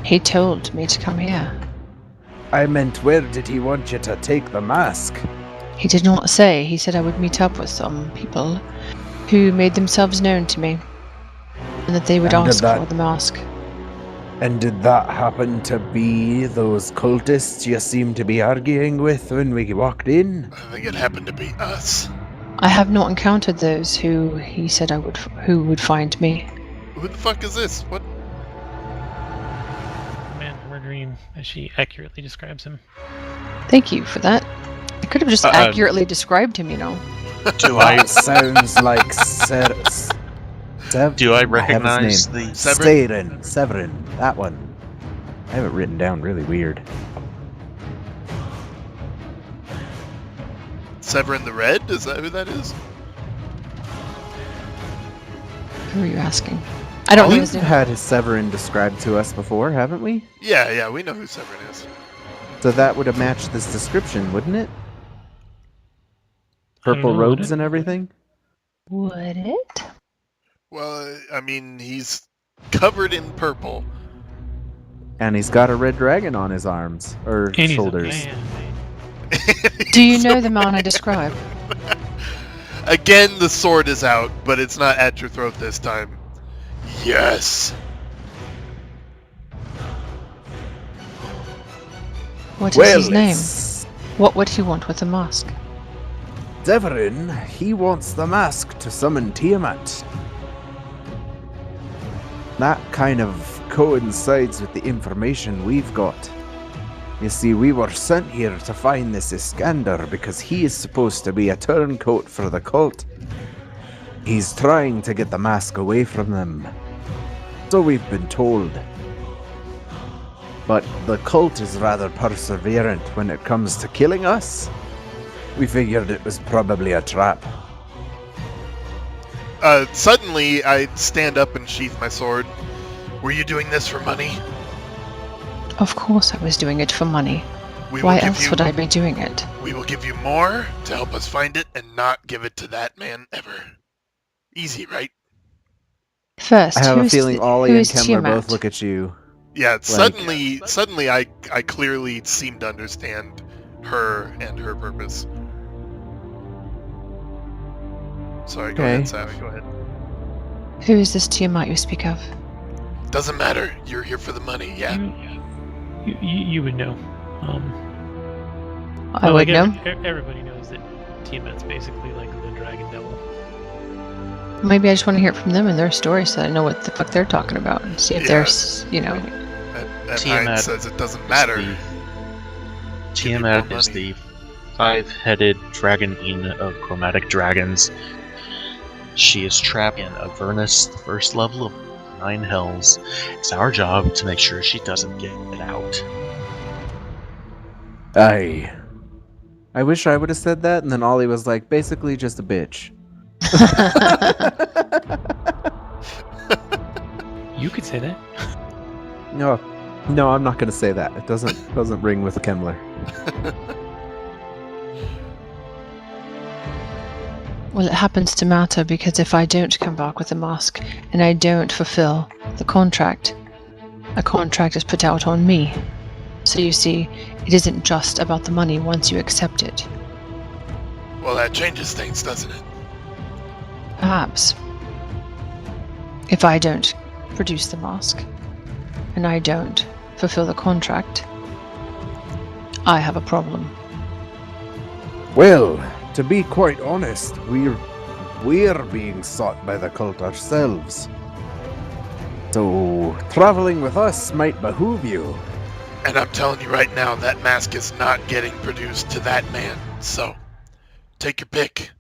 He told me to come here. I meant, where did he want you to take the mask? He did not say. He said I would meet up with some people who made themselves known to me and that they would And did ask that- for the mask. And did that happen to be those cultists you seemed to be arguing with when we walked in? I think it happened to be us. I have not encountered those who he said who would find me. Who the fuck is this? What? The man from her dream, as she accurately describes him. Thank you for that. I could have just Uh, accurately described him, you know. Do I Sounds like do I have his recognize name. the? Severin, that one. I have it written down really weird. Severin the Red? Is that who that is? Who are you asking? I don't know We've his name. had his Severin described to us before, haven't we? Yeah, we know who Severin is. So that would have matched this description, wouldn't it? I don't Purple know, would robes it? and everything? Would it? Well, I mean, he's covered in purple. And he's got a red dragon on his arms, or And he's a shoulders. man. Do you know the man I describe? Again, the sword is out, but it's not at your throat this time. Yes. What is his name? it's What would he want with the mask? Severin, he wants the mask to summon Tiamat. That kind of coincides with the information we've got. You see, we were sent here to find this Iskander because he is supposed to be a turncoat for the cult. He's trying to get the mask away from them. So we've been told. But the cult is rather perseverant when it comes to killing us. We figured it was probably a trap. Suddenly, I stand up and sheath my sword. Were you doing this for money? Of course I was doing it for money. We will Why give else you, would I be doing it? We will give you more to help us find it and not give it to that man ever. Easy, right? First, I have a who's feeling the- Ollie who and is Kemmler Tiamat? both look at you. Yeah, suddenly I clearly seem to understand her and her purpose. Sorry, go Okay. ahead, Savvy, go ahead. Who is this Tiamat you speak of? Doesn't matter, you're here for the money, yeah? You would know. I Well, would know. Everybody knows that Tiamat's basically like the dragon devil. Maybe I just want to hear it from them and their story so I know what the fuck they're talking about and see if Yeah. there's, you know. And Tiamat Heinz says it doesn't matter. Tiamat more is money. the five-headed dragon queen of chromatic dragons. She is trapped in Avernus, the first level of 9 hells. It's our job to make sure she doesn't get out. Aye. I wish I would have said that, and then Ollie was like, basically just a bitch. You could say that. No, I'm not going to say that. It doesn't ring with Kemmler. Well, it happens to matter because if I don't come back with the mask and I don't fulfill the contract, a contract is put out on me. So you see, it isn't just about the money once you accept it. Well, that changes things, doesn't it? Perhaps. If I don't produce the mask and I don't fulfill the contract, I have a problem. Well, to be quite honest, we're being sought by the cult ourselves. So, traveling with us might behoove you. And I'm telling you right now, that mask is not getting produced to that man. So, take your pick.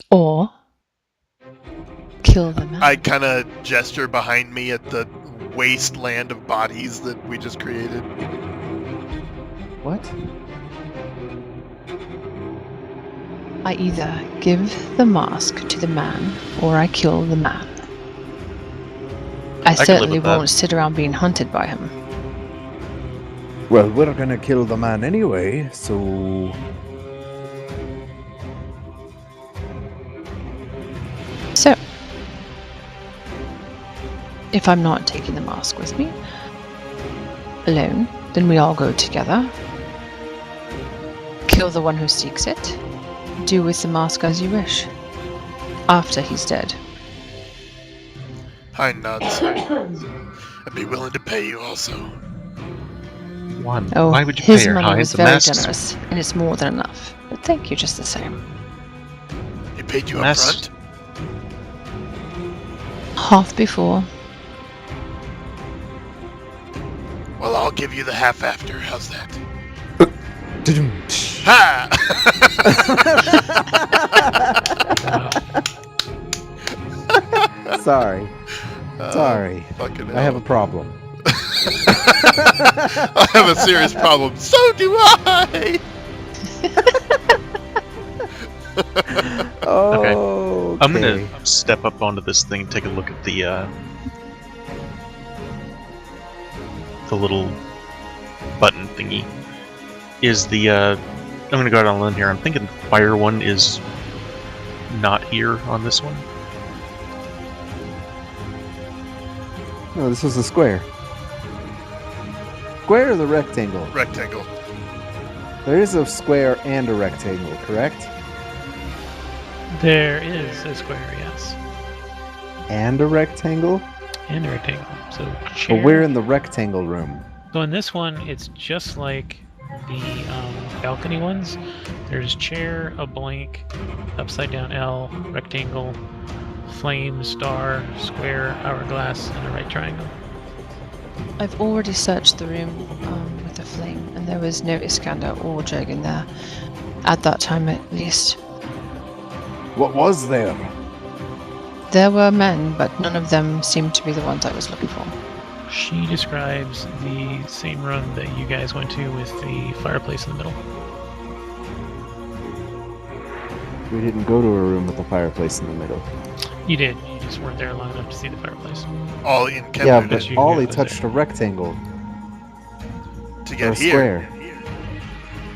Or kill the man. I kind of gesture behind me at the wasteland of bodies that we just created. What? I either give the mask to the man or I kill the man. I can live certainly with that. won't sit around being hunted by him. Well, we're gonna kill the man anyway, so... So, if I'm not taking the mask with me, alone, then we all go together. Kill the one who seeks it. Do with the mask as you wish. After he's dead. Hind nods. I'd be willing to pay you also. One. Oh, Why would you his pay her money high? was The very masks- generous, and it's more than enough. But thank you just the same. He paid you up Mass- front? Half before. Well, I'll give you the half after. How's that? Ha! Sorry. Sorry. Fucking I have a hell. problem. I have a serious problem. So do I! Oh, I'm gonna step up onto this thing and take a look at the little button thingy. Is the I'm gonna go out on a limb here. I'm thinking the fire one is not here on this one. No, this was the square. Square or the rectangle? Rectangle. There is a square and a rectangle, correct? There is a square, yes, And a rectangle? and a rectangle. So chair. But we're in the rectangle room. So in this one, it's just like the balcony ones. There's chair, a blank, upside down L, rectangle, flame, star, square, hourglass, and a right triangle. I've already searched the room with the flame, and there was no Iskander or Jug in there. At that time, at least. What was there? There were men, but none of them seemed to be the ones I was looking for. She describes the same room that you guys went to with the fireplace in the middle. We didn't go to a room with a fireplace in the middle. You did. You just weren't there long enough to see the fireplace. All in Kevlar Yeah, did but you Ollie get touched a rectangle to or get a here. square.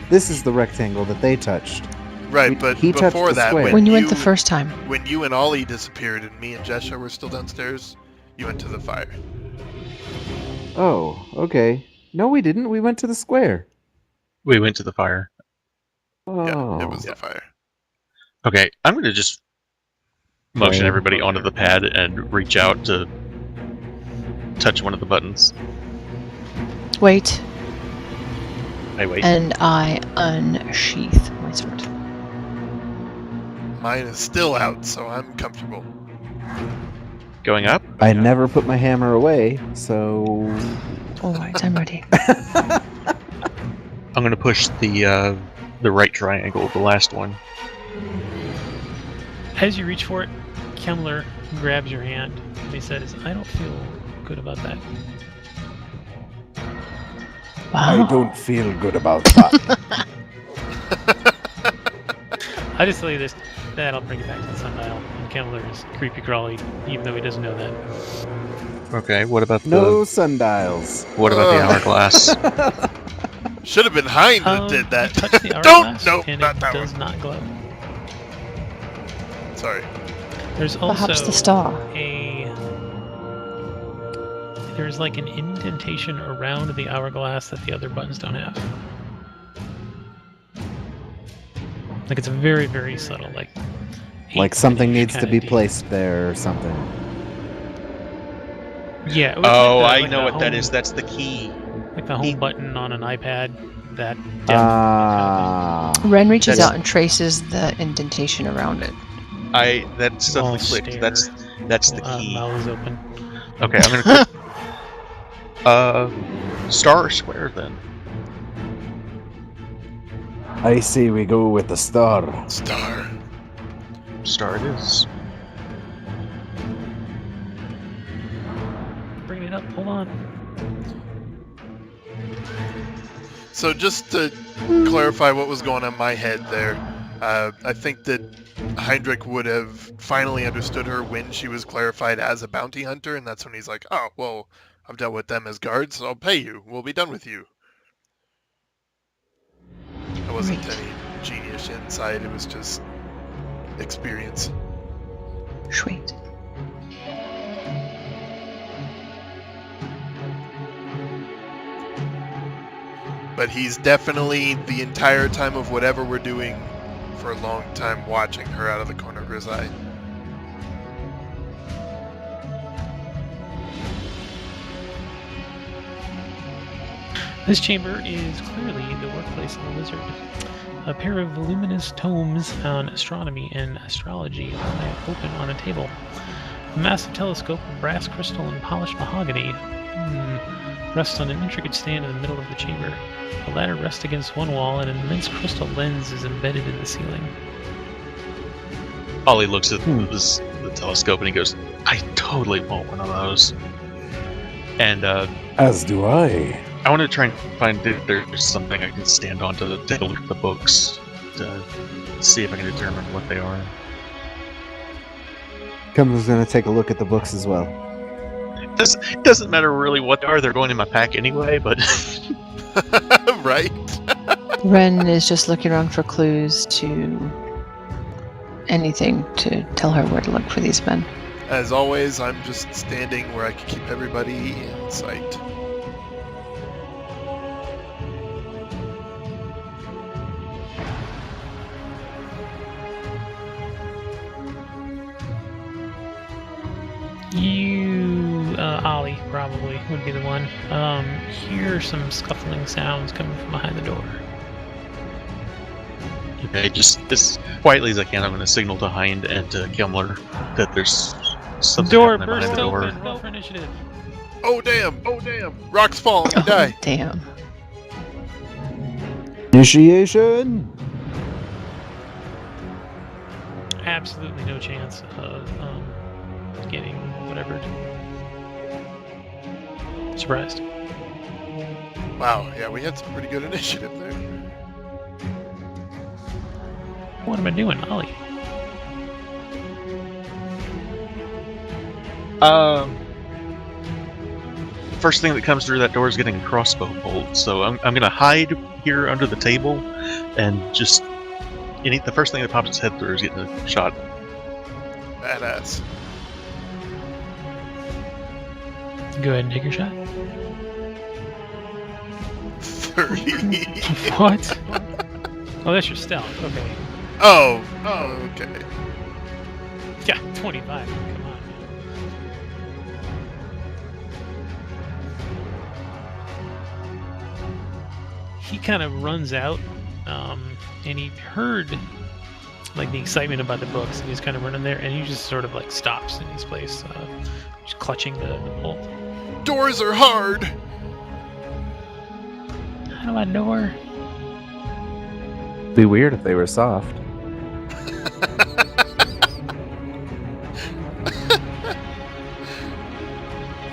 This is the rectangle that they touched. Right, but he touched before the that, square. When you went the first time. when you and Ollie disappeared and me and Jesha were still downstairs, you went to the fire. Oh, okay. No, we didn't. We went to the square. We went to the fire. Oh. Yeah, it was the fire. Okay, I'm gonna just motion Fire. everybody onto the pad and reach out to touch one of the buttons. Wait, I wait. and I unsheath my sword. Mine is still out, so I'm comfortable. Going up. I never put my hammer away, so Alright, I'm ready. I'm gonna push the right triangle, the last one. As you reach for it, Kemmler grabs your hand and he says, I don't feel good about that. I Wow. don't feel good about that. I just tell you this, that'll bring it back to the sundial. And Kemmler is creepy crawly, even though he doesn't know that. Okay, what about No sundials. what about the Ugh. hourglass? Should have been Hind that did You that. touch the Don't! hourglass, No, and not it that does one. not glow. Sorry. There's also Perhaps the star. There's like an indentation around the hourglass that the other buttons don't have. Like it's a very, very subtle, like Like something 8-inch needs to kinda be deep. placed there or something. Yeah. it was Oh, like I like know the what that home- is. That's the key. Like the home button on an iPad. That depth. Ah. Ren reaches That's- out and traces the indentation around it. That suddenly All clicked. stare. That's the key. Mouths open. Okay, I'm gonna click. Star or square then? I say we go with the star. Star. Star it is. Bring it up. Hold on. So just to clarify what was going on in my head there, I think that Heinrich would have finally understood her when she was clarified as a bounty hunter, and that's when he's like, oh, well, I've dealt with them as guards, so I'll pay you. We'll be done with you. I wasn't Right. any genius inside, it was just experience. Sweet. But he's definitely, the entire time of whatever we're doing, for a long time, watching her out of the corner of his eye. This chamber is clearly the workplace of a wizard. A pair of voluminous tomes on astronomy and astrology lie open on a table. A massive telescope of brass crystal and polished mahogany rests on an intricate stand in the middle of the chamber. The ladder rests against one wall, and an immense crystal lens is embedded in the ceiling. Ollie looks at the telescope and he goes, I totally want one of those. And As do I. I want to try and find if there's something I can stand on to take a look at the books to see if I can determine what they are. Cumber's gonna take a look at the books as well. It doesn't matter really what they are, they're going in my pack anyway, but... Right? Ren is just looking around for clues to anything to tell her where to look for these men. As always, I'm just standing where I can keep everybody in sight. You, Ollie, probably would be the one. Hear some scuffling sounds coming from behind the door. Okay, just as quietly as I can, I'm going to signal to Hind and to Kimmler that there's something Door happening behind burst the door. open. Roll for initiative. Oh damn! Oh damn! Rocks fall, you die. Damn. Initiation. Absolutely no chance of getting whatever. Surprised. Wow, yeah, we had some pretty good initiative there. What am I doing, Ollie? First thing that comes through that door is getting a crossbow bolt, so I'm going to hide here under the table and just... the first thing that pops its head through is getting a shot. Badass. Go ahead and take your shot. 30. What? Oh, that's your stealth. Okay. Oh, okay. Yeah, 25. Come on. He kind of runs out, and he heard like the excitement about the books, and he's kind of running there, and he just sort of like stops in his place, just clutching the bolt. Doors are hard. How do I door? Be weird if they were soft.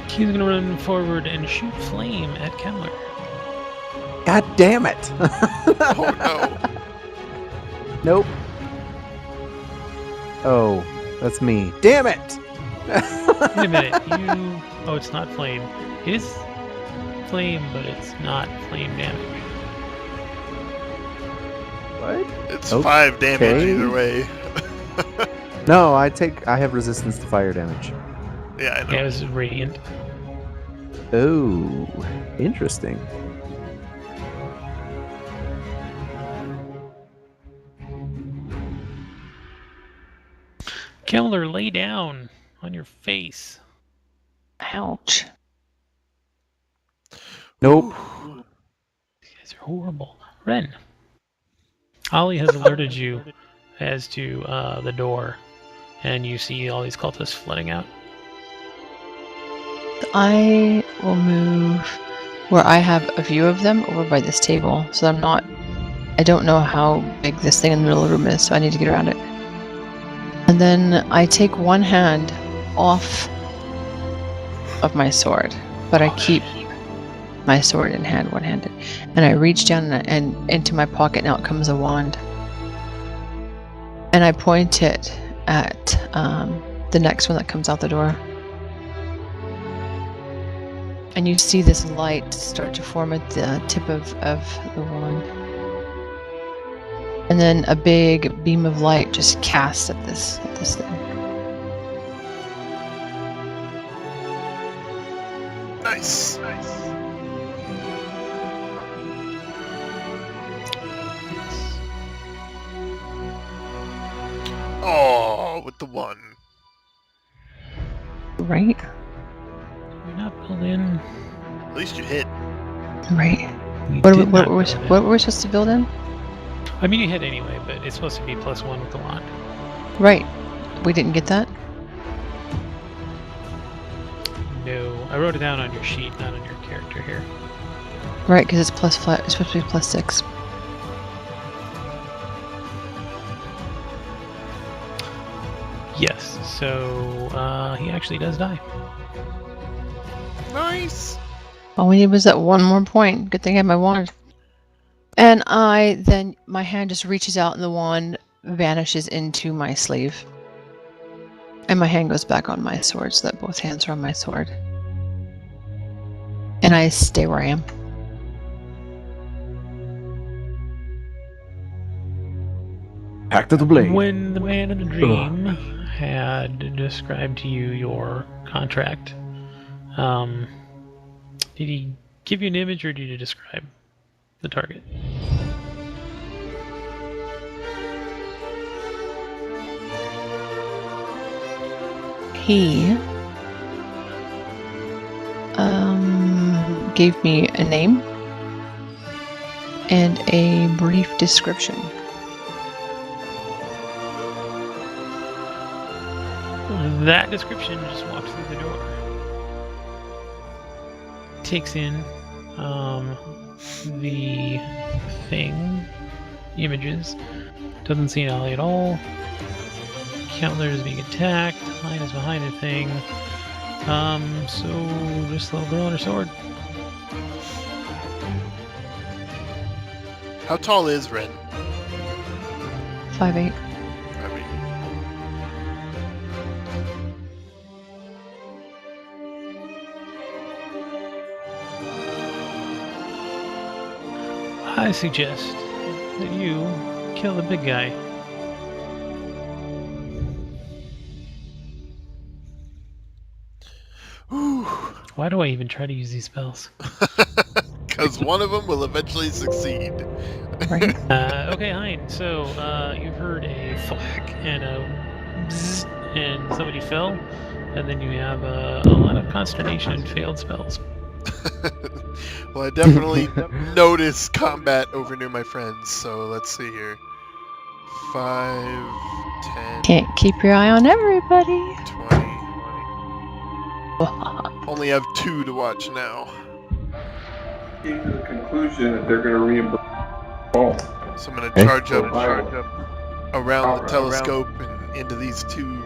He's gonna run forward and shoot flame at Kemmler. God damn it! Oh no. Nope. Oh, that's me. Damn it! Wait a minute, you... Oh, it's not flame. It is flame, but it's not flame damage. What? It's Okay. 5 damage either way. No, I have resistance to fire damage. Yeah, I know. Yeah, it was radiant. Oh, interesting. Kemmler, lay down on your face. Ouch. Nope. You guys are horrible. Ren. Ollie has alerted you as to the door, and you see all these cultists flooding out. I will move where I have a view of them over by this table, so I don't know how big this thing in the middle of the room is, so I need to get around it. And then I take one hand off of my sword, but I keep my sword in hand, one-handed. And I reach down and into my pocket, now it comes a wand. And I point it at the next one that comes out the door. And you see this light start to form at the tip of the wand. And then a big beam of light just casts at this thing. Nice. Oh, with the one. Right? You're not built in. At least you hit. Right. You What did not were we supposed to build in? I mean, you hit anyway, but it's supposed to be +1 with the wand. Right. We didn't get that? no. I wrote it down on your sheet, not on your character here. Right, because it's it's supposed to be +6. Yes, so he actually does die. Nice. All we need was that one more point. Good thing I had my wand. And my hand just reaches out and the wand vanishes into my sleeve. And my hand goes back on my sword so that both hands are on my sword. And I stay where I am. Back to the blade. When the man in the dream had described to you your contract, did he give you an image or did he describe the target? He gave me a name and a brief description. That description just walks through the door. Takes in the thing, images. Doesn't see Ollie at all. Counselor is being attacked. Line is behind the thing. So just a little girl on her sword. How tall is Ren? 5'8". I mean, I suggest that you kill the big guy. Why do I even try to use these spells? because one of them will eventually succeed. Right? Okay, Hein. So you've heard a thwack and a bzzz, and somebody fell, and then you have a lot of consternation and failed spells. Well, I definitely notice combat over near my friends, so let's see here. 5, 10, Can't keep your eye on everybody. 20. Only have 2 to watch now. Came to the conclusion that they're going to reimburse. Oh, So I'm going to charge up Wow. around the telescope and into these 2,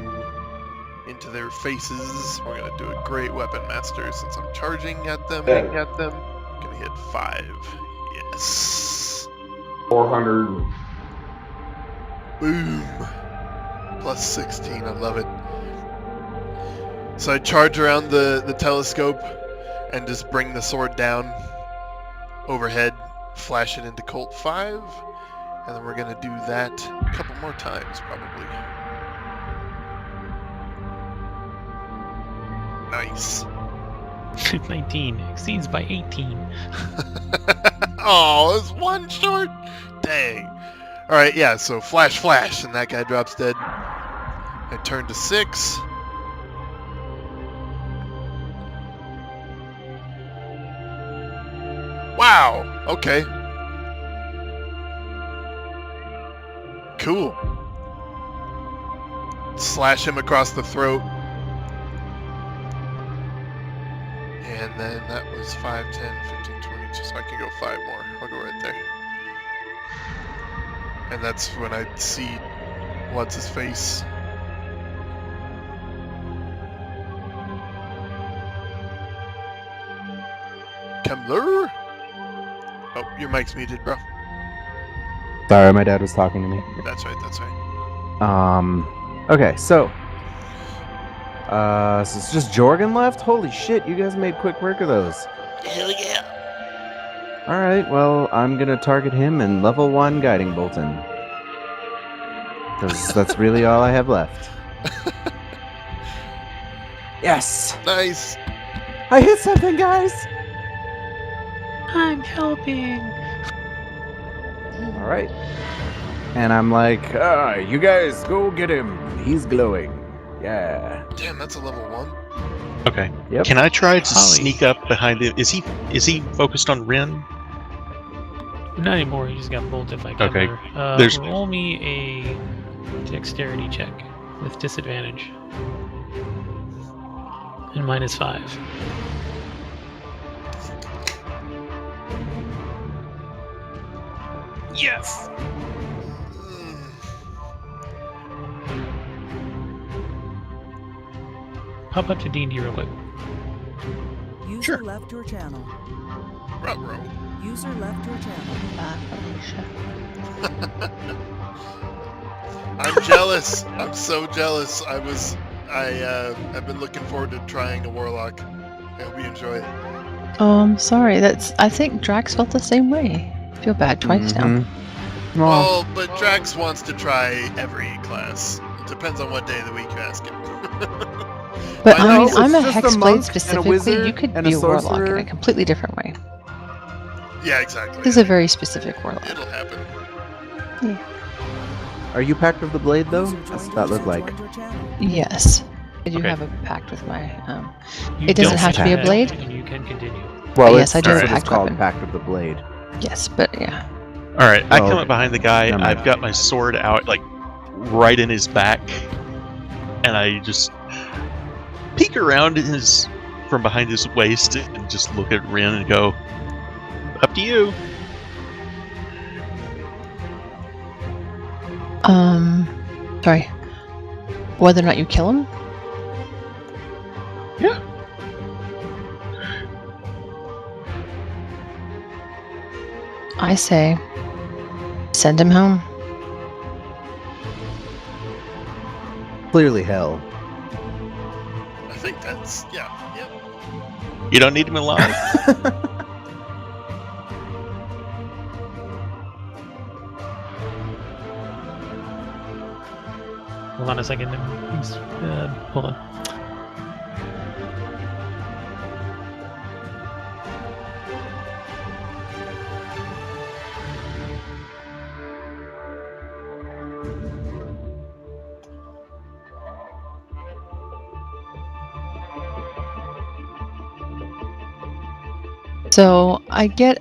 into their faces. We're going to do a great weapon master since I'm charging at them. Yeah. Going to hit 5. Yes. 400. Boom. Plus 16. I love it. So I charge around the telescope and just bring the sword down overhead, flash it into Colt 5, and then we're going to do that a couple more times probably. Nice. 19 exceeds by 18. Oh, it's 1 short? Dang. Alright, yeah, so flash, flash, and that guy drops dead. I turn to 6. Wow, okay. Cool. Slash him across the throat. And then that was 5, 10, 15, 20, so I can go 5 more. I'll go right there. And that's when I see what's his face. Kemler? Oh, your mic's muted, bro. Sorry, my dad was talking to me. That's right. Okay, so it's just Jorgen left? Holy shit, you guys made quick work of those. Hell yeah. Alright, well, I'm gonna target him and level 1 Guiding Bolton. Because that's really all I have left. Yes! Nice. I hit something, guys! I'm helping. Alright. And I'm like, you guys go get him. He's glowing. Yeah. Damn, that's a level 1. Okay. Yep. Can I try to Holly. sneak up behind him? Is he focused on Ren? Not anymore. He just got bolted by Okay, Kemler. there's- Roll me a dexterity check with disadvantage. and mine is 5. Yes! Hop up to D&D real quick. User Sure. left your channel. Ruh-roh. User left your channel. I'm jealous. I'm so jealous. I've been looking forward to trying a warlock. I hope you enjoy it. Oh, I'm sorry. I think Drax felt the same way. I feel bad twice now. Mhm. Well, but Drax wants to try every class. It depends on what day of the week you ask him. But I I know, mean, it's I'm a just a Hexblade monk and a specifically. wizard You could and be a a warlock in sorcerer. a completely different way. Yeah, exactly. This is a very specific warlock. It'll happen. Are you Pact of the Blade though? User That's joined what that your- look like. joined your channel. Yes. I do Okay. have a pact with my. You It doesn't don't have to be a have blade? And you can continue. Well, yes, I do that's have a what it's pact called, weapon. Pact of the Blade. Yes, but yeah. All right, I Oh, come up behind the guy. never mind. I've got my sword out, like right in his back, and I just peek around from behind his waist and just look at Rin and go, "Up to you." Sorry. Whether or not you kill him? Yeah. I say, send him home. Clearly hell. I think that's yeah. You don't need him alive. Hold on a second. Hold on. So I get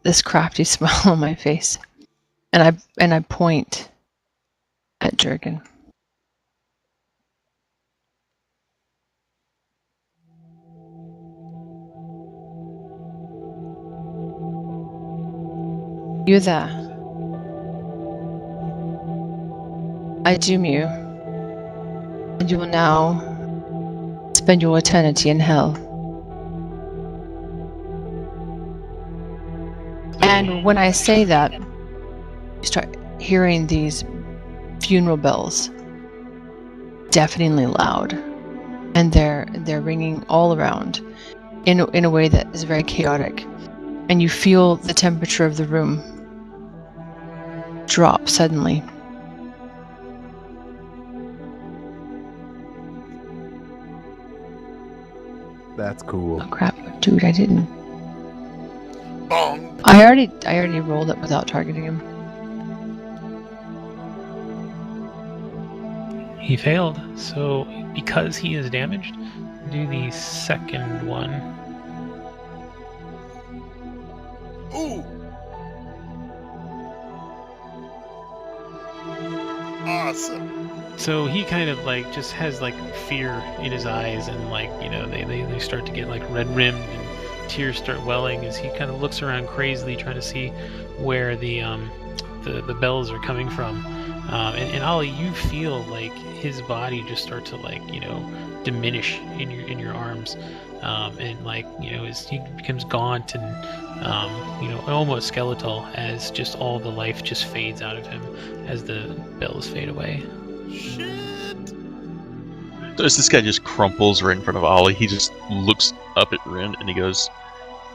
this crafty smile on my face, and I point at Jurgen. You there? I doom you, and you will now spend your eternity in hell. And when I say that, you start hearing these funeral bells, deafeningly loud, and they're ringing all around in a way that is very chaotic. And you feel the temperature of the room drop suddenly. That's cool. Oh crap, dude! I didn't. Bong. I already rolled it without targeting him. He failed. So because he is damaged, do the second one. Ooh. Awesome. So he kind of like just has like fear in his eyes, and like they start to get like red rimmed, and tears start welling as he kind of looks around crazily trying to see where the bells are coming from. And Ollie, you feel like his body just start to like diminish in your arms, and like as he becomes gaunt and almost skeletal as just all the life just fades out of him as the bells fade away. Shit. So as this guy just crumples right in front of Ollie, he just looks up at Rin and he goes,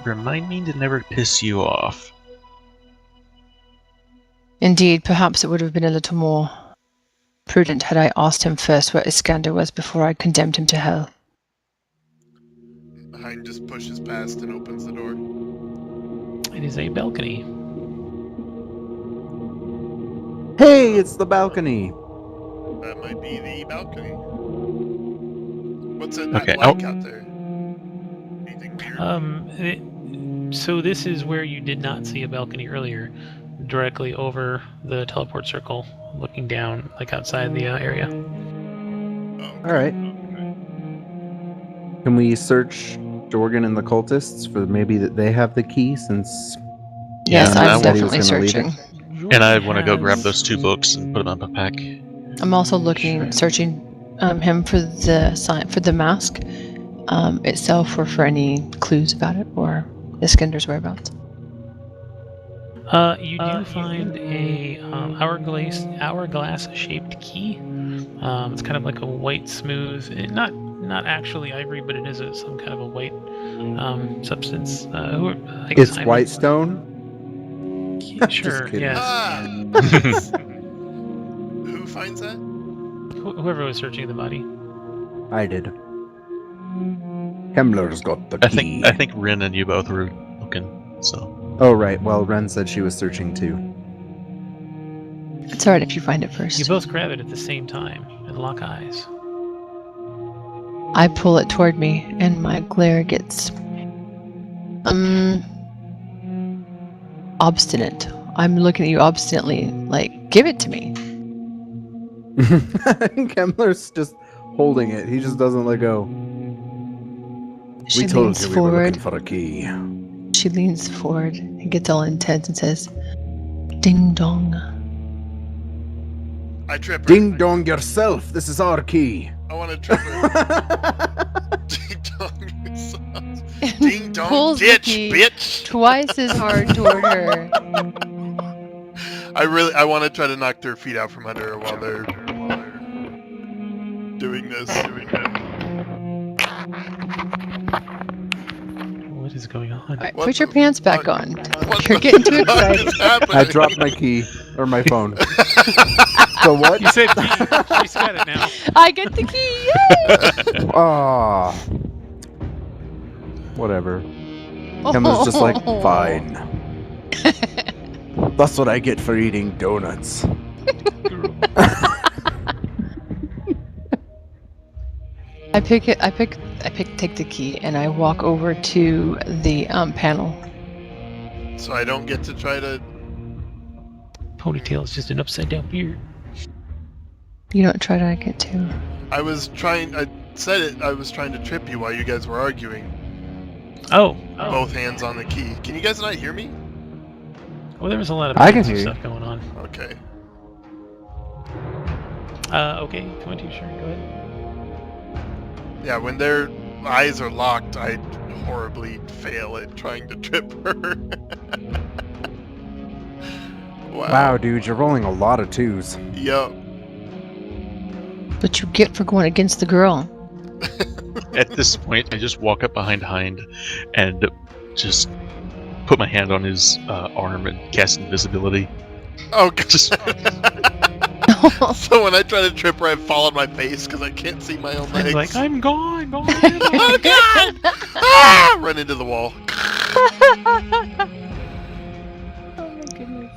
"Remind me to never piss you off." Indeed, perhaps it would have been a little more prudent had I asked him first where Iskander was before I condemned him to hell. Hein just pushes past and opens the door. It is a balcony. Hey, it's the balcony. That might be the balcony. What's it Okay, like out there? Anything weird? So this is where you did not see a balcony earlier, directly over the teleport circle, looking down like outside the area. Oh, All right. Can we search Jorgen and the cultists for maybe that they have the key since Yes, and I I'm want- he was definitely gonna leave it? searching. And I want to go grab those 2 books and put them in my pack. I'm also looking, searching him for the sign for the mask itself, or for any clues about it, or Iskender's whereabouts. You do find a hourglass-shaped key. It's kind of like a white, smooth, not actually ivory, but it is some kind of a white substance. I guess It's Hyman- white stone. Just Sure. kidding. Yes. Ah! Who finds that? Whoever was searching the body. I did. Kemmler's got the I key. think Rin and you both were looking. So Oh right. Well, Ren said she was searching too. It's alright if you find it first. You both grab it at the same time and lock eyes. I pull it toward me, and my glare gets obstinate. I'm looking at you obstinately, like, give it to me. Kemmler's just holding it. He just doesn't let go. She we told leans you we were looking forward. for a key. She leans forward and gets all intense and says, "Ding dong." I trip her. Ding dong yourself. This is our key. I want to trip her. Ding dong yourself. Ding dong Pulls the ditch, key bitch. twice as hard toward her. I want to try to knock their feet out from under her while they're doing this. What is going on? Alright, What put your the pants back fuck? on. What You're the getting too fuck excited. is happening? I dropped my key or my phone. So what? You said she's got it now. I get the key! Yay! Ah. Whatever. Kemmler's just like, fine. That's what I get for eating donuts. Take the key, and I walk over to the panel. So I don't get to try to. Ponytail is just an upside down beard. You don't try to get to. I was trying. I said it. I was trying to trip you while you guys were arguing. Oh. Both hands on the key. Can you guys not hear me? Well, there was a lot of I can fancy hear you. stuff going on. Okay. Okay, 22, sure, go ahead. Yeah, when their eyes are locked, I horribly fail at trying to trip her. Wow, dude, you're rolling a lot of twos. Yup. What you get for going against the girl. at this point, I just walk up behind Hind and just put my hand on his arm and cast invisibility. Oh, God. Just So when I try to trip her, I fall on my face because I can't see my own legs. He's like, I'm gone. Oh, God! Ah! Run into the wall. Oh my goodness.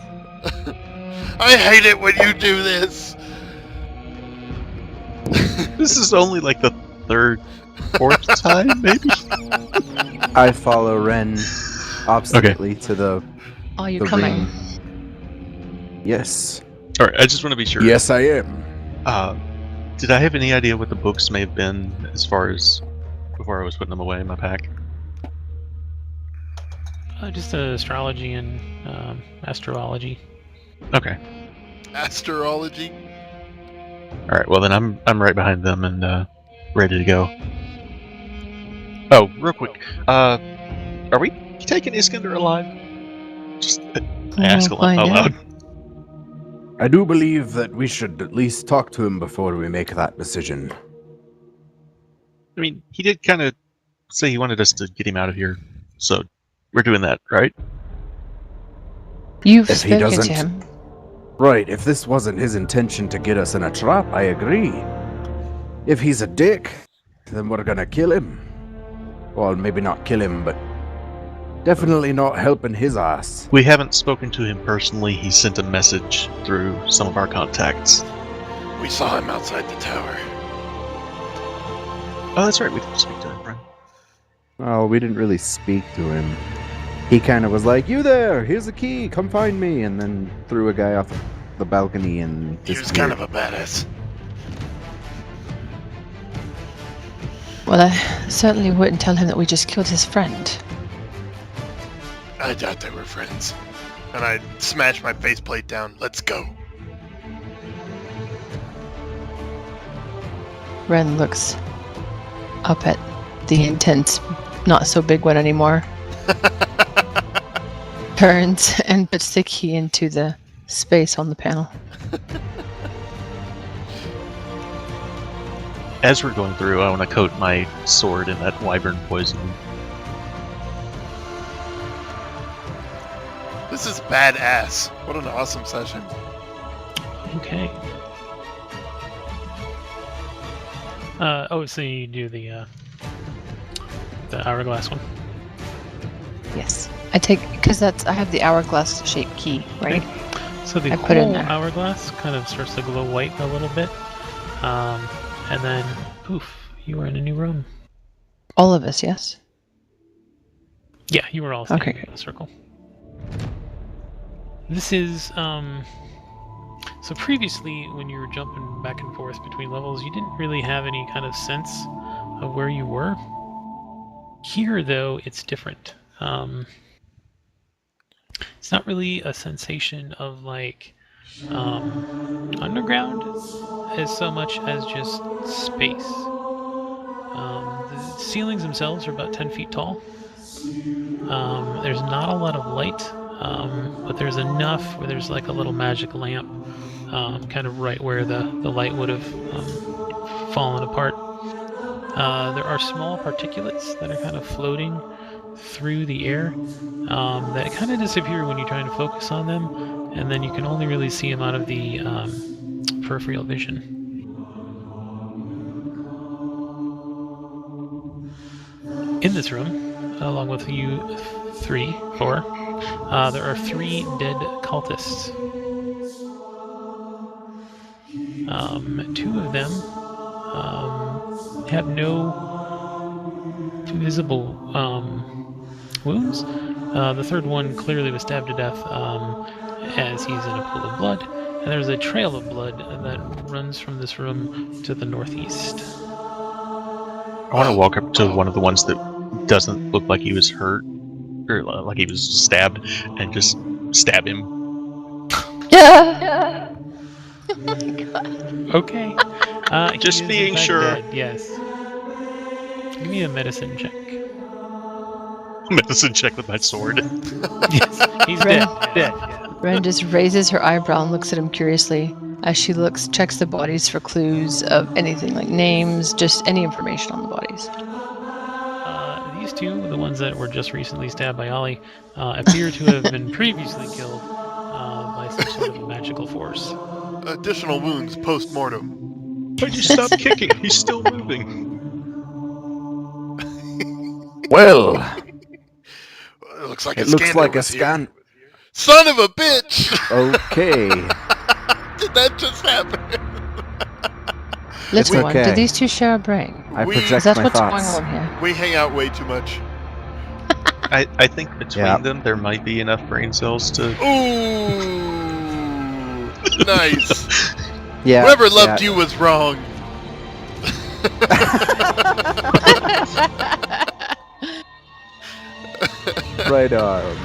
I hate it when you do this. this is only like the third, fourth time, maybe. I follow Ren obstinately to the Are you the coming? ring. Yes. All right, I just want to be sure. Yes, I am. Did I have any idea what the books may have been as far as before I was putting them away in my pack? Just astrology and astrology. Okay. Astrology. All right. Well, then I'm right behind them and ready to go. Oh, real quick. Are we taking Iskander alive? Just ask We'll out find out. loud. I do believe that we should at least talk to him before we make that decision. I mean, he did kind of say he wanted us to get him out of here, so we're doing that, right? You've If he spoken to doesn't- him. Right, if this wasn't his intention to get us in a trap, I agree. If he's a dick, then we're gonna kill him. Well, maybe not kill him, but definitely not helping his ass. We haven't spoken to him personally. He sent a message through some of our contacts. We saw him outside the tower. Oh, that's right. We didn't speak to him, right? Well, we didn't really speak to him. He kind of was like, "You there, here's a key, come find me," and then threw a guy off the balcony and He was disappeared. kind of a badass. Well, I certainly wouldn't tell him that we just killed his friend. I doubt they were friends. And I smash my faceplate down. Let's go. Ren looks up at the intense, not so big one anymore. Turns and puts the key into the space on the panel. As we're going through, I want to coat my sword in that wyvern poison. This is badass. What an awesome session. Okay. So you do the hourglass one. Yes. I take, because I have the hourglass shaped key, right? So the I put it in whole there. hourglass kind of starts to glow white a little bit. And then, poof, you are in a new room. All of us, yes? Yeah, you were all standing Okay, in a circle. This is, so previously when you were jumping back and forth between levels, you didn't really have any kind of sense of where you were. Here, though, it's different. It's not really a sensation of, like, underground as so much as just space. The ceilings themselves are about 10 feet tall. There's not a lot of light, but there's enough where there's like a little magic lamp, kind of right where the light would have fallen apart. There are small particulates that are kind of floating through the air that kind of disappear when you're trying to focus on them, and then you can only really see them out of the peripheral vision. In this room, along with you four, there are 3 dead cultists. 2 of them have no visible wounds. The third one clearly was stabbed to death as he's in a pool of blood. And there's a trail of blood that runs from this room to the northeast. I want to walk up to one of the ones that doesn't look like he was hurt, or like he was stabbed, and just stab him. Yeah. Oh my god. Okay. Just he is being in fact sure. dead, yes. Give me a medicine check. Medicine check with my sword. Yes, he's Ren- dead. Ren just raises her eyebrow and looks at him curiously as she checks the bodies for clues of anything like names, just any information on the bodies. These 2, the ones that were just recently stabbed by Ollie, appear to have been previously killed by some sort of a magical force. Additional wounds post-mortem. Why'd you stop kicking? He's still moving. Well, It looks like it a looks scanner like a was here. scan. Son of a bitch! Okay. Did that just happen? Little one, okay. do these 2 share a brain? I We- project Is that my what's thoughts. going on here? We hang out way too much. I think between Yeah. them there might be enough brain cells to. Ooh, nice. Yeah. Whoever loved you was wrong. Right arm.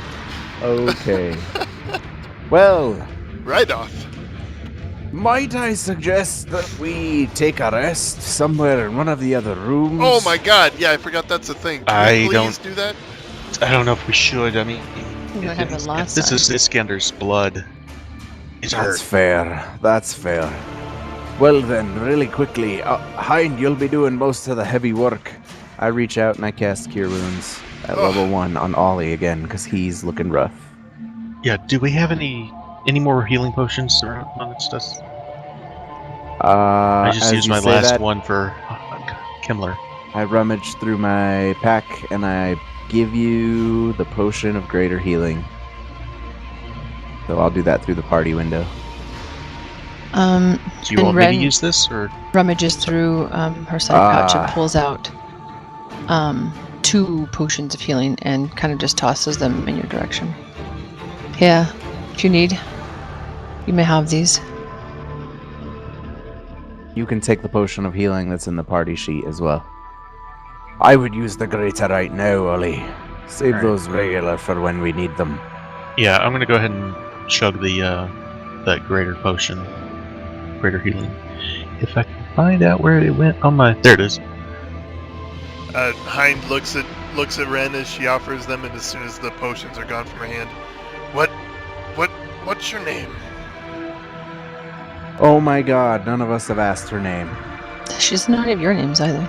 Okay. Well, Right off. might I suggest that we take a rest somewhere in one of the other rooms? Oh my god, yeah, I forgot that's a thing. Can I we please don't- do that? I don't know if we should. I mean, We might have if a last this time. is Iskander's blood. It's That's hurt. fair. That's fair. Well then, really quickly, Hind, you'll be doing most of the heavy work. I reach out and I cast Cure Wounds at level 1 on Ollie again, because he's looking rough. Yeah. Do we have any more healing potions around amongst us? I just as used you my say last that, one for Kimmler. I rummage through my pack and I give you the potion of greater healing. So I'll do that through the party window. Do you And want me to Ren- use this, or Rummages through her side pouch and Ah. pulls out 2 potions of healing and kind of just tosses them in your direction. Yeah, if you need, you may have these. You can take the potion of healing that's in the party sheet as well. I would use the greater right now, Ollie. Save Alright. those regular for when we need them. Yeah, I'm gonna go ahead and chug the that greater potion, greater healing. If I can find out where it went on my, there it is. Hind looks at Ren as she offers them, and as soon as the potions are gone from her hand, what's your name? Oh my god, none of us have asked her name. She's not any of your names either.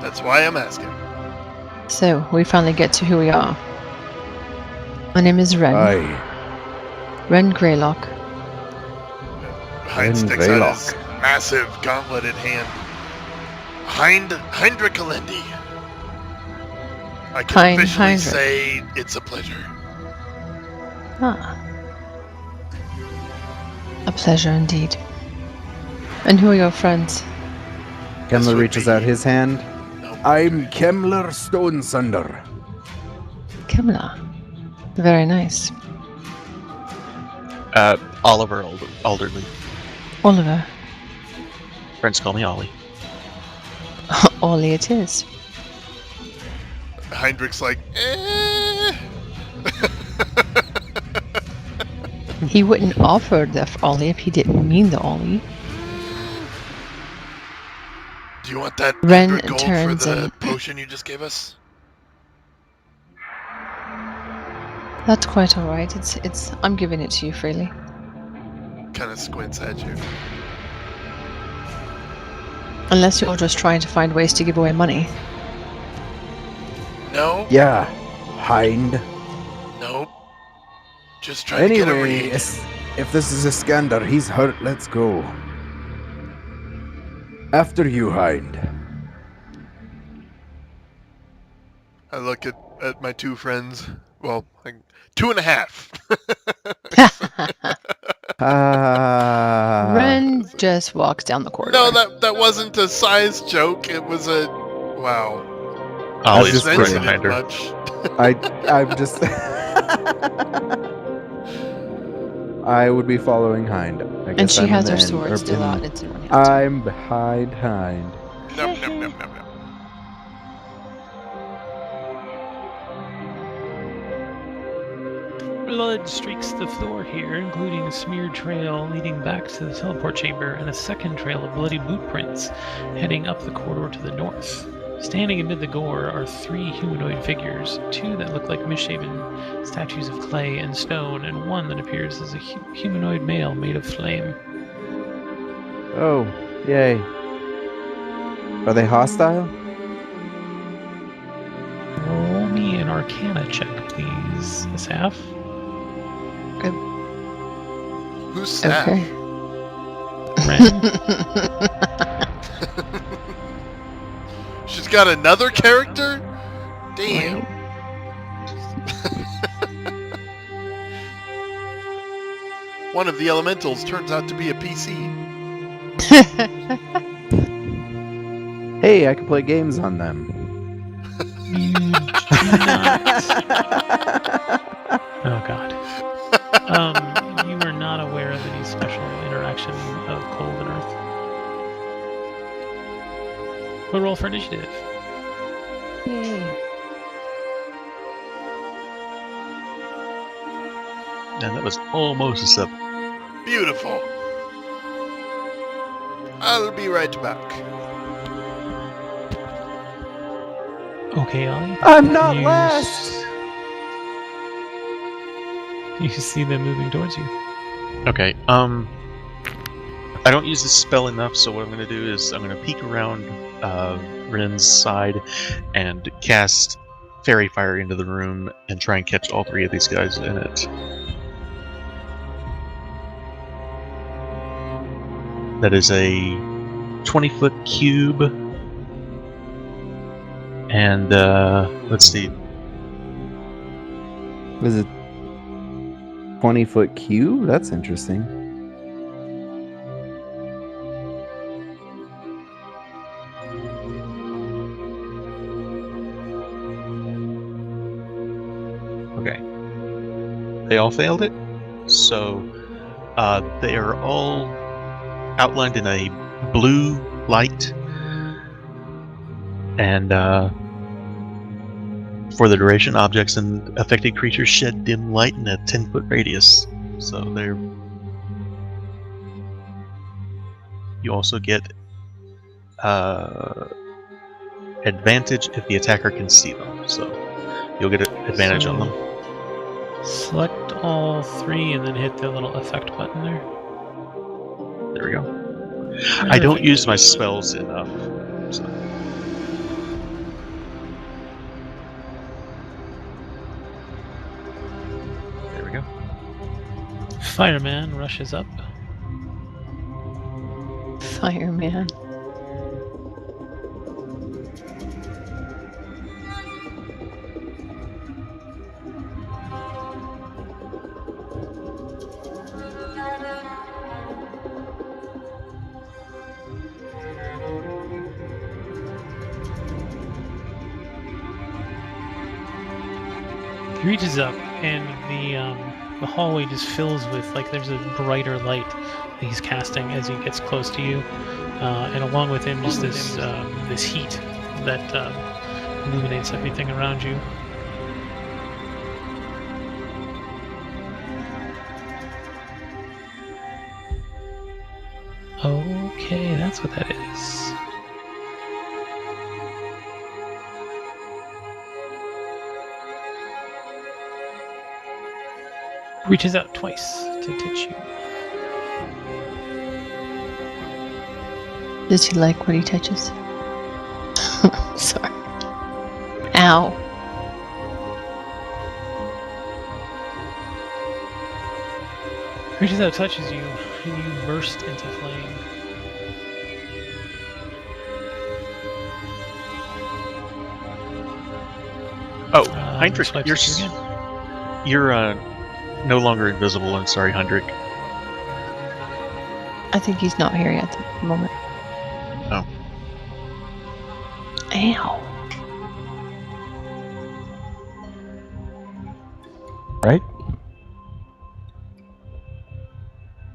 That's why I'm asking. So, we finally get to who we are. My name is Ren. Aye. Ren Greylock. Hind Ren sticks out Greylock. his massive gauntleted hand. Heinrich Alendi. I can officially Heinrich. say it's a pleasure. Ah. A pleasure indeed. And who are your friends? This Kemler would reaches be- out his hand. No, I'm Kemler Stonesunder. Kemla. Very nice. Oliver Alderley. Oliver. Friends call me Ollie. Ollie it is. Heinrich's like, eh. He wouldn't offer the Ollie if he didn't mean the Ollie. Do you want that Ren 100 gold for turns the and- potion you just gave us? That's quite alright. It's I'm giving it to you freely. Kind of squints at you. Unless you're just trying to find ways to give away money. No, Yeah, Hind. nope. Just trying to get a Anyway, read. if this is Iskander, he's hurt. Let's go. After you, Hind. I look at my two friends. Well, like 2.5. Ah. Ren just walks down the corridor. No, that wasn't a size joke. It was a wow. Ollie's just right kidding. behind her. Much. I'm just. I would be following Hind. I and guess she I'm has in her the end, sword or still in- out. And it's in one hand. I'm behind Hind. Nom, nom, nom, nom, nom. Blood streaks the floor here, including a smeared trail leading back to the teleport chamber and a second trail of bloody boot prints heading up the corridor to the north. Standing amid the gore are 3 humanoid figures, 2 that look like misshapen statues of clay and stone, and 1 that appears as a humanoid male made of flame. Oh, yay. Are they hostile? Roll me an Arcana check, please, Asaf. Who's Saf? Okay. Ren. She's got another character? Damn. One of the elementals turns out to be a PC. Hey, I can play games on them. You do not. Oh god. You are not aware of any special interaction of cold and earth. But roll for initiative. Yay. And that was almost a 7. Beautiful. I'll be right back. Okay, Ollie. I'm not You last! You see them moving towards you. Okay, I don't use this spell enough, so what I'm going to do is I'm going to peek around Ren's side and cast Fairy Fire into the room and try and catch all 3 of these guys in it. That is a 20-foot cube. And, let's see. Was it 20-foot cube? That's interesting. Okay. They all failed it. So, they are all outlined in a blue light. And for the duration, objects and affected creatures shed dim light in a 10-foot radius. So they're. You also get advantage if the attacker can see them. So you'll get an advantage on them. Select all 3 and then hit the little effect button there. There we go. I don't use my spells enough. So. There we go. Fireman rushes up. Fireman. He reaches up, and the hallway just fills with, like, there's a brighter light that he's casting as he gets close to you, and along with him, just this this heat that illuminates everything around you. Okay, that's what that is. Reaches out twice to touch you. Does he like what he touches? Sorry. Ow. Reaches out, touches you, and you burst into flame. Oh, Heinrich, swipes you're at you again. you're no longer invisible. I'm sorry, Heinrich. I think he's not here at the moment. Oh. Ow. Right?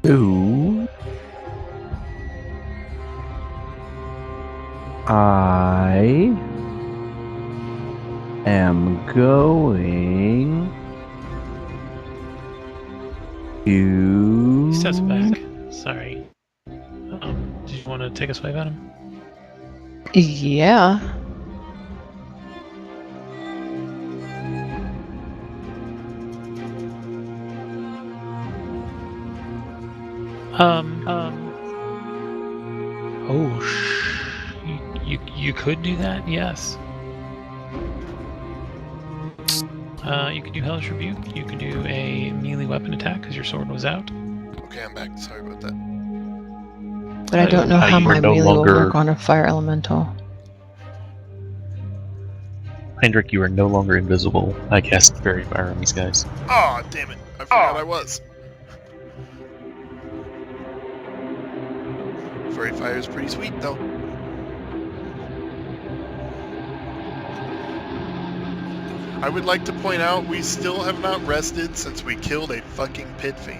Ooh. I am going to. He steps back. Sorry. Did you want to take a swipe at him? Yeah. You could do that, yes. You could do Hellish Rebuke. You could do a melee weapon attack because your sword was out. Okay, I'm back. Sorry about that. But I don't know how you are my no melee will longer- work on a fire elemental. Heinrich, you are no longer invisible. I cast Fairy Fire on these guys. Oh, damn it. I forgot I was. Fairy Fire is pretty sweet, though. I would like to point out we still have not rested since we killed a fucking pit fiend.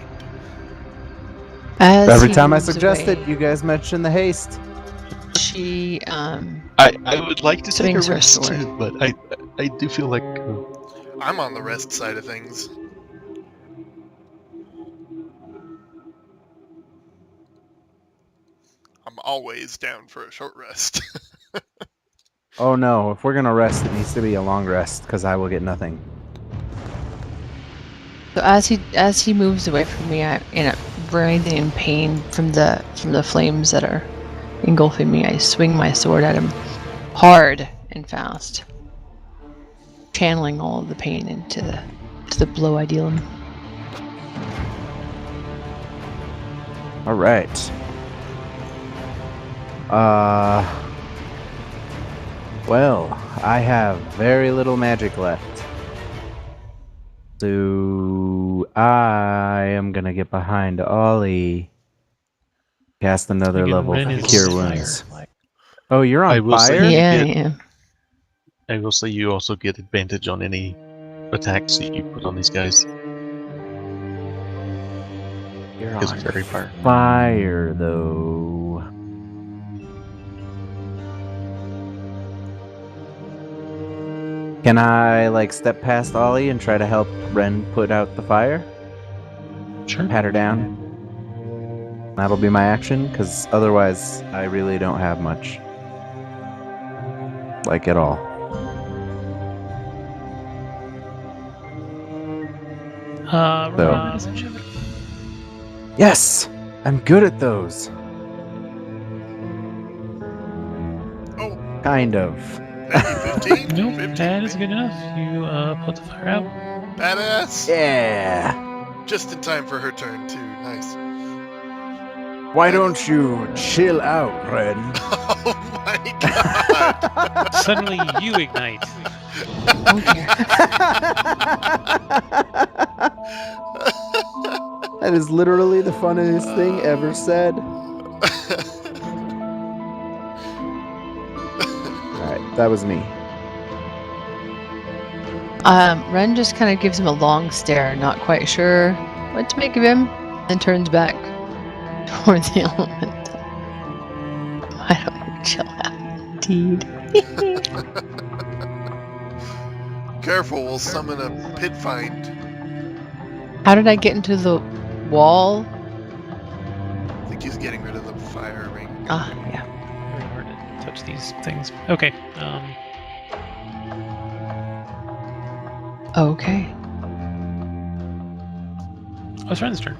As Every he time I moves suggested, away, you guys mentioned the haste. she I would like to take a Swings her rest sword. too, but I do feel like I'm on the rest side of things. I'm always down for a short rest. Oh no, if we're gonna rest, it needs to be a long rest, because I will get nothing. So as he moves away from me, I writhing in pain from the flames that are engulfing me. I swing my sword at him hard and fast, channeling all of the pain into the blow I deal him. All right. Well, I have very little magic left. So I am gonna get behind Ollie. Cast another You can level rend of his Cure fire. Wounds. Oh, you're on I will say fire? you Yeah, get- yeah. I will say you also get advantage on any attacks that you put on these guys You're because of on Fairy Fire. fire, though. Can I like step past Ollie and try to help Ren put out the fire? Sure. Pat her down. That'll be my action, because otherwise I really don't have much. Like at all. Roll me medicine check. Yes! I'm good at those. Oh, Kind of. hey, 15? Nope, 15, that is good enough. You put the fire out. Badass. Yeah! Just in time for her turn, too. Nice. Why don't you chill out, Ren? Oh my god. Suddenly, you ignite. Oh dear. That is literally the funniest thing ever said. Alright, that was me. Ren just kind of gives him a long stare, not quite sure what to make of him, and turns back towards the element. Why don't you chill out, indeed? Careful, we'll summon a pit find. How did I get into the wall? I think he's getting rid of the fire ring. Ah, yeah. Very hard to touch these things. Okay. Okay. Oh, it's Ren's turn.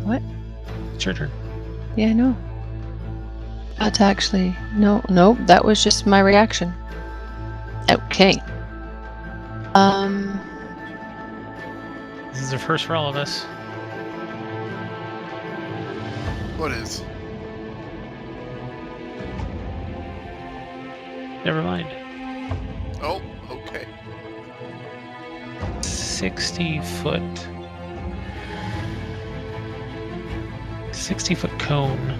What? It's your turn. Yeah, I know. That's actually no, that was just my reaction. Okay. This is a first for all of us. What is? Never mind. Oh, okay. 60-foot. 60-foot cone.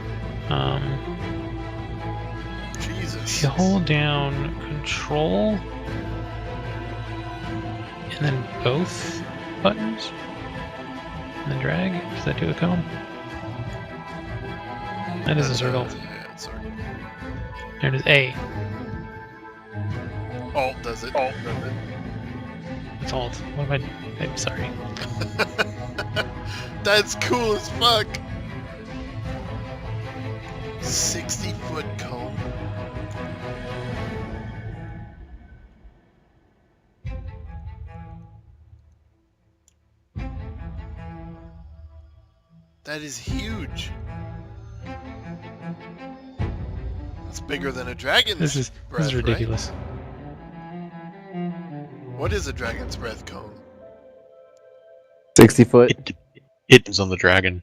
Jesus. If you hold down Control and then both buttons, and then drag, does that do the cone? That is a circle. Yeah, sorry. There it is. A. Alt does it. Alt does it. It's Alt. What am I'm sorry. That's cool as fuck. 60-foot cone. That is huge. It's bigger than a dragon's This is breath, ridiculous. right? What is a dragon's breath cone? 60 foot. It depends on the dragon.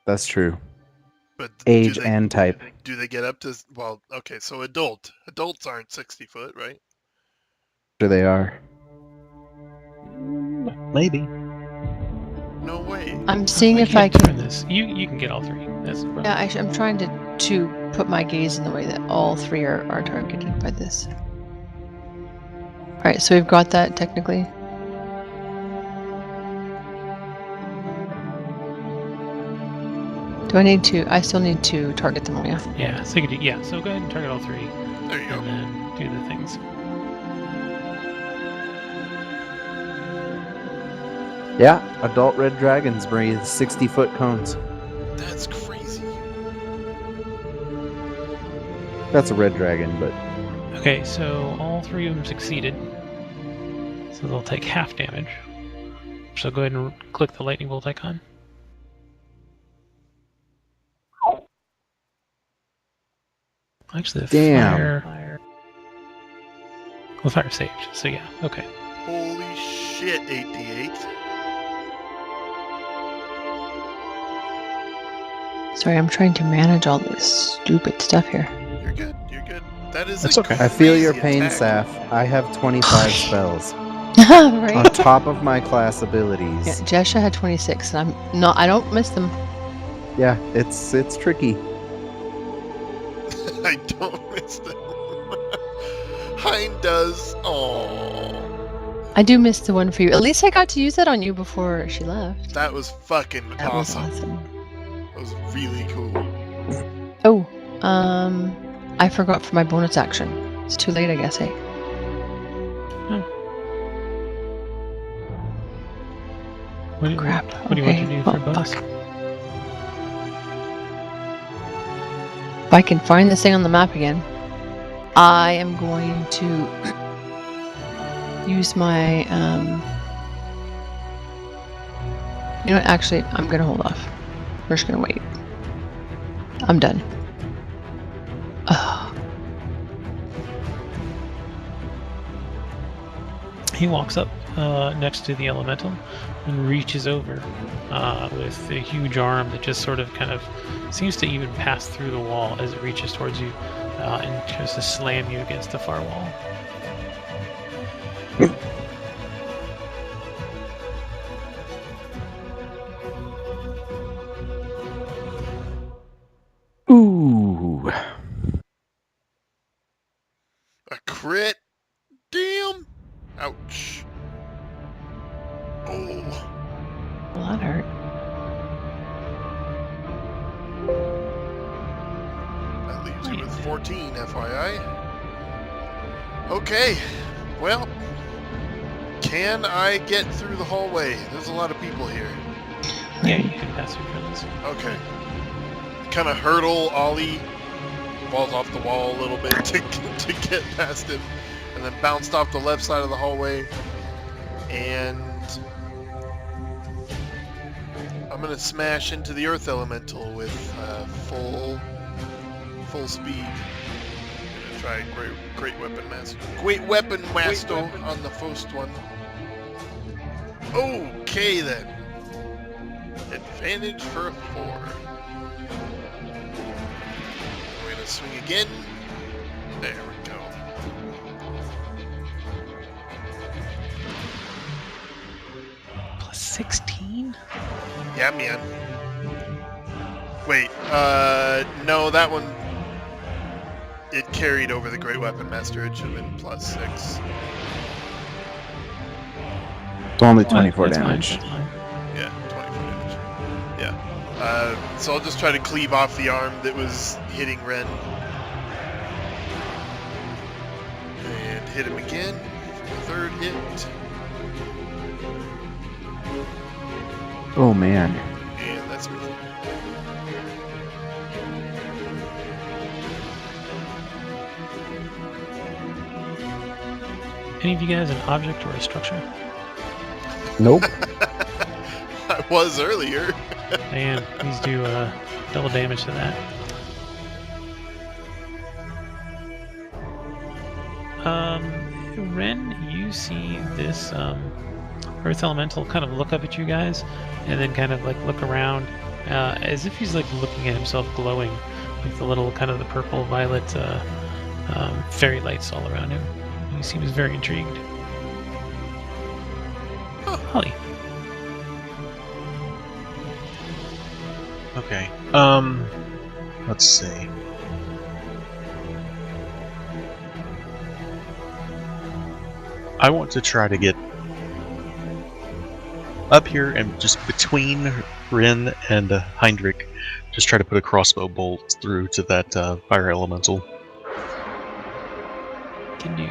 That's true. But Age do they, and type. do they get up to? Well, okay, so adults aren't 60 foot, right? Sure they are. Maybe. No way. I'm seeing if I can't can. turn this. You can get all three. That's the problem. Yeah, I'm trying to put my gaze in the way that all three are targeted by this. All right, so we've got that technically. Do I need to? I still need to target them all, yeah. Yeah, so you can do, yeah, so go ahead and target all three, There you go. and then do the things. Yeah, adult red dragons breathe 60-foot cones. That's crazy. That's a red dragon, but Okay, so all three of them succeeded. So they'll take half damage. So go ahead and click the lightning bolt icon. Actually, the Damn. fire... Well, fire saved, so yeah, okay. Holy shit, 88. Sorry, I'm trying to manage all this stupid stuff here. You're good. You're good. That is That's a okay. I feel your crazy pain, attack. Saf. I have 25 spells on Right? top of my class abilities. Yeah, Jesha had 26, and I don't miss them. Yeah, it's tricky. I don't miss them. Hind does. Oh, I do miss the one for you. At least I got to use that on you before she left. that was fucking That was awesome. awesome. That was really cool. Oh, I forgot for my bonus action. It's too late, I guess, eh? What do you, Crap. What do you want to Okay. do for Well, bonus? fuck. If I can find this thing on the map again, I am going to use my, you know what, actually, I'm gonna hold off. We're just gonna wait. I'm done. Ugh. He walks up next to the elemental and reaches over with a huge arm that just sort of kind of seems to even pass through the wall as it reaches towards you and tries to slam you against the far wall. Ooh. A crit? Damn! Ouch. Oh. Well, that hurt. That leaves you with 14, FYI. Okay. Well, can I get through the hallway? There's a lot of people here. Yeah, you can pass your friends. Okay. Kind of hurdle Ollie, falls off the wall a little bit to get past him, and then bounced off the left side of the hallway. And I'm gonna smash into the Earth Elemental with full speed. Gonna try great weapon master on the first one. Okay then. Advantage for a 4. We're gonna swing again. There we go. Plus 16? Yeah, man. Wait, no, that one, it carried over the Great Weapon Master. It should have been plus 6. It's only 24 That's fine, damage. that's fine. Yeah, 24 damage. Yeah. So I'll just try to cleave off the arm that was hitting Ren. And hit him again for the third hit. Oh man. And that's everything. Any of you guys an object or a structure? Nope. I was earlier. And please do double damage to that. Ren, you see this Earth Elemental kind of look up at you guys, and then kind of like look around, as if he's like looking at himself glowing, with the little kind of the purple violet fairy lights all around him. He seems very intrigued. Holly. Okay. Let's see. I want to try to get up here and just between Rin and Heinrich, just try to put a crossbow bolt through to that fire elemental. Can do.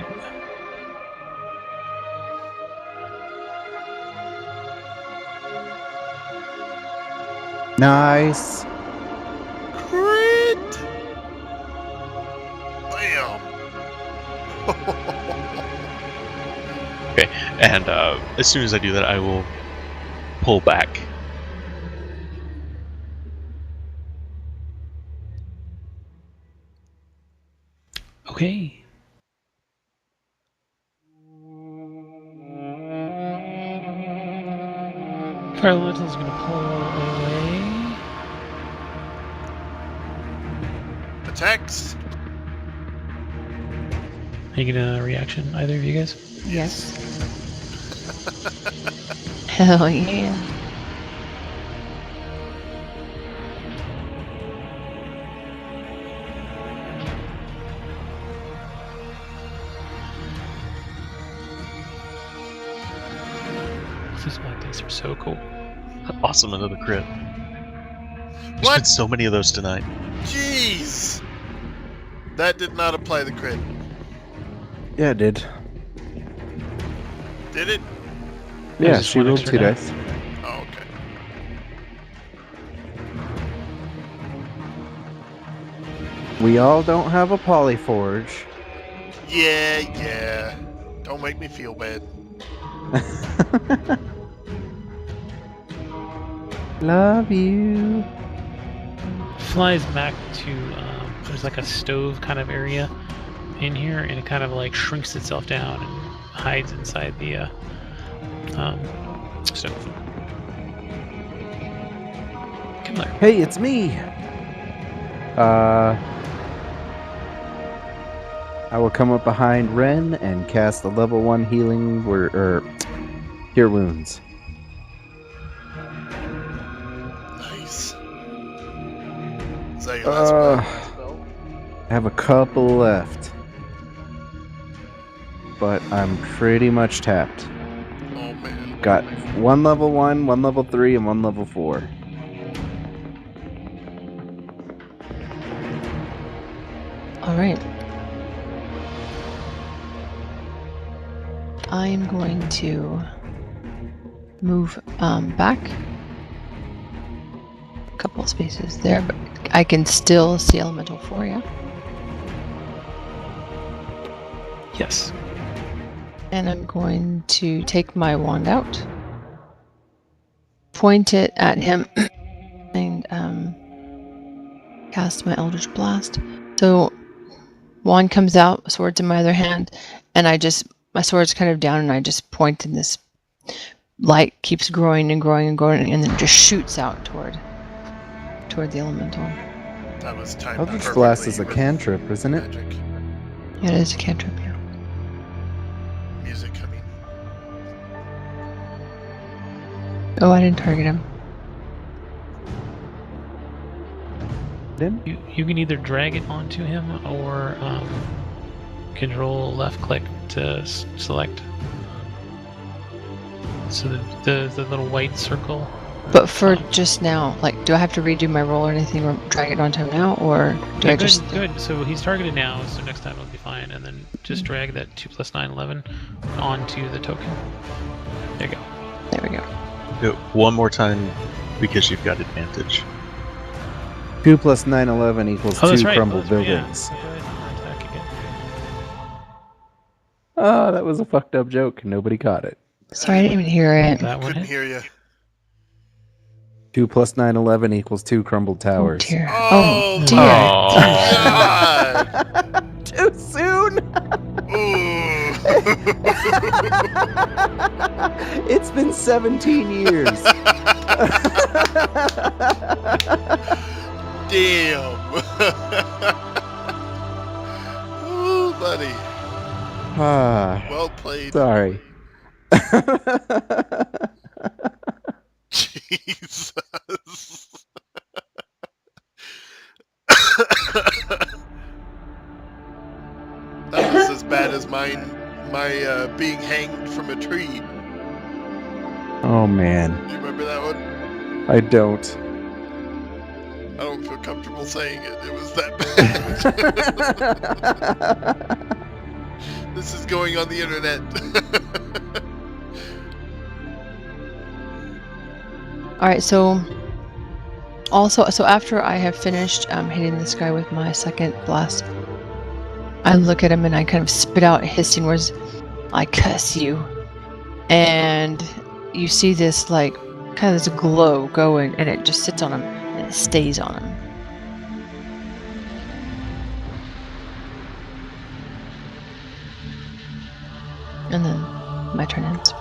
Nice. Crit! Bam! Okay, and as soon as I do that, I will pull back. Okay. Fire Elemental is going to pull away. Attacks! Are you going to reaction, either of you guys? Yes. Hell yeah. These black dice are so cool. Awesome, another crit. There's What? been so many of those tonight. Jeez! That did not apply the crit. Yeah, it did. Did it? Yeah, just she one rolled extra 2 die. dice. Oh, okay. We all don't have a polyforge. Yeah. Don't make me feel bad. Love you. Flies back to there's like a stove kind of area in here, and it kind of like shrinks itself down and hides inside the stove. Come there. Hey, it's me. I will come up behind Ren and cast the level 1 healing cure wounds. Nice. Is that your last spell? I have a couple left, but I'm pretty much tapped. Oh man. Got 1 level 1, 1 level 3, and 1 level 4. All right. I'm going to move back a couple of spaces there, but I can still see elemental for you. Yes. And I'm going to take my wand out, point it at him, and cast my Eldritch Blast. So wand comes out, sword's in my other hand, and my sword's kind of down, and I just point, and this light keeps growing and growing and growing, and then it just shoots out toward the elemental. That was timed Eldritch perfectly Blast is a with cantrip, isn't it? magic. Yeah, it is a cantrip, yeah. Music, I mean. Oh, I didn't target him. You can either drag it onto him or control left click to select. So the little white circle. But for just now, like, do I have to redo my roll or anything, or drag it onto him now, or do I just... Good. So he's targeted now, so next time it'll be fine. And then just drag that 2 + 9, 11 onto the token. There you go. There we go. Do it one more time because you've got advantage. 2 + 9, 11 equals 2 that's right. crumbled That's right, yeah. buildings. Go ahead and attack again. Oh, that was a fucked up joke. Nobody caught it. Sorry, I didn't even hear it. That one Couldn't hit. hear you. 2 + 9, 11 equals 2 crumbled Oh towers. dear. Oh, Oh dear. God! Too soon! Ooh. It's been 17 years. Damn. Ooh, buddy. Ah, Well played. sorry. Jesus. That was as bad as my being hanged from a tree. Oh man, Do you remember that one? I don't. I don't feel comfortable saying it. It was that bad. This is going on the internet. All right, so after I have finished hitting this guy with my second blast, I look at him and I kind of spit out hissing words, "I cuss you," and you see this like kind of this glow going, and it just sits on him and it stays on him. And then my turn ends.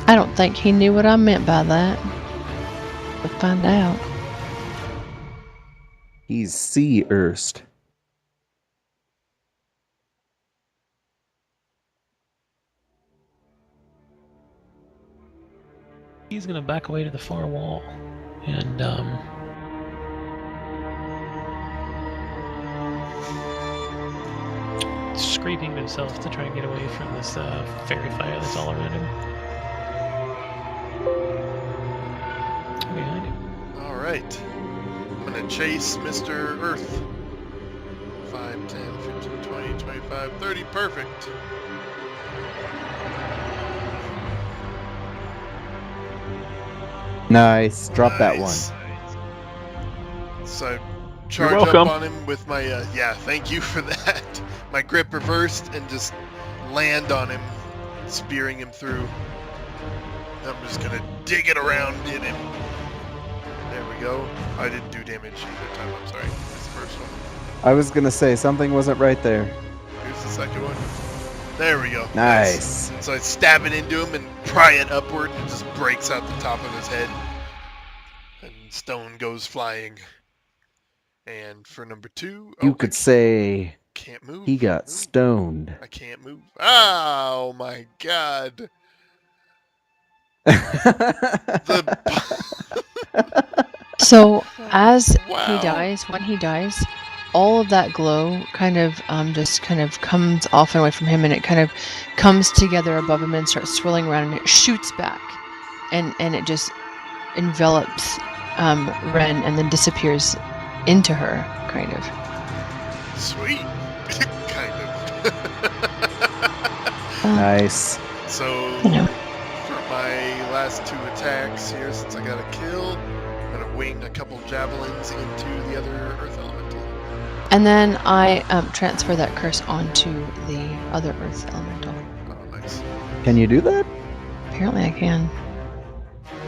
I don't think he knew what I meant by that. We'll find out. He's sea erst. He's gonna back away to the far wall, and scraping himself to try and get away from this fairy fire that's all around him. Behind him. Alright. I'm gonna chase Mr. Earth. 5, 10, 15, 20. 20, 25, 30. Perfect. Nice. Drop that one. Nice. So I charge up welcome. on him with my, yeah, thank you for that. My grip reversed and just land on him, spearing him through. I'm just gonna dig it around in him. There we go. I didn't do damage either time, I'm sorry. It's the first one. I was gonna say something wasn't right there. Here's the second one. There we go. Nice. So I stab it into him and pry it upward and it just breaks out the top of his head. And stone goes flying. And for number 2, You could say can't move. he got stoned. I can't move. Oh my god. So as Wow. he dies, when he dies, all of that glow kind of just kind of comes off and away from him, and it kind of comes together above him and starts swirling around, and it shoots back, and it just envelops Ren and then disappears into her, kind of. Sweet. Kind of. Nice. So You know. for my last 2 attacks here, since I got a kill, I'm gonna wing a couple javelins into the other earth elemental. And then I transfer that curse onto the other earth elemental. Oh, nice. Can you do that? Apparently I can.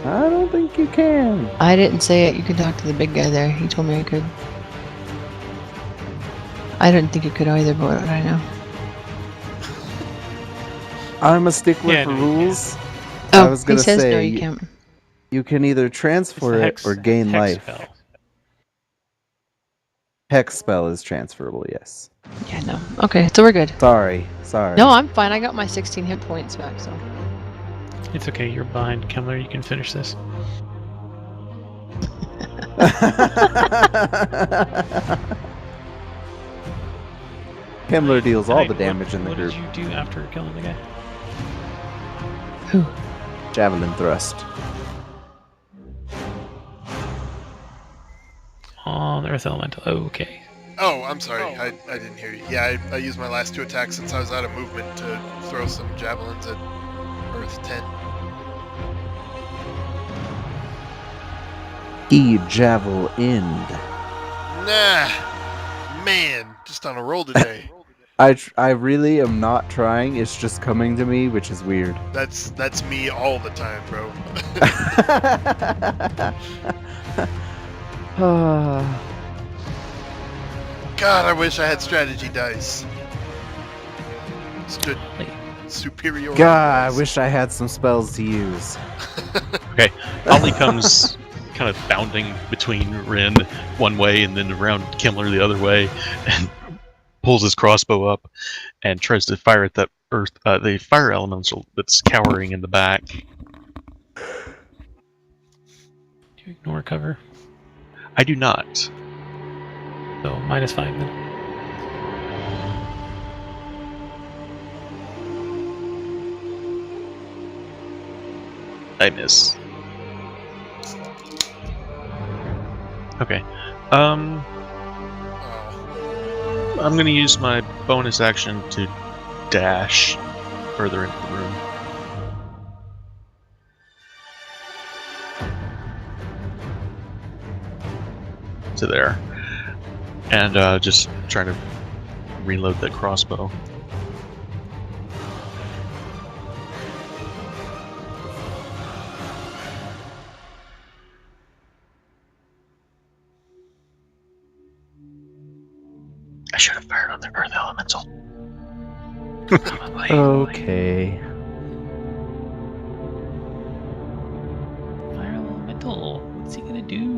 I don't think you can. I didn't say it. You can talk to the big guy there. He told me I could. I didn't think you could either, but what would I know? I'm a stickler Yeah, for no, you rules. Oh, I was gonna he says say no, you can't. you can either It's transfer the it or gain hex life. spell. Hex spell is transferable, yes. Yeah, no. Okay, so we're good. Sorry. No, I'm fine. I got my 16 hit points back, so. It's okay, you're behind Kemmler, you can finish this. Himmler deals all Alright, the damage in the what group. did you do after killing the guy? Who? Javelin thrust. On the Earth Elemental. Okay. Oh, I'm sorry. I didn't hear you. Yeah, I used my last 2 attacks since I was out of movement to throw some javelins at Earth 10. Javel end. Nah, man, just on a roll today. I really am not trying. It's just coming to me, which is weird. That's me all the time, bro. God, I wish I had strategy dice. Stood superior. God, I wish I had some spells to use. Okay, Ollie comes kind of bounding between Ren one way and then around Kimmler the other way, and pulls his crossbow up and tries to fire at that the fire elemental that's cowering in the back. Do you ignore cover? I do not. So, -5 then. I miss. Okay. Oh, I'm gonna use my bonus action to dash further into the room. To there. And just try to reload that crossbow. I should have fired on the Earth Elemental. Probably. Okay. Fire Elemental. What's he gonna do?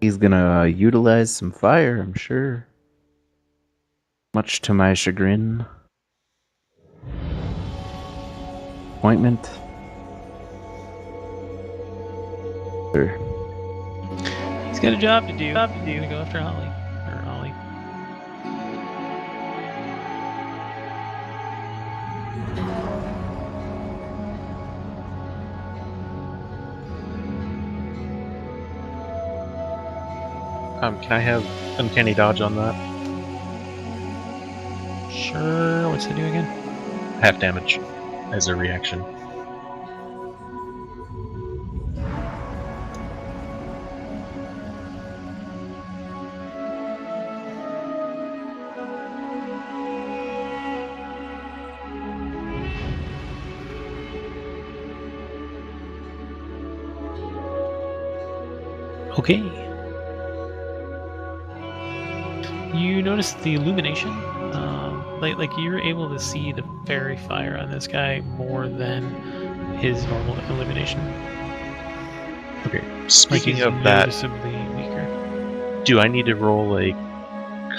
He's gonna utilize some fire, I'm sure. Much to my chagrin. Appointment. Sure. He's got a job to do. He's gonna go after Ollie. Or Ollie. Can I have uncanny dodge on that? Sure. What's it do again? Half damage as a reaction. Okay. You notice the illumination. Like you're able to see the fairy fire on this guy more than his normal illumination. Okay. Like Speaking he's of that, noticeably weaker. do I need to roll a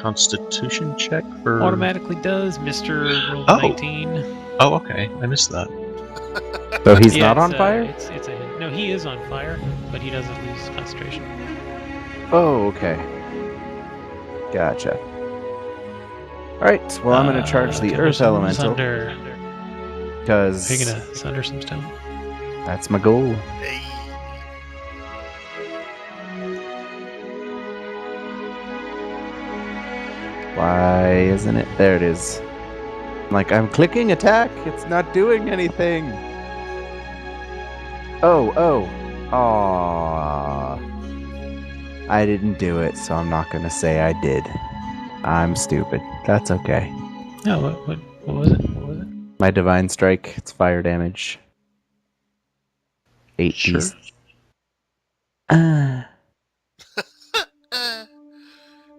Constitution check for? Automatically does. Mr. Roll Oh. 19. Oh, okay. I missed that. So he's Yeah, not it's, on fire? It's a hit. No, he is on fire, but he doesn't lose concentration. Oh, okay. Gotcha. Alright, well, I'm going to charge the Thunder Earth some Elemental, Thunder. because Are you gonna thunder some stone? that's my goal. Hey. Why isn't it? There it is. Like, I'm clicking attack. It's not doing anything. Oh. Aww. I didn't do it, so I'm not going to say I did. I'm stupid. That's okay. No, what was it? What was it? My Divine Strike, it's fire damage. 8 Sure.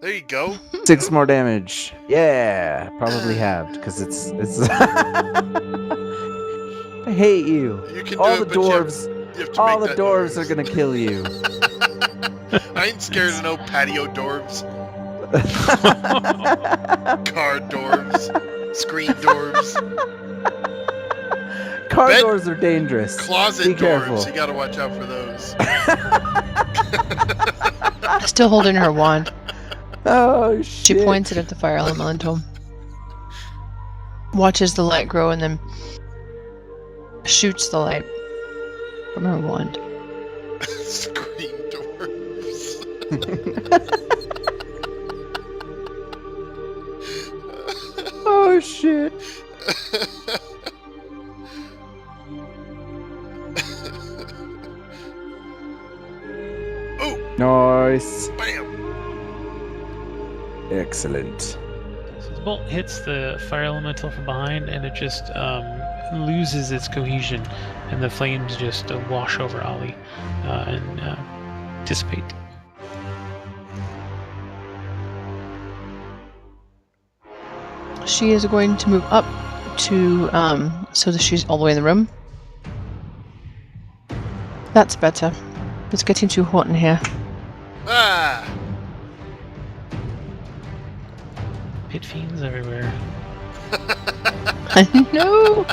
There you go. 6 more damage. Yeah, probably halved because it's. I hate you. You can All do the it, but you have- dwarves. you have to All make the that dwarves noise. are gonna kill you. I ain't scared of no patio dwarves, car dwarves, screen dwarves, Car Bed- doors are dangerous. closet Be dwarves. careful. You gotta watch out for those. Still holding her wand. Oh She shit. points it at the fire elemental. Watches the light grow and then shoots the light from her wand. Screen dwarves. Oh shit. Oh, Nice. bam! Excellent. So the bolt hits the fire elemental from behind, and it just loses its cohesion, and the flames just wash over Ollie and dissipate. She is going to move up to so that she's all the way in the room. That's better. It's getting too hot in here. Ah! Pit fiends everywhere. I know.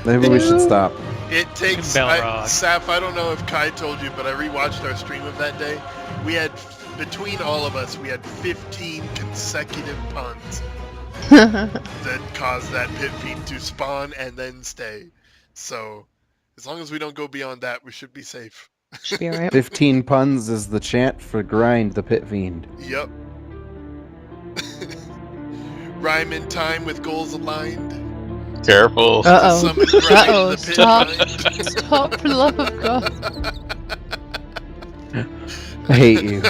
Maybe we should stop. It takes. Balrog. Saf, I don't know if Kai told you, but I rewatched our stream of that day. We had, between all of us, we had 15 consecutive puns that caused that pit fiend to spawn and then stay. So, as long as we don't go beyond that, we should be safe. Should be alright. 15 puns is the chant for grind the pit fiend. Yep. Rhyme in time with goals aligned. Careful. Uh-oh. Summon grind Uh-oh, the pit stop. fiend. Stop, for the love of God. I hate you.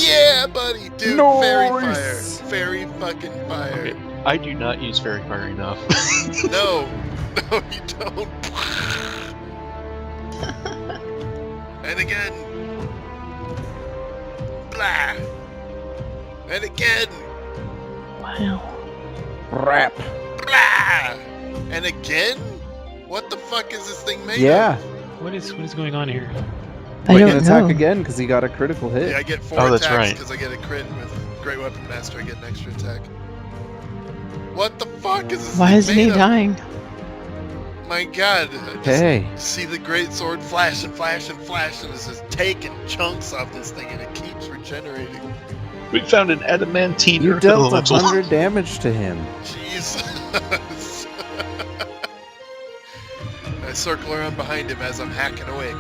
Yeah, buddy, dude. Fairy fire. Nice. Fairy fucking fire. Okay. I do not use fairy fire enough. No, you don't. And again. Blah. And again. Wow. Rap. Blah. And again? What the fuck is this thing made Yeah. of? What is going on here? I We don't can attack know. again because he got a critical hit. Yeah, I get 4 Oh, that's attacks right. because I get a crit with Great Weapon Master. I get an extra attack. What the fuck is this Why thing isn't he made of? dying? My god. I just Hey. see the great sword flash and flash and flash, and it's just taking chunks off this thing, and it keeps regenerating. We found an adamantine You earth dealt elemental. 100 damage to him. Jesus. I circle around behind him as I'm hacking away.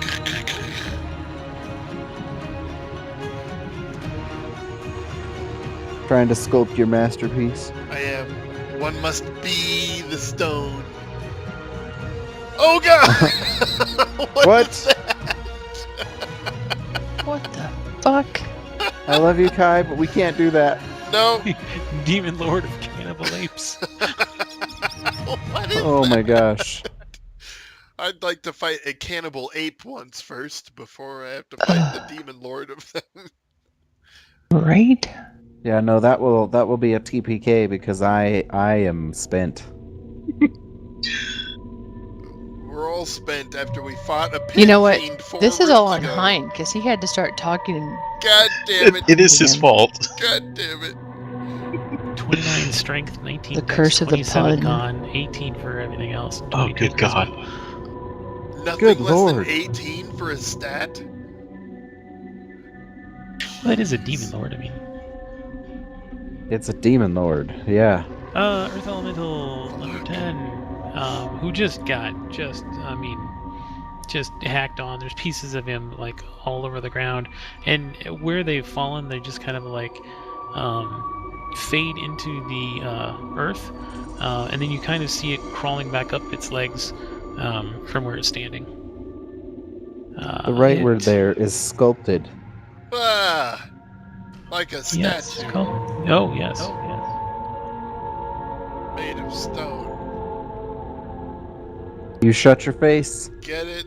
Trying to sculpt your masterpiece. I am. One must be the stone. Oh god! What? is that? What the fuck? I love you, Kai, but we can't do that. No. Demon Lord of Cannibal Apes. What is Oh that? my gosh. I'd like to fight a cannibal ape once first before I have to fight the demon lord of them. Right? Yeah, no, that will be a TPK because I am spent. We're all spent after we fought a pit You know what? fiend 4 This is all rooms on ago. Hind, because he had to start talking and God damn it. It is his Again. fault. God damn it. 29 strength, 19 The dex, curse of the 27 pun. con, 18 for everything else. and Oh, 22 good God. charisma. Nothing Good less lord. than 18 for a stat? Well, it is a demon lord, I mean. It's a demon lord. Yeah. Earth Elemental number 10, who just hacked on. There's pieces of him, like, all over the ground. And where they've fallen, they just kind of, like, fade into the earth. And then you kind of see it crawling back up its legs from where it's standing. The right word there is sculpted. Ah! Like a statue Yes. Oh, yes. made of stone. You shut your face. Get it?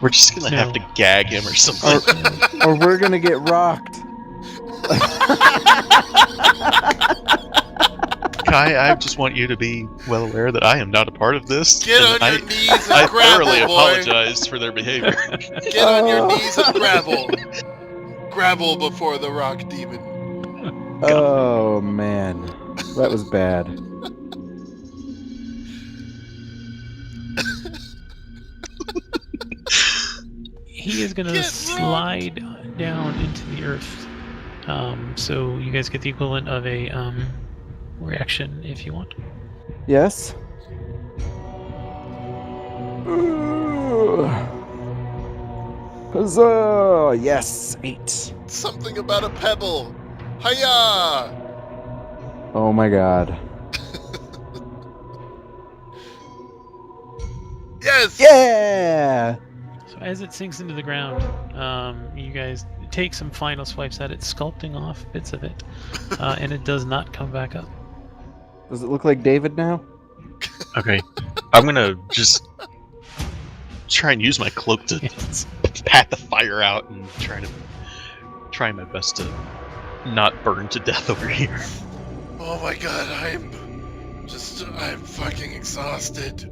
We're just gonna have to gag him or something. Or we're gonna get rocked. Kai, I just want you to be well aware that I am not a part of this. Get and on your knees and I gravel, thoroughly boy. apologize for their behavior. Get on your knees and gravel. Gravel before the rock demon. Oh man, that was bad. He is going to Get slide down into the earth. So you guys get the equivalent of a reaction if you want. Yes. Huzzah! Yes, 8. Something about a pebble. Hiya! Oh my god. Yes! Yeah! So as it sinks into the ground, you guys take some final swipes at it, sculpting off bits of it, and it does not come back up. Does it look like David now? Okay, I'm gonna just try and use my cloak to Yes. pat the fire out and try my best to not burn to death over here. Oh my god, I'm fucking exhausted.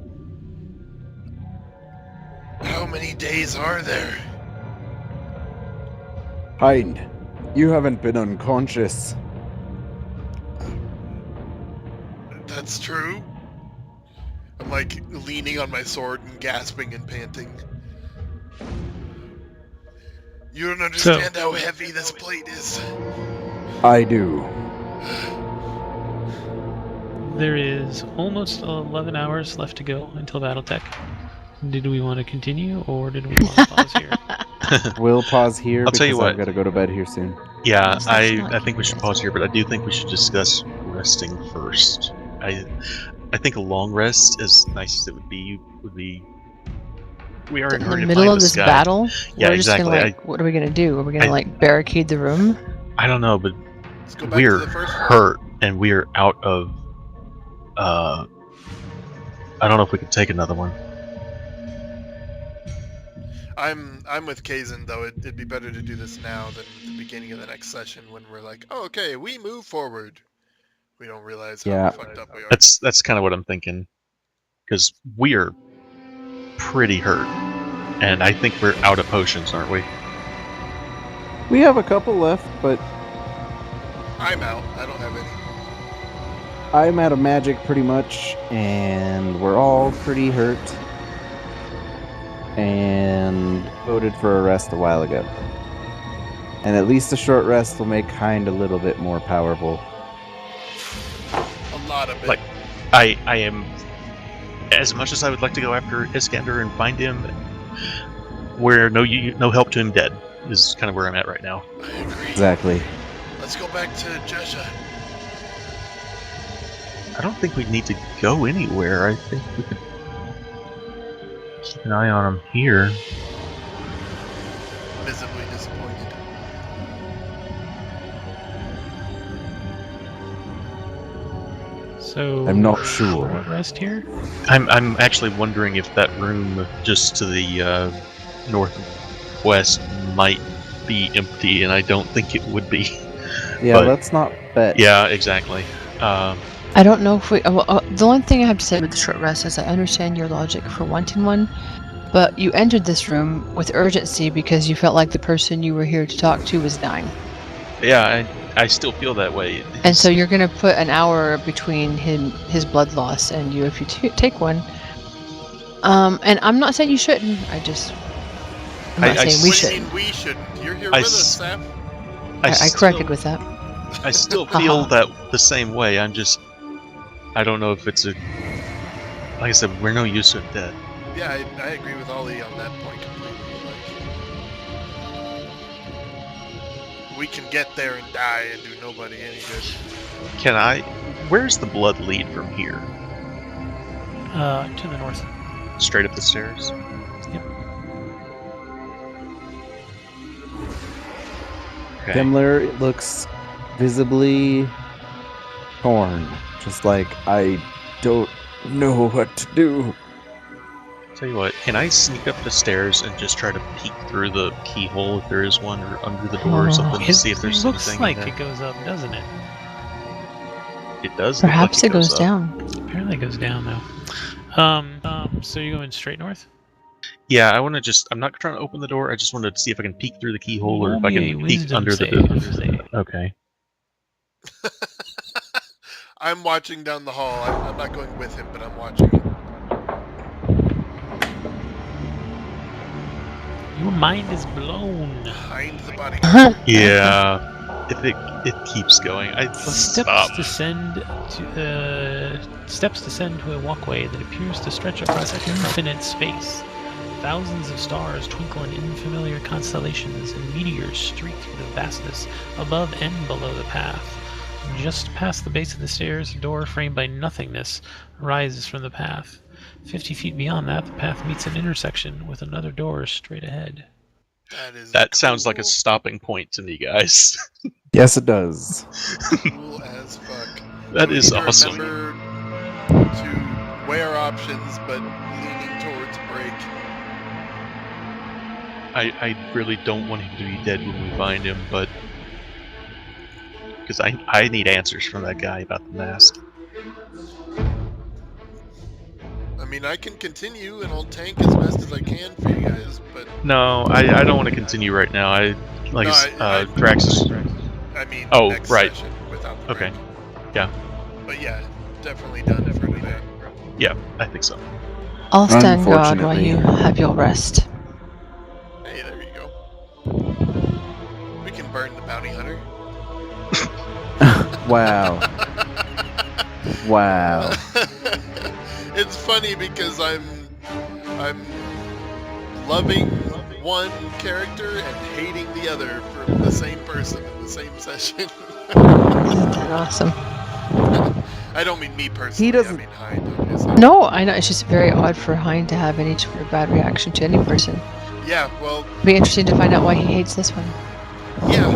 How many days are there? Hind, you haven't been unconscious. That's true. I'm like leaning on my sword and gasping and panting. You don't understand how heavy this plate is. I do. There is almost 11 hours left to go until Battletech. Did we want to continue, or did we want to pause here? We'll pause here I'll tell you because I've what. got to go to bed here soon. Yeah, Let's I not think we should pause here, but I do think we should discuss resting first. I think a long rest, as nice as it would be, we are In the already middle flying of the this sky. battle, Yeah, we're just exactly. gonna what are we gonna do? Are we gonna barricade the room? I don't know, but Let's go back to we're the first floor. hurt and we're out of. I don't know if we could take another one. I'm with Kazin though. It'd be better to do this now than the beginning of the next session when we're like, oh, okay, we move forward. We don't realize how Yeah. fucked up we are. That's kind of what I'm thinking, because we are pretty hurt, and I think we're out of potions, aren't we? We have a couple left, but I'm out. I don't have any. I'm out of magic pretty much, and we're all pretty hurt. And voted for a rest a while ago. And at least a short rest will make Hind a little bit more powerful. A lot of it. Like, I am, as much as I would like to go after Iskander and find him, we're no help to him dead. is kind of where I'm at right now. I agree. Exactly. Let's go back to Jesha. I don't think we need to go anywhere. I think we could keep an eye on him here. Visibly disappointed. So I'm not sure. Short rest here. I'm actually wondering if that room just to the northwest might be empty, and I don't think it would be. Yeah, But- let's not bet. Yeah, exactly. I don't know if we. The only thing I have to say with the short rest is I understand your logic for wanting one, but you entered this room with urgency because you felt like the person you were here to talk to was dying. Yeah, I still feel that way. And so you're going to put an hour between his blood loss and you if you take one. And I'm not saying you shouldn't. I'm not saying we What do you shouldn't. mean we shouldn't? You're here I with us, s- Sam. I corrected with that. I still feel that the same way. I don't know if it's a. Like I said, we're no use of dead. Yeah, I agree with Ollie on that point completely. Like, we can get there and die and do nobody any good. Can I? Where's the blood lead from here? To the north. Straight up the stairs? Yep. Okay. Himmler looks visibly torn. Just like, I don't know what to do. Tell you what, can I sneak up the stairs and just try to peek through the keyhole if there is one, or under the door or something, to It see if there's looks anything like in there? it goes up, doesn't it? It does. Look Perhaps like it goes up. down. Apparently it goes down though. So you're going straight north? Yeah, I want to just. I'm not trying to open the door. I just wanted to see if I can peek through the keyhole, or Roll if I me a can peek wisdom under the save. door. Okay. I'm watching down the hall. I'm not going with him, but I'm watching him. Your mind is blown. Behind the body. Yeah. If it keeps going, let's stop. Steps descend to a walkway that appears to stretch across infinite space. Thousands of stars twinkle in unfamiliar constellations, and meteors streak through the vastness above and below the path. Just past the base of the stairs, a door framed by nothingness rises from the path. 50 feet beyond that, the path meets an intersection with another door straight ahead. That sounds like a cool. stopping point to me, guys. Yes, it does. Cool as fuck. That We is need to awesome. Remember to weigh our options, but leaning towards break. I really don't want him to be dead when we find him, but because I need answers from that guy about the mask. I mean, I can continue and I'll tank as best as I can for you guys, but No, I don't want to continue right now. Drax is. I mean, Oh, next right. session without the Okay. break. Yeah. But yeah, definitely done for today. Yeah, I think so. I'll stand guard while Unfortunately. you have your rest. Hey, there you go. We can burn the bounty hunter. Wow. Wow. It's funny because I'm loving one character and hating the other from the same person in the same session. Isn't that awesome? I don't mean me personally. doesn't- I mean Hind, obviously. No, I know. It's just very odd for Hind to have any sort of bad reaction to any person. Yeah, well, It'd be interesting to find out why he hates this one. yeah.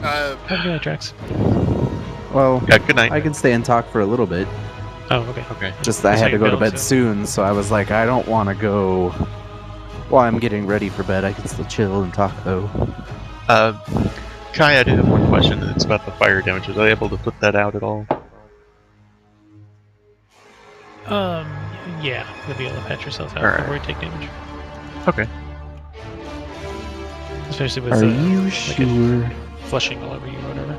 Have a good night, Drax. Well, Yeah, good night. I can stay and talk for a little bit. Oh, okay. Okay. Just I So had to you go to don't, bed so- soon, so I was like, I don't want to go. While I'm getting ready for bed, I can still chill and talk though. Kai, I do have one question. It's about the fire damage. Was I able to put that out at all? Yeah, you'll be able to patch yourself out Alright. before you take damage. Okay. Especially with Are you like sure? flushing all over you or whatever.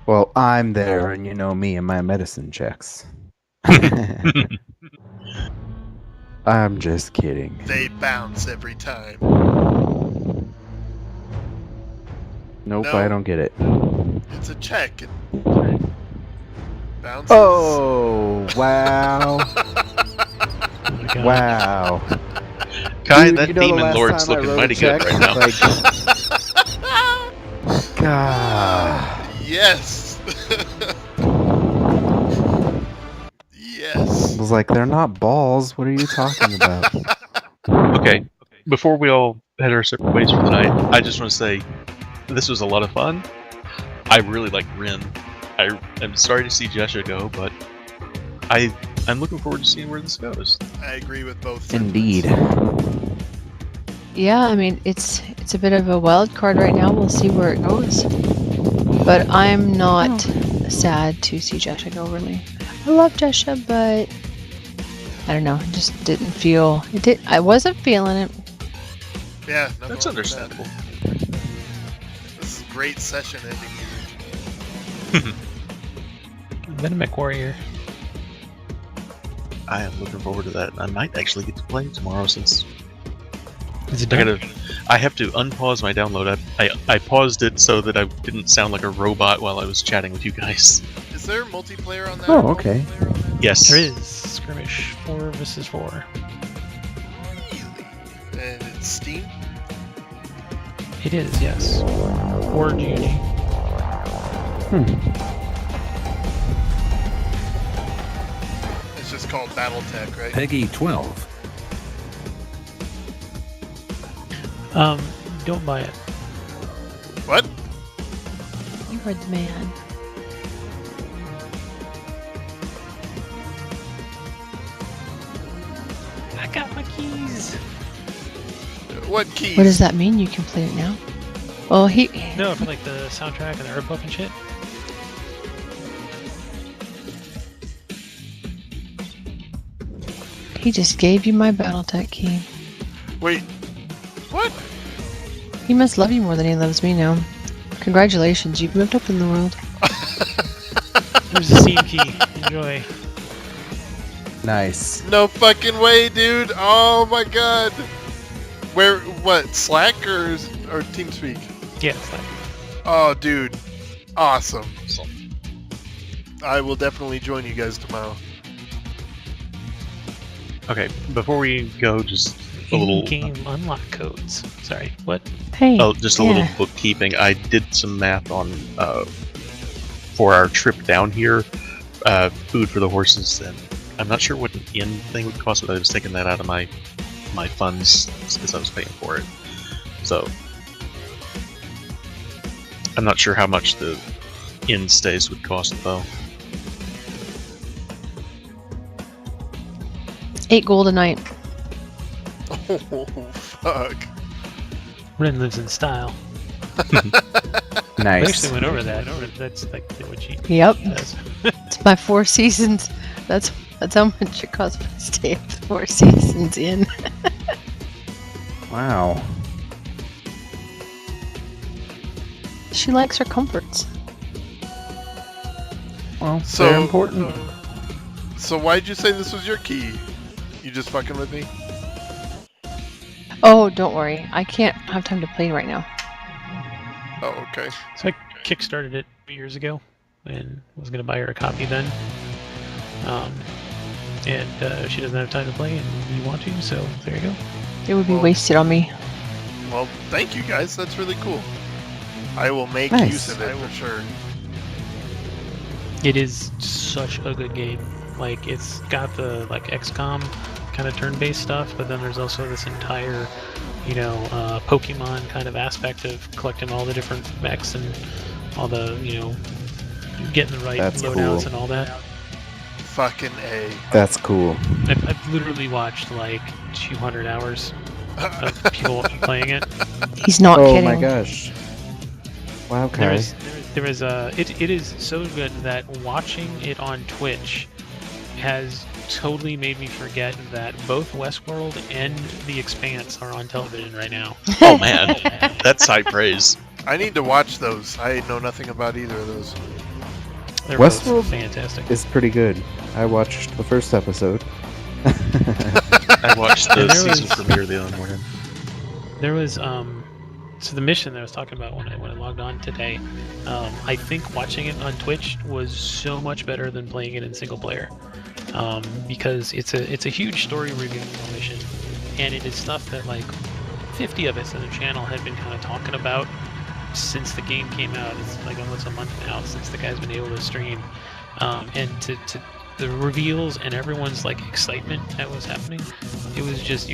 Well, I'm there, and you know me and my medicine checks. I'm just kidding. They bounce every time. Nope, No. I don't get it. It's a check. It bounces. Oh, wow. Oh my god. Wow. Kai, Dude, that you know the demon last lord's time I looking wrote a mighty good check, right now. Like, God. Yes. Yes. I was like, they're not balls. What are you talking about? Okay, before we all head our separate ways for the night, I just want to say this was a lot of fun. I really like Rin. I'm sorry to see Jesha go, but I'm looking forward to seeing where this goes. I agree with both. Indeed. Yeah, I mean, it's a bit of a wild card right now. We'll see where it goes. But I'm not sad to see Jesha go, really. I love Jesha, but I don't know. It just didn't feel... I wasn't feeling it. Yeah, That's understandable. This is great session ending music. Venomic Warrior. I am looking forward to that. I might actually get to play it tomorrow since Is it done? I have to unpause my download. I paused it so that I didn't sound like a robot while I was chatting with you guys. Is there multiplayer on that? Oh, okay. Multiplayer on that? Yes. There is skirmish 4 versus 4. Really? And it's Steam? It is, yes. Or GG. It's just called BattleTech, right? Peggy 12. Don't buy it. What? You heard the man. I got my keys. What keys? What does that mean? You can play it now? Well, No, for like the soundtrack and the herb book and shit. he just gave you my BattleTech key. Wait. What? He must love you more than he loves me now. Congratulations, you've moved up in the world. There's a Steam key. Enjoy. Nice. No fucking way, dude. Oh my god. Where, what, Slack or TeamSpeak? Yeah, it's like Oh, dude. Awesome. I will definitely join you guys tomorrow. Okay, before we go, just a little, in-game unlock codes. Sorry, what? Hey. just a little bookkeeping. I did some math on for our trip down here, food for the horses, and I'm not sure what an inn thing would cost, but I was taking that out of my funds because I was paying for it. So I'm not sure how much the inn stays would cost though. 8 gold a night. Oh, fuck. Ren lives in style. We Nice. actually went over that. That's like what she Yep. does. It's my 4 seasons. That's how much it costs to stay up the 4 seasons in. Wow. She likes her comforts. Well, So- they're important. So why'd you say this was your key? You just fucking with me? Oh, don't worry. I can't have time to play right now. Oh, okay. So I kickstarted it years ago and was gonna buy her a copy then. And she doesn't have time to play, and you want to, so there you go. It would be Well- wasted on me. Well, thank you guys. That's really cool. I will make Nice. use of it for sure. It is such a good game. Like, it's got the like XCOM kind of turn-based stuff, but then there's also this entire, Pokemon kind of aspect of collecting all the different mechs and all the, getting the right That's loadouts cool. and all that. Fucking A. That's cool. I've literally watched like 200 hours of people playing it. He's not Oh kidding. my gosh. Wow, Kai. It is so good that watching it on Twitch has totally made me forget that both Westworld and The Expanse are on television right now. Oh man, that's high praise. I need to watch those. I know nothing about either of those. They're Westworld both fantastic. It's pretty good. I watched the first episode. I watched the And there season was- premiere the other morning. There was so the mission that I was talking about when I logged on today, I think watching it on Twitch was so much better than playing it in single player, because it's a huge story revealing mission, and it is stuff that like 50 of us in the channel had been kind of talking about since the game came out. It's like almost a month now since the guy's been able to stream, and to the reveals and everyone's like excitement at what's happening, it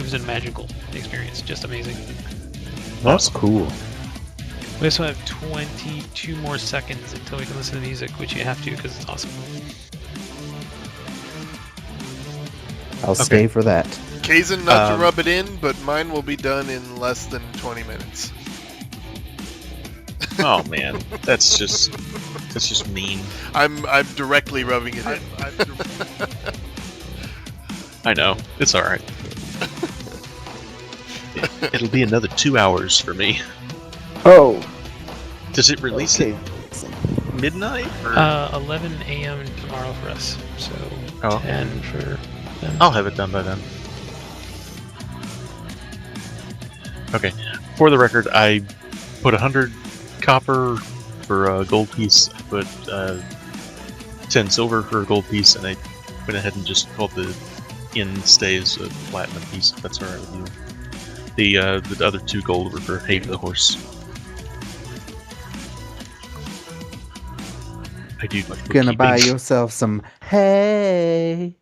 was a magical experience, just amazing. That's cool. We also have 22 more seconds until we can listen to music, which you have to because it's awesome. I'll stay for that. Kazin, not to rub it in, but mine will be done in less than 20 minutes. Oh man, that's just mean. I'm directly rubbing it in. I know, it's all right. It'll be another 2 hours for me. Oh. Does it release Okay. at midnight? Or? 11 a.m. tomorrow for us, so Oh. 10 for them. I'll have it done by then. Okay. For the record, I put 100 copper for a gold piece. I put 10 silver for a gold piece, and I went ahead and just called the inn stays a platinum piece. If that's alright with you. The other 2 gold were for Hate the Horse. I do my Gonna buy bookkeeping. yourself some hay.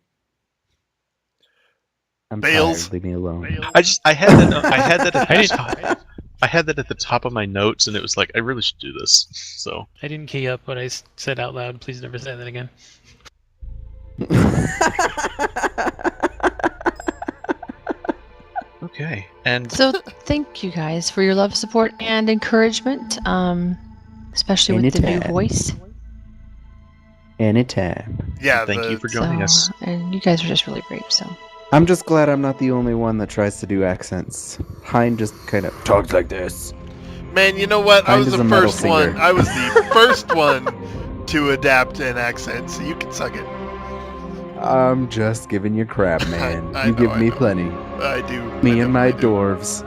I'm Bales. tired. Leave me alone. I had that. I had that. I didn't. I had that at the top of my notes, and it was like I really should do this. So I didn't key up what I said out loud. Please never say that again. okay, and So thank you guys for your love, support, and encouragement, especially with the new Anytime. voice. Anytime. Yeah, thank you for joining So, us. and you guys are just really great. So I'm just glad I'm not the only one that tries to do accents. Hein just kind of talks like this. Man, you know what? I Kind was is the a metal first one. singer. I was the first one to adapt an accent, so you can suck it. I'm just giving you crap, man. I You know, give I me know. plenty. I do. Me I and my definitely do. dwarves.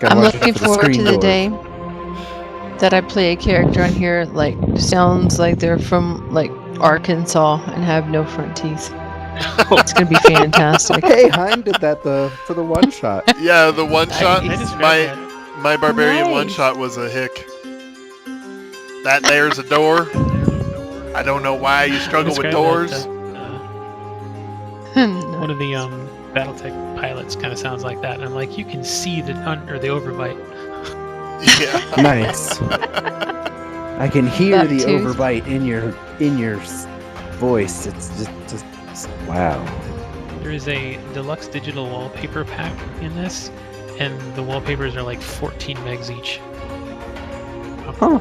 Gotta I'm watch out looking for the forward screen to the dwarf. day that I play a character on here like sounds like they're from like Arkansas and have no front teeth. It's gonna be fantastic. Hey, Hein did that for the one shot. Yeah, the one shot. I just read My that. my barbarian one Nice. shot was a hick. That there's a door. I don't know why you struggle with Describe doors. that, one of the BattleTech pilots kind of sounds like that, and I'm like, you can see the overbite. Yeah. Nice. I can hear That the too. overbite in your voice. It's just wow. There is a deluxe digital wallpaper pack in this, and the wallpapers are like 14 megs each. Huh.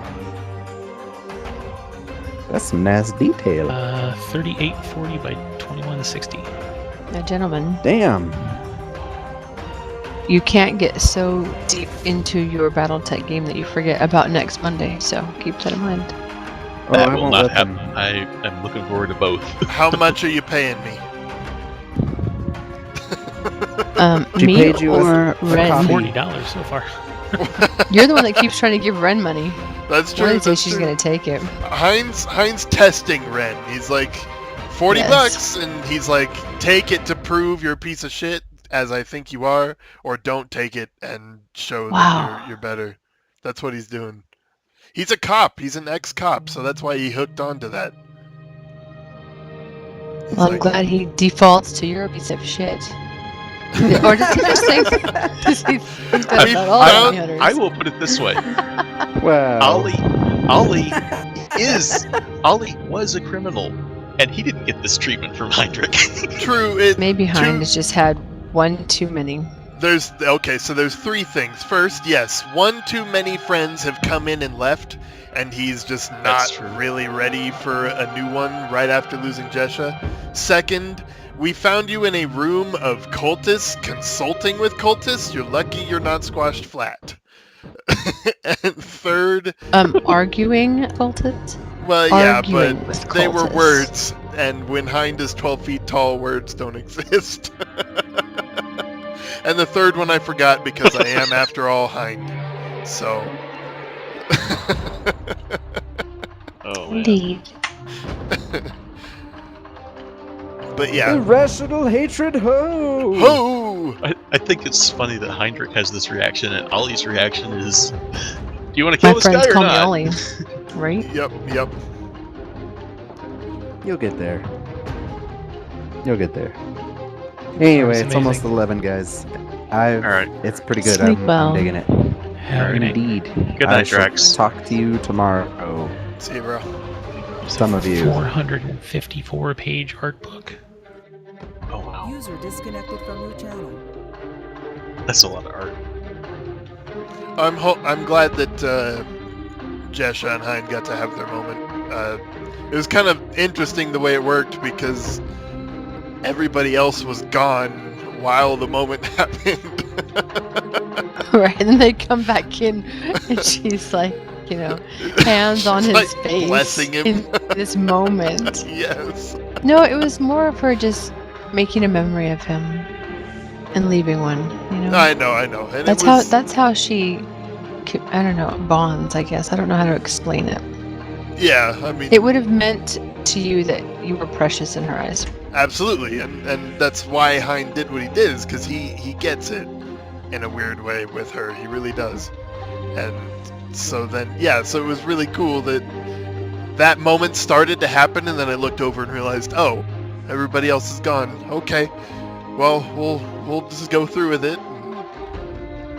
That's some nice detail. 3840 by 2160. Now, gentlemen, Damn. you can't get so deep into your BattleTech game that you forget about next Monday. So keep that in mind. Oh, that I will won't not let happen. them. I am looking forward to both. How much are you paying me? She Me paid you or a Ren? copy. $40 so far. You're the one that keeps trying to give Ren money. That's true. One of these days That's she's true. gonna take it. Heinz testing Ren. He's like, 40 Yes. bucks, and he's like, take it to prove you're a piece of shit, as I think you are, or don't take it and show Wow. that you're better. That's what he's doing. He's a cop. He's an ex-cop, so that's why he hooked onto that. He's Well, I'm like, glad he defaults to you're a piece of shit. Or does he just think? Does he think that We about all found- bounty hunters? I will put it this way: Wow. Ollie was a criminal, and he didn't get this treatment from Heinrich. True. It, Maybe two- Hein has just had one too many. There's so there's 3 things. First, yes, one too many friends have come in and left, and he's just That's not true. really ready for a new one right after losing Jesha. Second, we found you in a room of cultists consulting with cultists. You're lucky you're not squashed flat. And third, Arguing cultists? well, yeah, Arguing but with they were cultists. words, and when Hind is 12 feet tall, words don't exist. And the third one I forgot because I am, after all, Hind. So. Oh man. Indeed. But yeah. Irrational hatred, ho! Ho! I think it's funny that Heinrich has this reaction, and Ollie's reaction is, "Do you want to kill My this friends guy or call me not?" Ollie, right? Yep. You'll get there. You'll get there. Anyway, it's almost amazing. 11, guys. All right. It's pretty good. Sleep I'm well. digging it. Have a good night. Indeed. Good I night, shall Drax. talk to you tomorrow. See you, bro. Some of you. 454-page art book. Oh wow, User disconnected from your channel. that's a lot of art. I'm glad that Jesha and Hein got to have their moment. It was kind of interesting the way it worked because everybody else was gone while the moment happened. Right, and then they come back in, and she's like, hands on his Like face blessing him. in this moment. Yes. No, it was more of her just making a memory of him and leaving one. I know. And That's how she, I don't know, bonds. I guess I don't know how to explain it. Yeah, I mean, It would have meant to you that you were precious in her eyes. absolutely, and that's why Hein did what he did, is because he gets it in a weird way with her. He really does. And so then, so it was really cool that moment started to happen, and then I looked over and realized, oh, everybody else is gone. Okay, well, we'll just go through with it.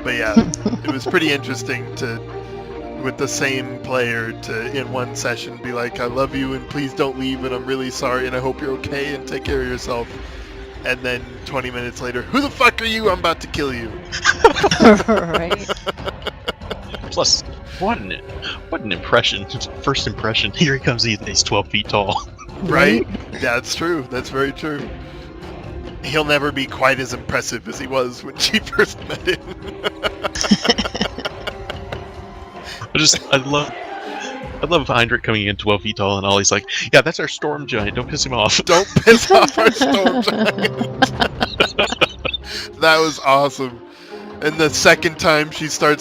But yeah, it was pretty interesting with the same player to in one session be like, I love you and please don't leave and I'm really sorry and I hope you're okay and take care of yourself. And then 20 minutes later, who the fuck are you? I'm about to kill you. Right. Plus, what an impression! First impression. Here he comes. He's 12 feet tall. Right? That's true. That's very true. He'll never be quite as impressive as he was when she first met him. I love Heinrich coming in 12 feet tall, and Ollie's like, "Yeah, that's our storm giant. Don't piss him off." Don't piss off our storm giant. That was awesome. And the second time she starts